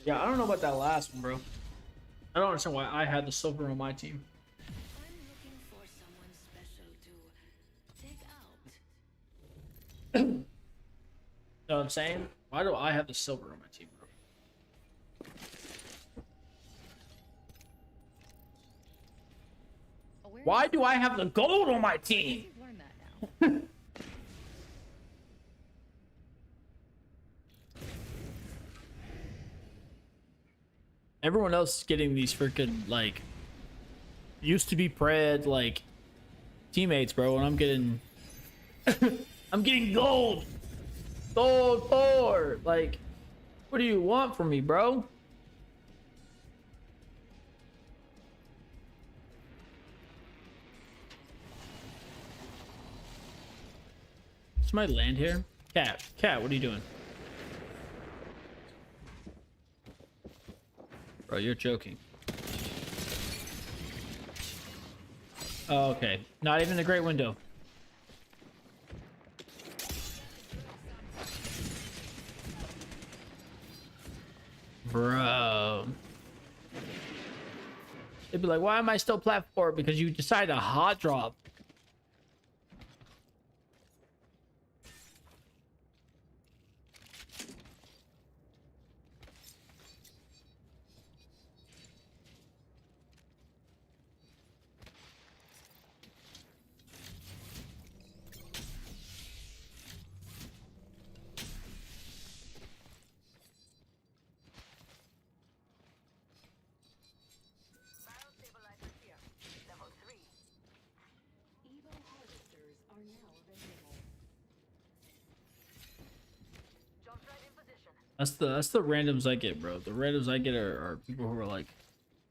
Yeah, I don't know about that last one, bro. I don't understand why I had the silver on my team. I'm looking for someone special to take out. You know what I'm saying? Why do I have the silver on my team, bro? Why do I have the gold on my team? You've learned that now. Everyone else is getting these freaking, like, used to be pred, like, teammates, bro, and I'm getting... I'm getting gold! Gold 4! Like, what do you want from me, bro? Somebody land here? Cat, what are you doing? Bro, you're joking. Oh, okay. Not even a great window. Bro. They'd be like, why am I still platform? Because you decided to hot drop. Biostabilizer here. Level 3. Evo harvesters are now available. Jump right in position. That's the randoms I get, bro. The randoms I get are people who are like,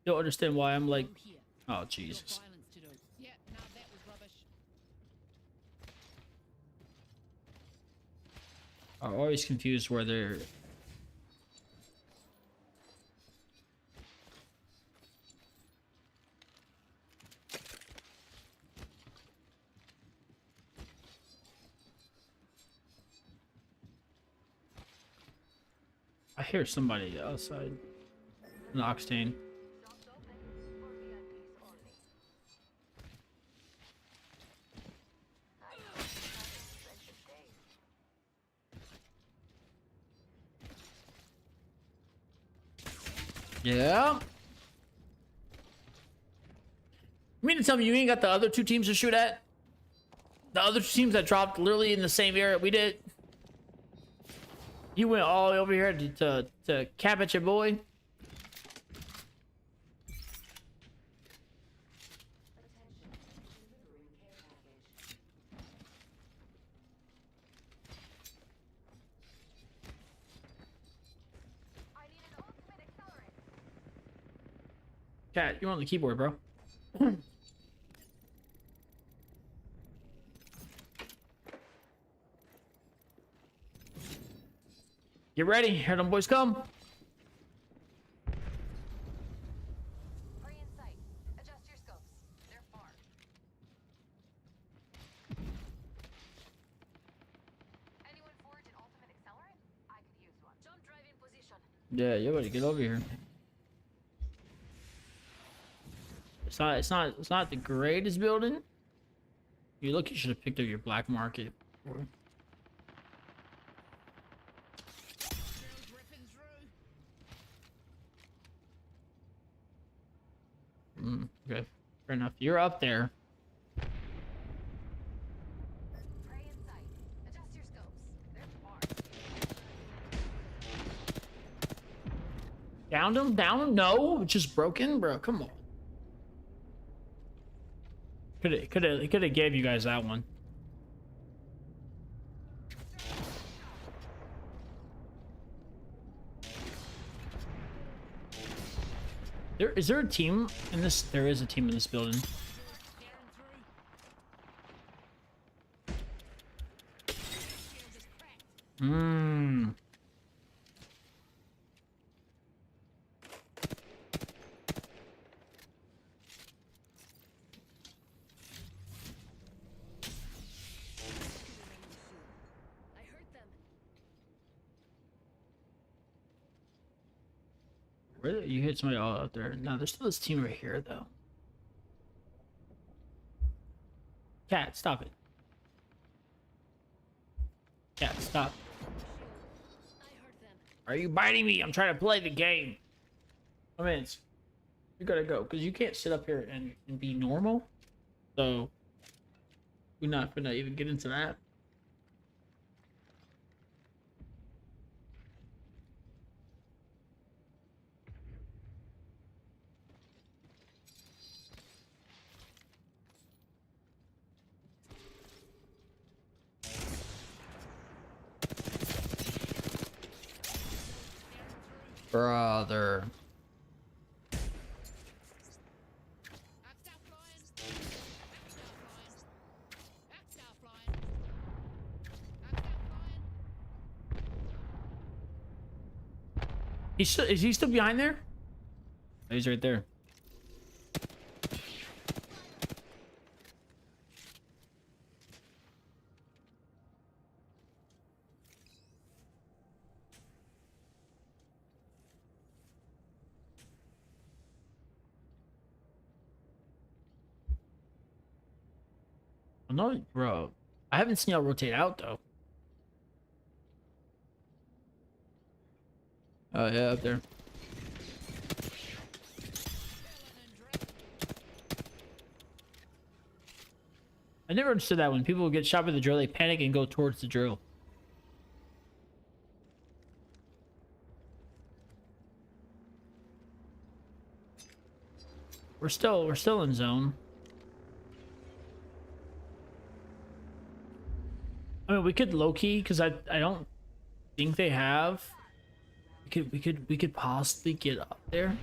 don't understand why I'm like, Here. oh Jesus. Violence to do. Yeah, no, that was rubbish. I'm always confused where they're. I hear somebody outside. An Octane. Shops open for VIPs only. Friendship days. Yeah. You mean to tell me you ain't got the other two teams to shoot at? The other two teams that dropped literally in the same area we did? You went all over here to cap at your boy? I need an ultimate accelerant. Cat, you're on the keyboard, bro. Get ready. Here them boys come. Prey in sight. Adjust your scopes. They're far. Anyone forge an ultimate accelerant? I could use one. Jump drive in position. Yeah, you better get over here. It's not the greatest building. You look, you should have picked up your black market. Okay, fair enough. You're up there. Prey in sight. Adjust your scopes. They're far. Downed him? Down him? No, it's just broken, bro. Come on. Could have gave you guys that one. Is there a team in this? There is a team in this building. Hmm. I hurt them. Where you hit somebody all out there? No, there's still this team right here though. Cat, stop it. Cat, stop. I hurt them. Are you biting me? I'm trying to play the game. I mean, you gotta go because you can't sit up here and be normal. So we're not gonna even get into that. Brother. I've stopped flying. I've stopped flying. I've stopped flying. Is he still behind there? Oh, he's right there. No, bro. I haven't seen y'all rotate out though. Oh yeah, up there. I never understood that when people get shot by the drill, they panic and go towards the drill. We're still in zone. I mean, we could low key because I don't think they have. We could possibly get up there.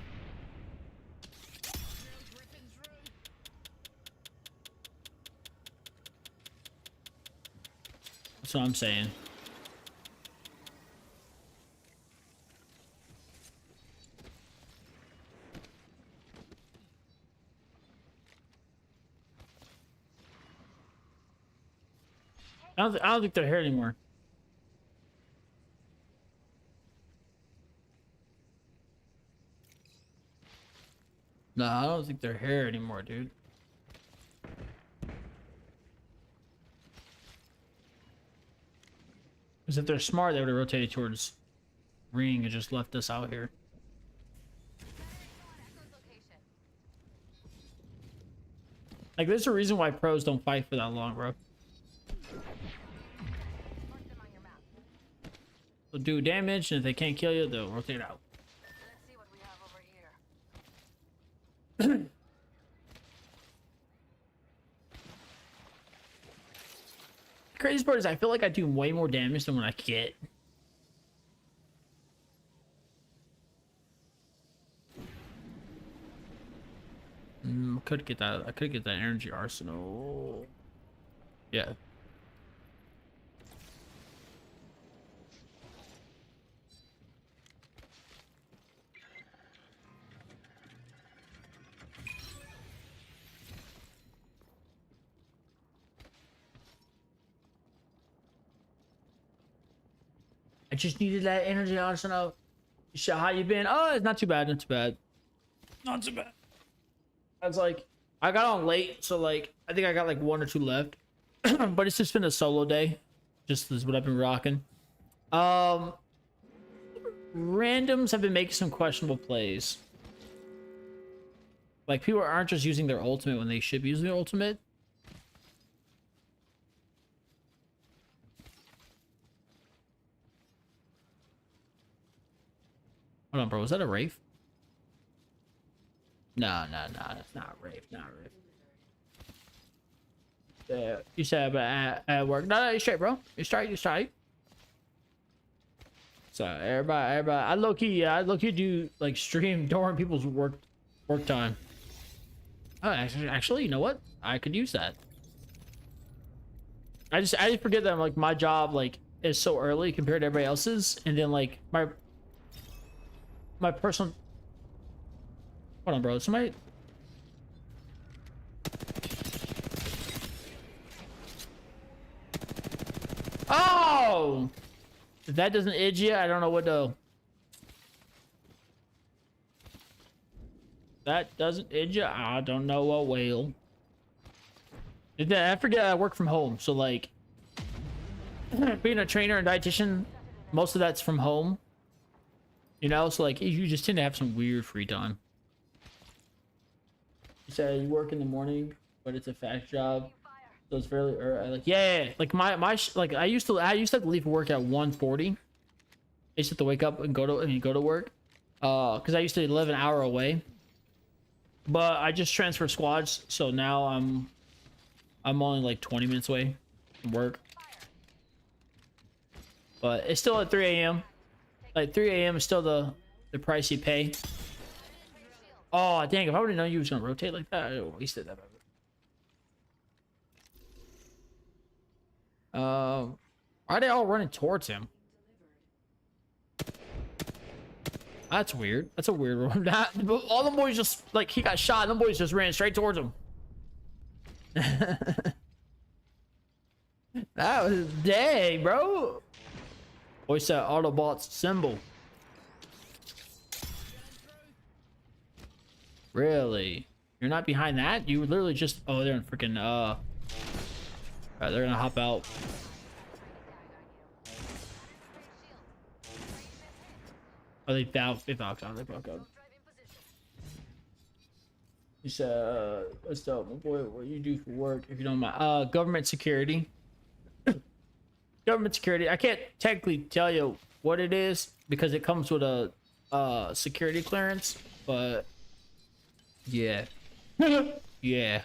That's what I'm saying. I don't think they're here anymore. No, I don't think they're here anymore, dude. Because if they're smart, they would have rotated towards ring and just left us out here. Like, there's a reason why pros don't fight for that long, bro. They'll do damage, and if they can't kill you, they'll rotate out. Let's see what we have over here. The craziest part is I feel like I do way more damage than when I get. Could get that. I could get that energy arsenal. Yeah. I just needed that energy arsenal. How you been? Oh, it's not too bad. Not too bad. Not too bad. I was like, I got on late, so like, I think I got like 1 or 2 left. But it's just been a solo day. Just is what I've been rocking. Randoms have been making some questionable plays. Like, people aren't just using their ultimate when they should be using their ultimate. Hold on, bro. Was that a Wraith? No, it's not a Wraith. Not a Wraith. Yeah, you said at work. No, you're straight, bro. You're straight. So everybody, I low key do like stream during people's work time. Oh, actually, you know what? I could use that. I just forget that like my job like is so early compared to everybody else's, and then like my personal. Hold on, bro. Somebody. Oh! If that doesn't edge you, I don't know what to. That doesn't edge you, I don't know what will. I forget I work from home, so like being a trainer and dietitian, most of that's from home. You know, so like you just tend to have some weird free time. You said you work in the morning, but it's a fast job. So it's fairly like yeah, like my like I used to have to leave for work at 1:40. I used to have to wake up and go to work, because I used to live an hour away. But I just transferred squads, so now I'm only like 20 minutes away from work. But it's still at 3 a.m. Like 3 a.m. is still the price you pay. Oh dang! If I would have known you was gonna rotate like that, I would have wasted that. Why are they all running towards him? That's weird. That's a weird one. All the boys just like he got shot. And the boys just ran straight towards him. That was dang, bro. Voice that Autobots symbol. Really? You're not behind that? You were literally just. Oh, they're in freaking Alright, they're gonna hop out. Oh, they backed out. They broke out. He said, what's up, my boy? What you do for work, if you don't mind? Government security. Government security. I can't technically tell you what it is because it comes with a security clearance, but yeah. Yeah.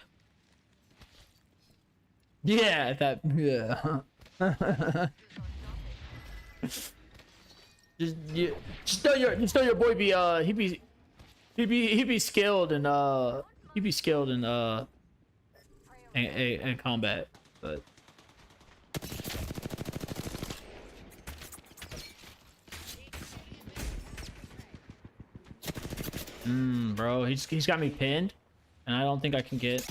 Yeah, that, yeah. just know your boy be he'd be skilled in in combat, but bro, he's got me pinned and I don't think I can get.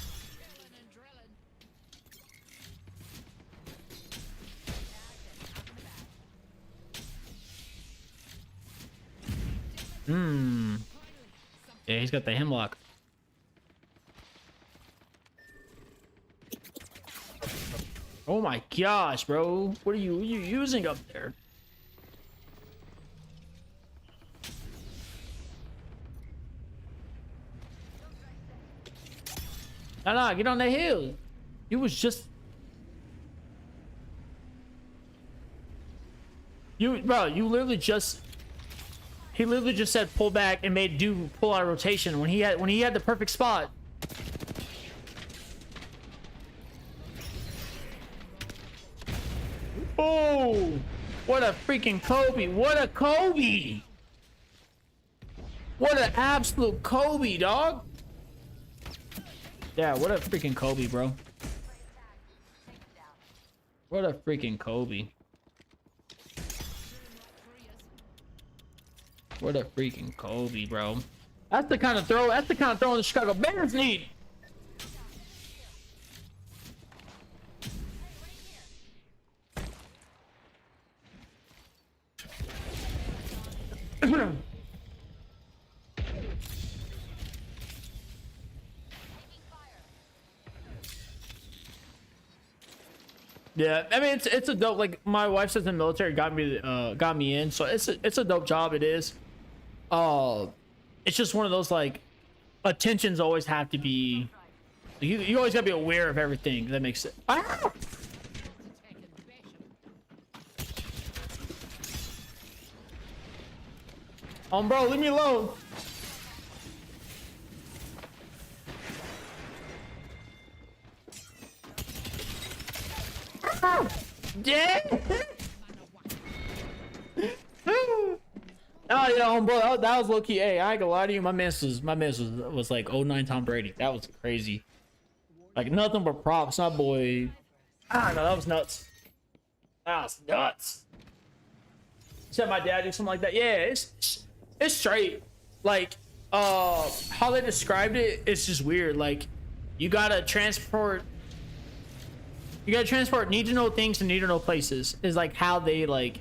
Yeah, he's got the hemlock. Oh my gosh, bro. What are you using up there? No, get on the hill. You was just... Bro, you literally just... He literally just said pull back and made dude pull out of rotation when he had the perfect spot. Oh, what a freaking Kobe. What a Kobe. What an absolute Kobe, dog. Yeah, what a freaking Kobe, bro. What a freaking Kobe. What a freaking Kobe, bro. That's the kind of throw the Chicago Bears need. Yeah, I mean it's a dope, like my wife says the military got me in, so it's a dope job. It is. It's just one of those, like, attentions always have to be, you always gotta be aware of everything. That makes it. Ah! Bro, leave me alone. Ah! Yeah. Oh yeah, homebro, that was low key. Hey, I ain't gonna lie to you. My miss was like 09 Tom Brady. That was crazy. Like nothing but props, my boy. I don't know, that was nuts. That was nuts. Said my dad do something like that. Yeah, it's straight. Like how they described it, it's just weird. Like you gotta transport need to know things to need to know places. Is like how they like.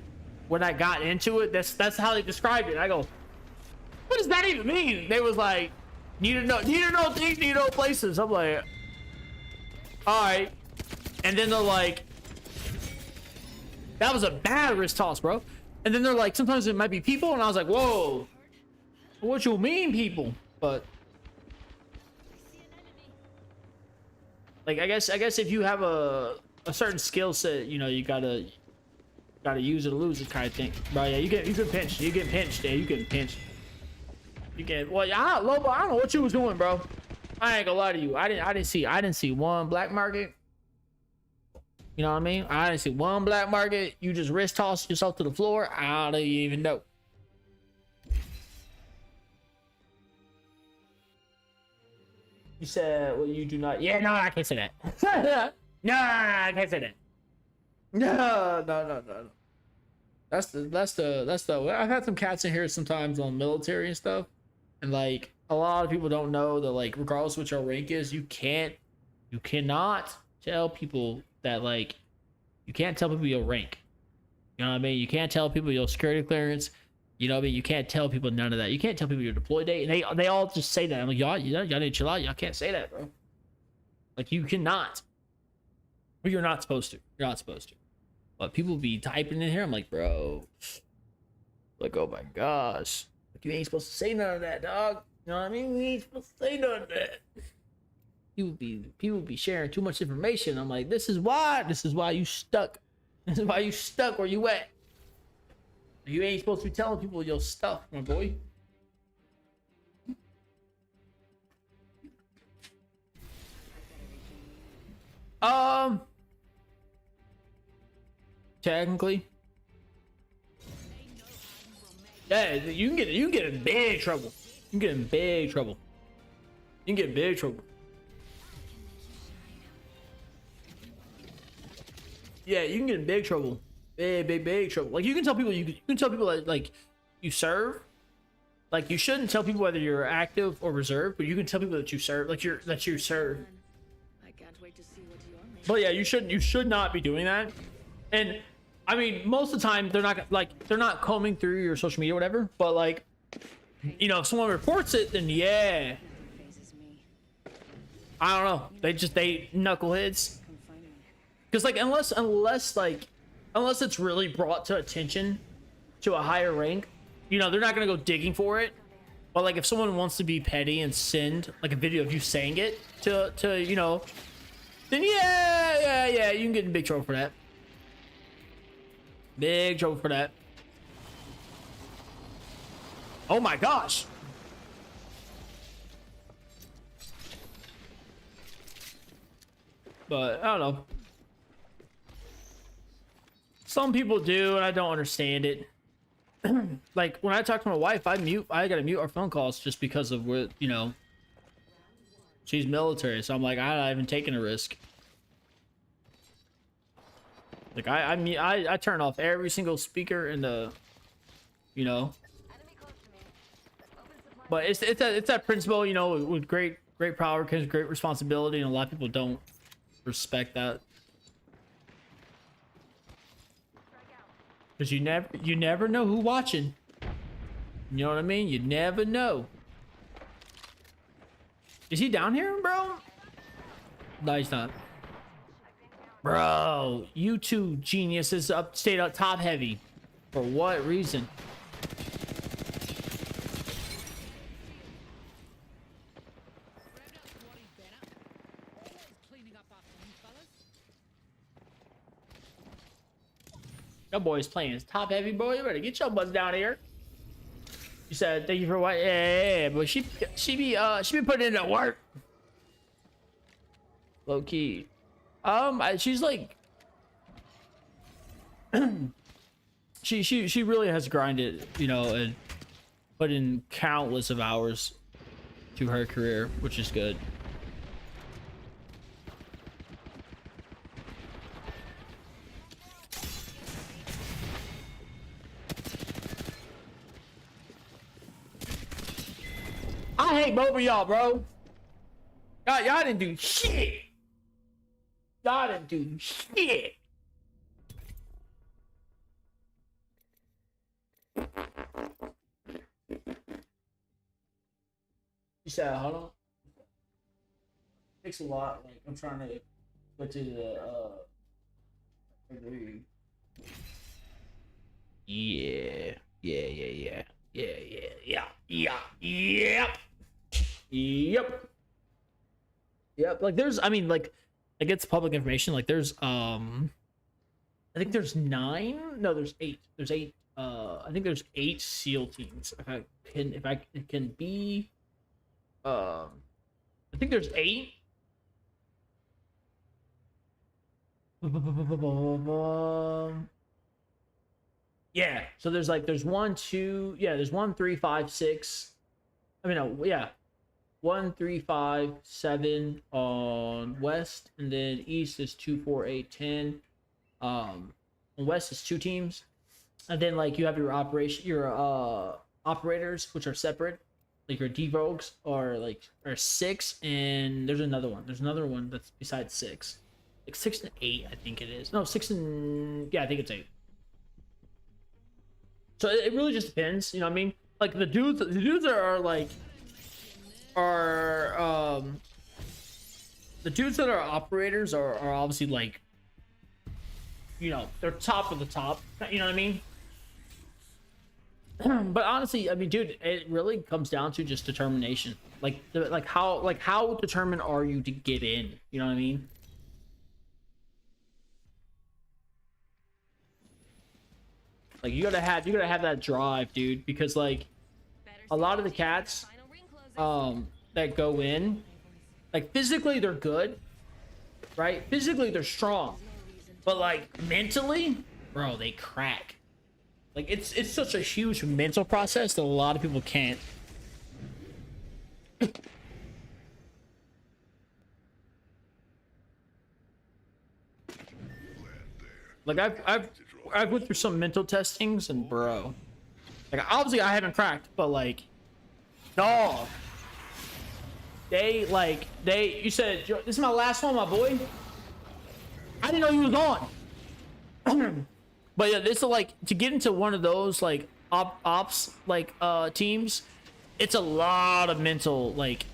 When I got into it, that's how they described it. I go, what does that even mean? They was like, need to know things, need to know places. I'm like, all right. And then they're like, that was a bad wrist toss, bro. And then they're like, sometimes it might be people, and I was like, whoa, what you mean people? But like, I guess if you have a certain skill set, you know, you gotta use it or lose it kind of thing. Bro, yeah, you get pinched. You get pinched. Yeah, you get pinched. You get, well, Lobo, I don't know what you was doing, bro. I ain't gonna lie to you. I didn't see one black market. You know what I mean? I didn't see one black market. You just wrist toss yourself to the floor. I don't even know. You said, well, you do not. Yeah, no, I can't say that. No, I can't say that. No. That's the. I've had some cats in here sometimes on military and stuff, and like a lot of people don't know that, like, regardless of what your rank is, you cannot tell people that, like, you can't tell people your rank. You know what I mean? You can't tell people your security clearance. You know what I mean? You can't tell people none of that. You can't tell people your deploy date, and they all just say that. I'm like, y'all need to chill out. Y'all can't say that, bro. Like, you cannot. But you're not supposed to. You're not supposed to. But people be typing in here. I'm like, bro. Like, oh my gosh. Like, you ain't supposed to say none of that, dog. You know what I mean? We ain't supposed to say none of that. People be sharing too much information. I'm like, this is why you stuck. This is why you stuck where you at. You ain't supposed to be telling people your stuff, my boy. Technically. Yeah, you can get in big trouble. You can get in big trouble. You can get in big trouble. Yeah, you can get in big trouble. Big trouble. Like you can tell people that like you serve. Like you shouldn't tell people whether you're active or reserved, but you can tell people that you serve, like you serve. I can't wait to see what you are making. But yeah, you should not be doing that. And I mean, most of the time they're not combing through your social media or whatever, but like, you know, if someone reports it, then yeah. Phases me. I don't know. They knuckleheads. Come find me. Because like unless it's really brought to attention to a higher rank, you know, they're not gonna go digging for it. But like if someone wants to be petty and send like a video of you saying it to you know, then yeah, you can get in big trouble for that. Big trouble for that. Oh my gosh. But I don't know. Some people do, and I don't understand it. Like when I talk to my wife, I gotta mute our phone calls just because of where, you know, she's military, so I'm like, I'm not even taking a risk. Like I turn off every single speaker in the, you know. But it's that principle, you know, with great power comes great responsibility, and a lot of people don't respect that. Because you never know who's watching. You know what I mean? You never know. Is he down here, bro? No, he's not. Bro, you two geniuses stayed up top heavy. For what reason? That boy's playing his top heavy, boy. You better get your butts down here. She said, "Thank you for what?" Yeah, but she be putting in that work. Low key. She's like, she really has grinded, you know, and put in countless of hours to her career, which is good. I hate both of y'all, bro. Y'all didn't do shit. Y'all didn't do shit. You said, hold on. Takes a lot. Like I'm trying to put to the agree. Yeah. Yep. Like there's, I mean, like it's public information. Like there's, I think there's 9. No, there's 8. There's 8. I think there's 8 SEAL teams. If I can be, I think there's 8. Yeah. So there's 1, 2. Yeah. There's 1, 3, 5, 6. I mean, no. Yeah. 1, 3, 5, 7 on west, and then east is 2, 4, 8, 10. On west is 2 teams, and then like you have your operators, which are separate, like your devogs are 6, and there's another one. There's another one that's besides 6, like 6 and 8, I think it is. No, 6 and yeah, I think it's 8. So it really just depends, you know what I mean? Like the dudes that are like. The dudes that are operators are obviously like they're top of the top. You know what I mean? But honestly, I mean, dude, it really comes down to just determination. Like how determined are you to get in? You know what I mean? Like you gotta have that drive, dude, because like a lot of the cats that go in, like physically they're good, right? Physically they're strong, but like mentally, bro, they crack. Like it's such a huge mental process that a lot of people can't. Like I've went through some mental testings, and bro, like obviously I haven't cracked, but like, dog, you said this is my last one, my boy. I didn't know you was on. But yeah, this is like to get into one of those like ops like teams. It's a lot of mental, like,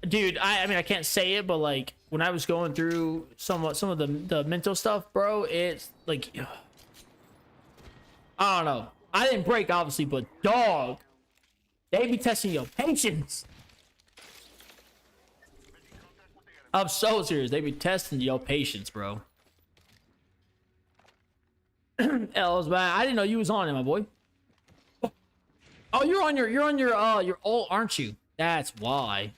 dude. I mean I can't say it, but like when I was going through some of the mental stuff, bro, it's like I don't know. I didn't break obviously, but dog, they be testing your patience. I'm so serious. They be testing your patience, bro. Els, man, I didn't know you was on it, my boy. Oh, you're on your ult, aren't you? That's why.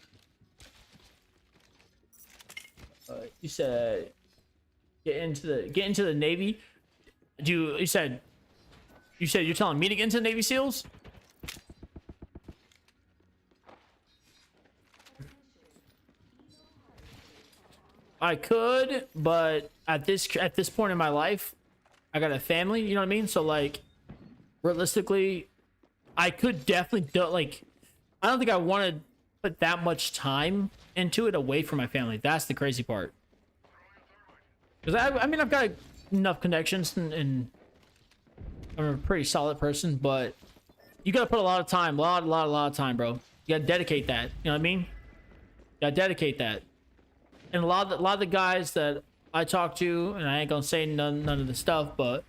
You said get into the Navy. You said you're telling me to get into the Navy SEALs? I could, but at this point in my life, I got a family, you know what I mean? So like realistically, I could definitely do, like, I don't think I want to put that much time into it away from my family. That's the crazy part. Because I mean, I've got enough connections and I'm a pretty solid person, but you got to put a lot of time, a lot of time, bro. You got to dedicate that. You know what I mean? You got to dedicate that. And a lot of the guys that I talk to, and I ain't gonna say none of the stuff, but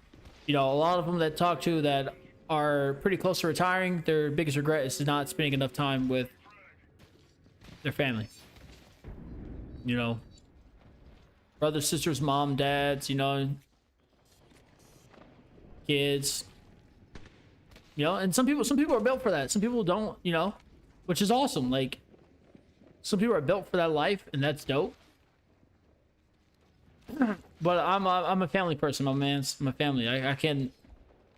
you know, a lot of them that talk to that are pretty close to retiring, their biggest regret is not spending enough time with their family. You know, brothers, sisters, mom, dads, you know, kids. You know, and some people are built for that. Some people don't, you know, which is awesome. Like, some people are built for that life, and that's dope. But I'm a family person, my man. I'm a family.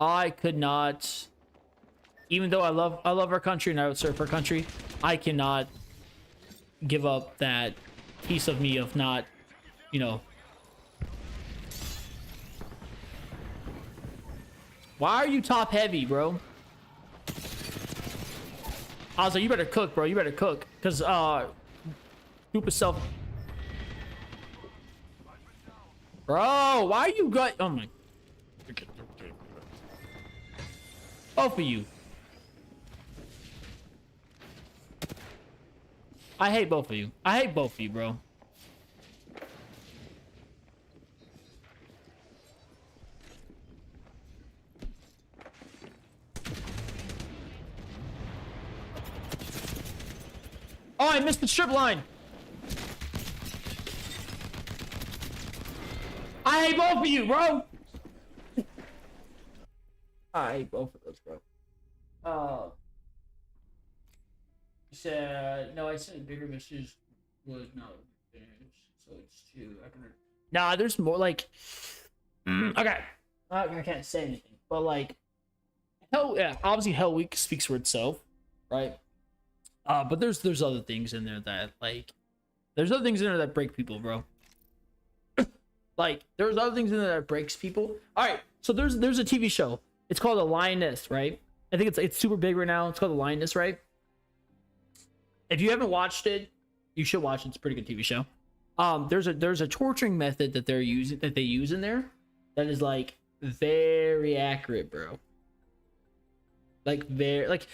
I could not, even though I love our country and I would serve our country, I cannot give up that piece of me of not, you know. Why are you top heavy, bro? I was like, you better cook, bro. You better cook, cause Koopa self. Bro, why you got? Oh my! Both of you. I hate both of you. I hate both of you, bro. Oh, I missed the strip line. I hate both of you, bro. I hate both of those, bro. You said no. I said bigger misses was not so it's two. I can. Nah, there's more. Like, okay, I can't say anything, but like, hell yeah. Obviously, Hell Week speaks for itself, right? But there's other things in there that like, there's other things in there that break people, bro. Like, there's other things in there that breaks people. All right, so there's a TV show. It's called The Lioness, right? I think it's super big right now. It's called The Lioness, right? If you haven't watched it, you should watch it. It's a pretty good TV show. There's a torturing method that they use in there that is like very accurate, bro. Like very like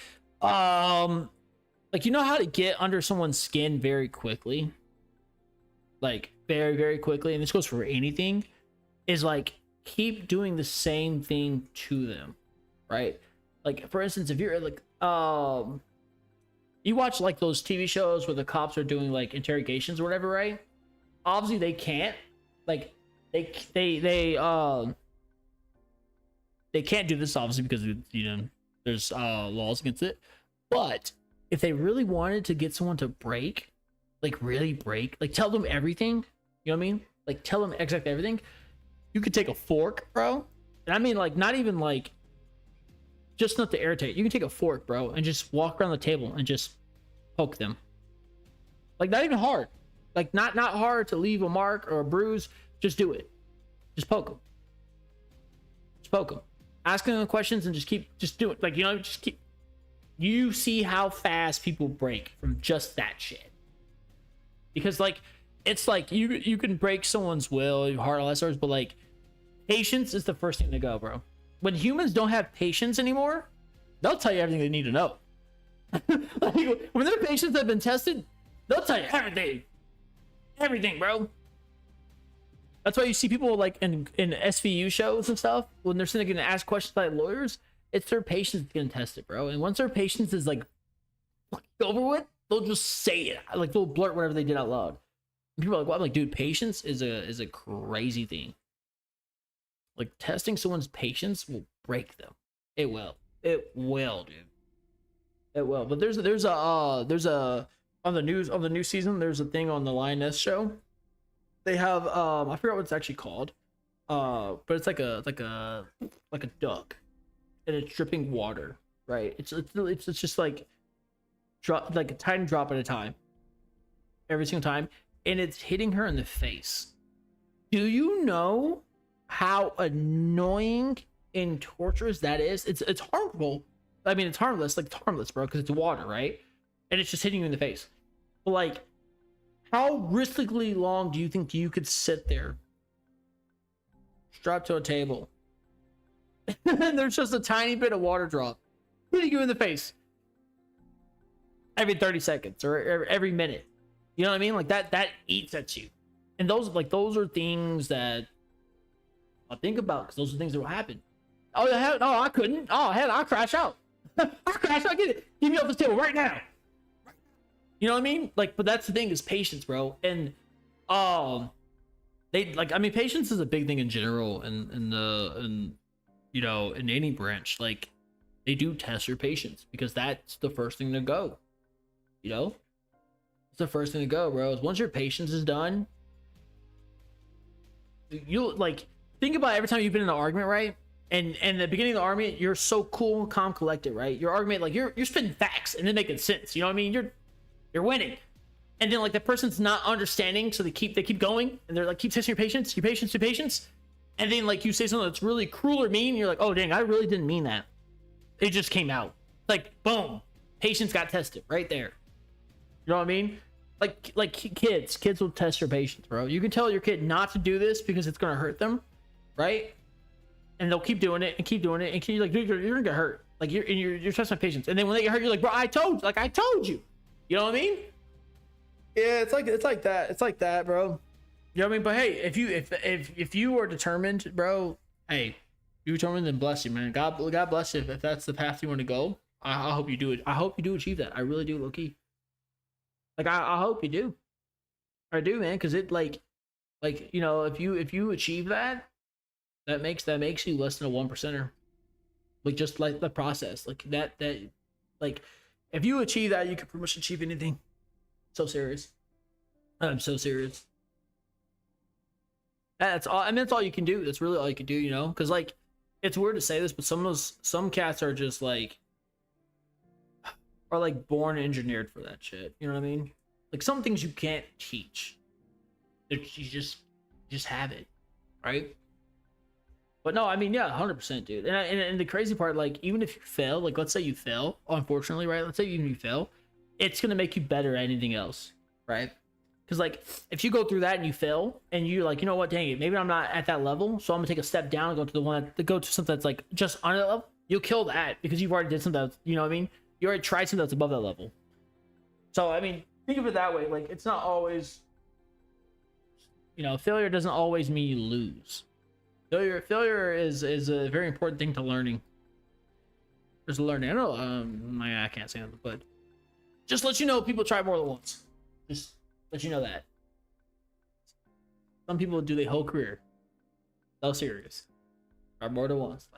you know how to get under someone's skin very quickly, like very quickly, and this goes for anything, is like keep doing the same thing to them, right? Like, for instance, if you're like, you watch like those TV shows where the cops are doing like interrogations or whatever, right? Obviously, they can't, like, they can't do this obviously because, you know, there's laws against it. But if they really wanted to get someone to break, like really break, like tell them everything, you know what I mean? Like tell them exactly everything. You could take a fork, bro. And I mean, like, not even like, just not to irritate. You can take a fork, bro, and just walk around the table and just poke them. Like, not even hard. Like, not hard to leave a mark or a bruise. Just do it. Just poke them. Just poke them. Ask them questions and just do it. Like, you know, just keep. You see how fast people break from just that shit. Because, like, it's like you can break someone's will, your heart, all that sort, but like, patience is the first thing to go, bro. When humans don't have patience anymore, they'll tell you everything they need to know. Like, when their patience have been tested, they'll tell you everything. Everything, bro. That's why you see people like in SVU shows and stuff, when they're sitting there getting asked questions by lawyers, it's their patience getting tested, bro. And once their patience is like over with, they'll just say it. Like, they'll blurt whatever they did out loud. And people are like, well, I'm like, dude, patience is a crazy thing. Like, testing someone's patience will break them. It will, dude. It will. But there's a on the new season, there's a thing on the Lioness show. They have I forgot what it's actually called. But it's like a duck, and it's dripping water, right? It's just like drop, like a tiny drop at a time, every single time, and it's hitting her in the face. Do you know how annoying and torturous that is? It's harmful. I mean, it's harmless, like, it's harmless, bro, because it's water, right? And it's just hitting you in the face. But like, how realistically long do you think you could sit there strapped to a table and there's just a tiny bit of water drop hitting you in the face every 30 seconds or every minute? You know what I mean? Like, that eats at you. And those are things that I'll think about, because those are things that will happen. Oh, hell no, I couldn't. Oh, hell, I'll crash out. I'll crash out. Get it. Get me off this table right now. You know what I mean? Like, but that's the thing, is patience, bro. And they, like, I mean, patience is a big thing in general, and you know, in any branch. Like, they do test your patience, because that's the first thing to go. You know, it's the first thing to go, bro. Once your patience is done, you'll, like, think about every time you've been in an argument, right? And in the beginning of the argument, you're so cool, calm, collected, right? Your argument, like, you're spitting facts and then making sense. You know what I mean? You're winning. And then, like, the person's not understanding, so they keep going, and they're like, keep testing your patience. And then, like, you say something that's really cruel or mean, and you're like, oh dang, I really didn't mean that. It just came out. Like, boom, patience got tested right there. You know what I mean? Like kids will test your patience, bro. You can tell your kid not to do this because it's gonna hurt them, right? And they'll keep doing it and keep doing it, and you're like, dude, you're gonna get hurt. Like, you're testing my patience. And then when they get hurt, you're like, bro, I told you. You know what I mean? Yeah, it's like that. It's like that, bro. You know what I mean? But hey, if you are determined, bro, hey, you're determined, then bless you, man. God bless you if that's the path you want to go. I hope you do it. I hope you do achieve that. I really do, low key. Like, I hope you do. I do, man, because it like, you know, if you achieve that, that makes you less than a 1%er. Like, just like the process, like that like, if you achieve that, you can pretty much achieve anything. So serious. I'm so serious. That's all. I mean, that's all you can do. That's really all you can do, you know? Because, like, it's weird to say this, but some cats are just like, born engineered for that shit. You know what I mean? Like, some things you can't teach. You just have it, right? But no, I mean, yeah, 100%, dude. And the crazy part, like, even if you fail, like, let's say you fail, unfortunately, right? Let's say even you fail, it's gonna make you better at anything else, right? Because, like, if you go through that and you fail, and you're like, you know what, dang it, maybe I'm not at that level, so I'm gonna take a step down and go to something that's like just on that level. You'll kill that because you've already did something that's, you know what I mean? You already tried something that's above that level. So, I mean, think of it that way. Like, it's not always, you know, failure doesn't always mean you lose. Failure is a very important thing to learning. There's learning. I know. I can't say that, but just let you know, people try more than once. Just let you know that. Some people do their whole career. So serious. Or more than once.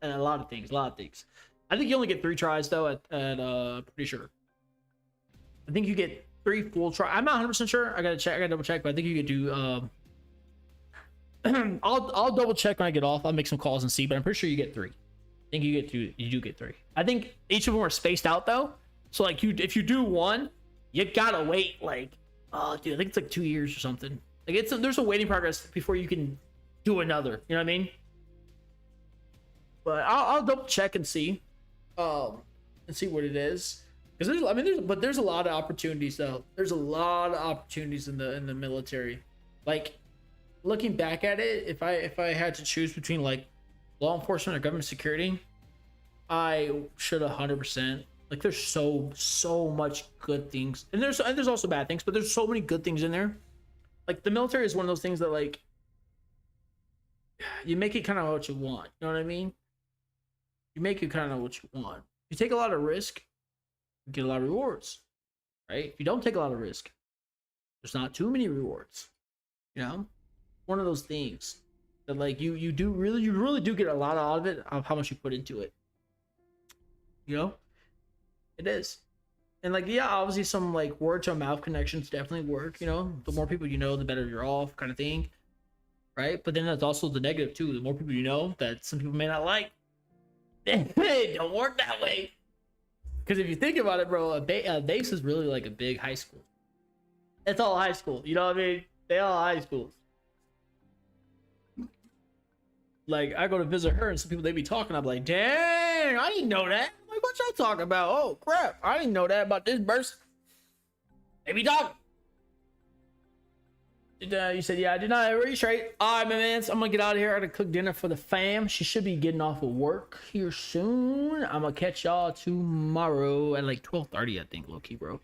And a lot of things. I think you only get 3 tries though. At pretty sure. I think you get 3 full tries. I'm not 100% sure. I gotta check. I gotta double check. But I think you could do. I'll double check when I get off. I'll make some calls and see. But I'm pretty sure you get 3. I think you get 2. You do get 3. I think each of them are spaced out though. So like if you do one, you gotta wait like, oh dude, I think it's like 2 years or something. Like there's a waiting progress before you can do another. You know what I mean? But I'll double check and see what it is. Because there's a lot of opportunities though. There's a lot of opportunities in the military. Like looking back at it, if I had to choose between like law enforcement or government security, I should 100%. Like there's so much good things, and there's also bad things, but there's so many good things in there. Like the military is one of those things that like you make it kind of what you want. You know what I mean? You make it kind of what you want. You take a lot of risk, you get a lot of rewards, right? If you don't take a lot of risk, there's not too many rewards. You know, one of those things that like you really do get a lot out of it, of how much you put into it. You know, it is. And like, yeah, obviously some like word to mouth connections definitely work. You know, the more people you know, the better you're off, kind of thing, right? But then that's also the negative too. The more people you know that some people may not like, it don't work that way. Because if you think about it, bro, a base is really like a big high school. It's all high school. You know what I mean? They all high schools. Like, I go to visit her and some people, they be talking. I'm like, dang, I didn't know that. I'm like, what y'all talking about? Oh, crap. I didn't know that about this burst. They be talking. You said, yeah, I did not. Are you straight? All right, my man. So I'm going to get out of here. I got to cook dinner for the fam. She should be getting off of work here soon. I'm going to catch y'all tomorrow at like 12:30, I think, low-key, bro.